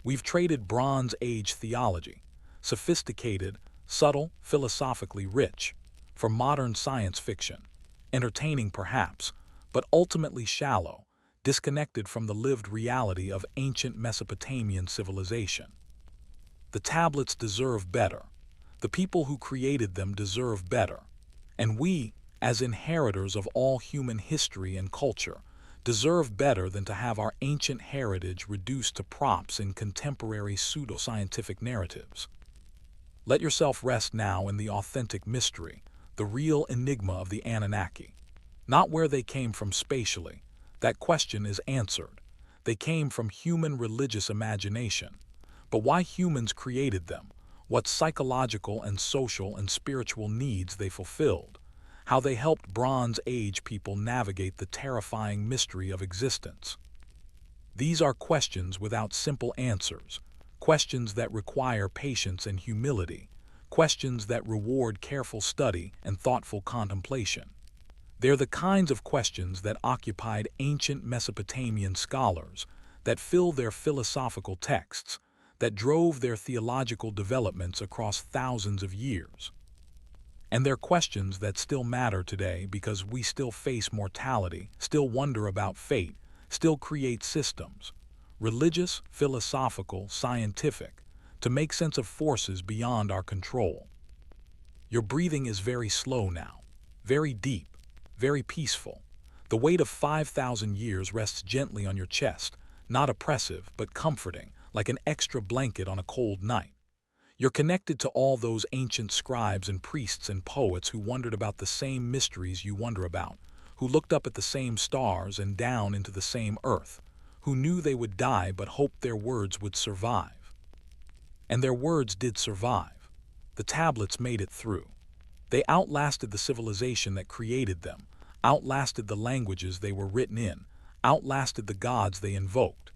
We've traded Bronze Age theology, sophisticated, subtle, philosophically rich, for modern science fiction, entertaining perhaps, but ultimately shallow, disconnected from the lived reality of ancient Mesopotamian civilization. The tablets deserve better. The people who created them deserve better. And we, as inheritors of all human history and culture, deserve better than to have our ancient heritage reduced to props in contemporary pseudoscientific narratives. Let yourself rest now in the authentic mystery, the real enigma of the Anunnaki. Not where they came from spatially. That question is answered. They came from human religious imagination. But why humans created them, what psychological and social and spiritual needs they fulfilled, how they helped Bronze Age people navigate the terrifying mystery of existence. These are questions without simple answers, questions that require patience and humility, questions that reward careful study and thoughtful contemplation. They're the kinds of questions that occupied ancient Mesopotamian scholars, that filled their philosophical texts, that drove their theological developments across thousands of years. And they're questions that still matter today because we still face mortality, still wonder about fate, still create systems, religious, philosophical, scientific, to make sense of forces beyond our control. Your breathing is very slow now, very deep, very peaceful. The weight of 5,000 years rests gently on your chest, not oppressive, but comforting, like an extra blanket on a cold night. You're connected to all those ancient scribes and priests and poets who wondered about the same mysteries you wonder about, who looked up at the same stars and down into the same earth, who knew they would die but hoped their words would survive. And their words did survive. The tablets made it through. They outlasted the civilization that created them, outlasted the languages they were written in, outlasted the gods they invoked.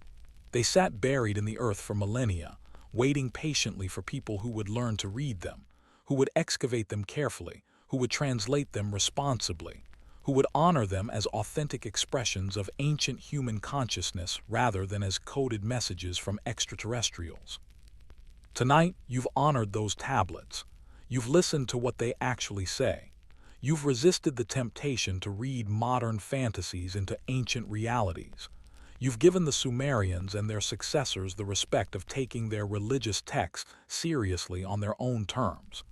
They sat buried in the earth for millennia, waiting patiently for people who would learn to read them, who would excavate them carefully, who would translate them responsibly, who would honor them as authentic expressions of ancient human consciousness rather than as coded messages from extraterrestrials. Tonight, you've honored those tablets. You've listened to what they actually say. You've resisted the temptation to read modern fantasies into ancient realities. You've given the Sumerians and their successors the respect of taking their religious texts seriously on their own terms.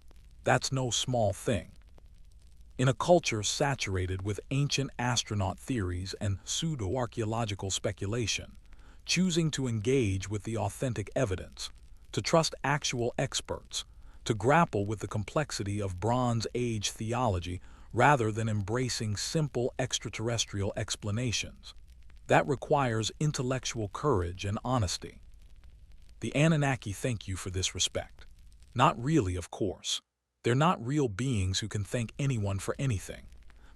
That's no small thing. In a culture saturated with ancient astronaut theories and pseudo-archaeological speculation, choosing to engage with the authentic evidence, to trust actual experts, to grapple with the complexity of Bronze Age theology rather than embracing simple extraterrestrial explanations. That requires intellectual courage and honesty. The Anunnaki thank you for this respect. Not really, of course. They're not real beings who can thank anyone for anything.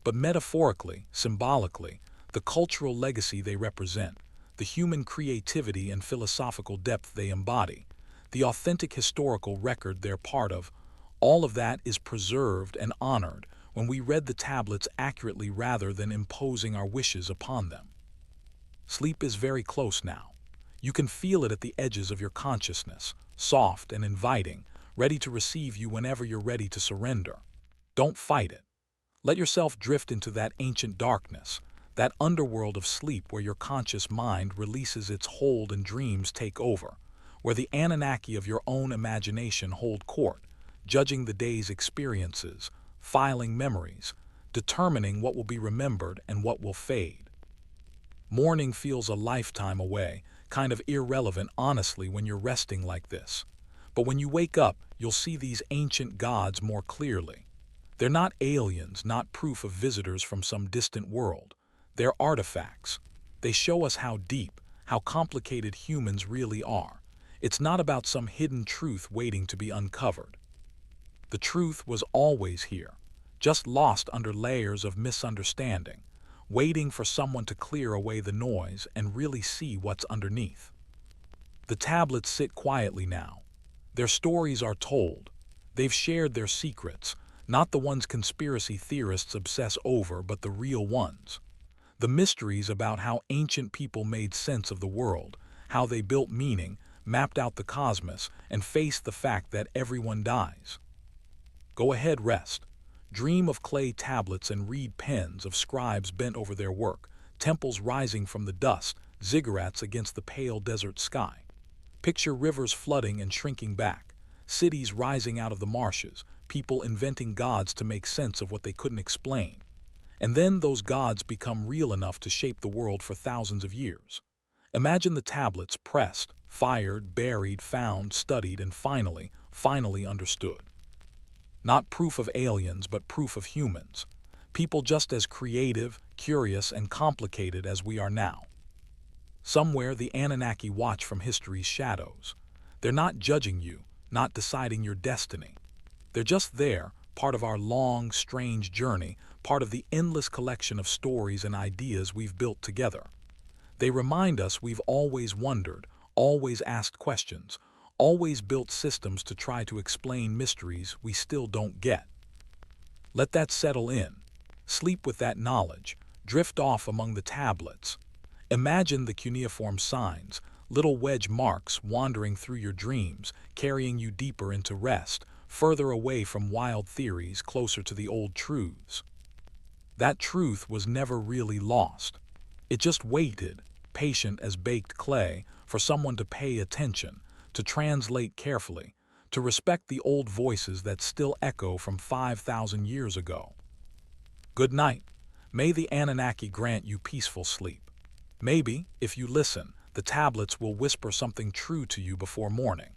But metaphorically, symbolically, the cultural legacy they represent, the human creativity and philosophical depth they embody, the authentic historical record they're part of, all of that is preserved and honored when we read the tablets accurately rather than imposing our wishes upon them. Sleep is very close now. You can feel it at the edges of your consciousness, soft and inviting, ready to receive you whenever you're ready to surrender. Don't fight it. Let yourself drift into that ancient darkness, that underworld of sleep where your conscious mind releases its hold and dreams take over, where the Anunnaki of your own imagination hold court, judging the day's experiences, filing memories, determining what will be remembered and what will fade. Morning feels a lifetime away, kind of irrelevant honestly when you're resting like this. But when you wake up, you'll see these ancient gods more clearly. They're not aliens, not proof of visitors from some distant world. They're artifacts. They show us how deep, how complicated humans really are. It's not about some hidden truth waiting to be uncovered. The truth was always here, just lost under layers of misunderstanding, waiting for someone to clear away the noise and really see what's underneath. The tablets sit quietly now. Their stories are told. They've shared their secrets, not the ones conspiracy theorists obsess over, but the real ones. The mysteries about how ancient people made sense of the world, how they built meaning, mapped out the cosmos, and faced the fact that everyone dies. Go ahead, rest. Dream of clay tablets and reed pens of scribes bent over their work, temples rising from the dust, ziggurats against the pale desert sky. Picture rivers flooding and shrinking back, cities rising out of the marshes, people inventing gods to make sense of what they couldn't explain. And then those gods become real enough to shape the world for thousands of years. Imagine the tablets pressed, fired, buried, found, studied, and finally understood. Not proof of aliens, but proof of humans. People just as creative, curious, and complicated as we are now. Somewhere the Anunnaki watch from history's shadows. They're not judging you, not deciding your destiny. They're just there, part of our long, strange journey, part of the endless collection of stories and ideas we've built together. They remind us we've always wondered, always asked questions, always built systems to try to explain mysteries we still don't get. Let that settle in. Sleep with that knowledge. Drift off among the tablets. Imagine the cuneiform signs, little wedge marks wandering through your dreams, carrying you deeper into rest, further away from wild theories, closer to the old truths. That truth was never really lost. It just waited, patient as baked clay, for someone to pay attention, to translate carefully, to respect the old voices that still echo from 5,000 years ago. Good night. May the Anunnaki grant you peaceful sleep. Maybe, if you listen, the tablets will whisper something true to you before morning.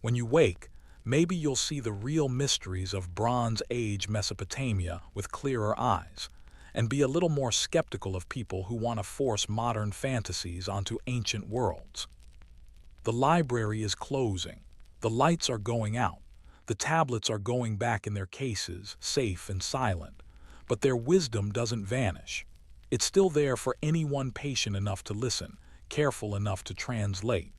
When you wake, maybe you'll see the real mysteries of Bronze Age Mesopotamia with clearer eyes, and be a little more skeptical of people who want to force modern fantasies onto ancient worlds. The library is closing. The lights are going out. The tablets are going back in their cases, safe and silent. But their wisdom doesn't vanish. It's still there for anyone patient enough to listen, careful enough to translate,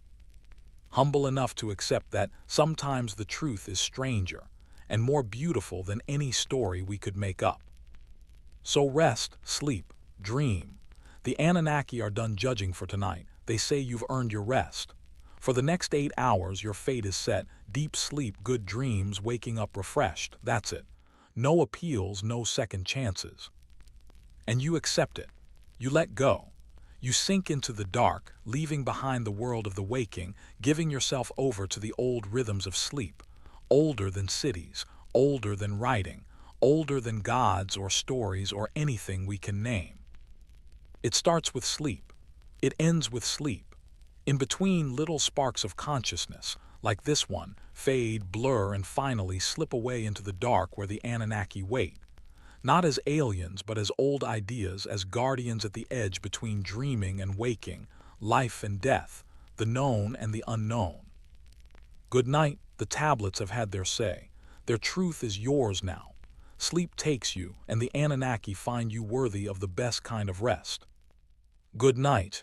humble enough to accept that sometimes the truth is stranger and more beautiful than any story we could make up. So rest, sleep, dream. The Anunnaki are done judging for tonight. They say you've earned your rest. For the next 8 hours, your fate is set. Deep sleep, good dreams, waking up refreshed. That's it. No appeals, no second chances. And you accept it. You let go. You sink into the dark, leaving behind the world of the waking, giving yourself over to the old rhythms of sleep, older than cities, older than writing, older than gods or stories or anything we can name. It starts with sleep. It ends with sleep. In between, little sparks of consciousness, like this one, fade, blur, and finally slip away into the dark where the Anunnaki wait. Not as aliens, but as old ideas, as guardians at the edge between dreaming and waking, life and death, the known and the unknown. Good night. The tablets have had their say. Their truth is yours now. Sleep takes you, and the Anunnaki find you worthy of the best kind of rest. Good night.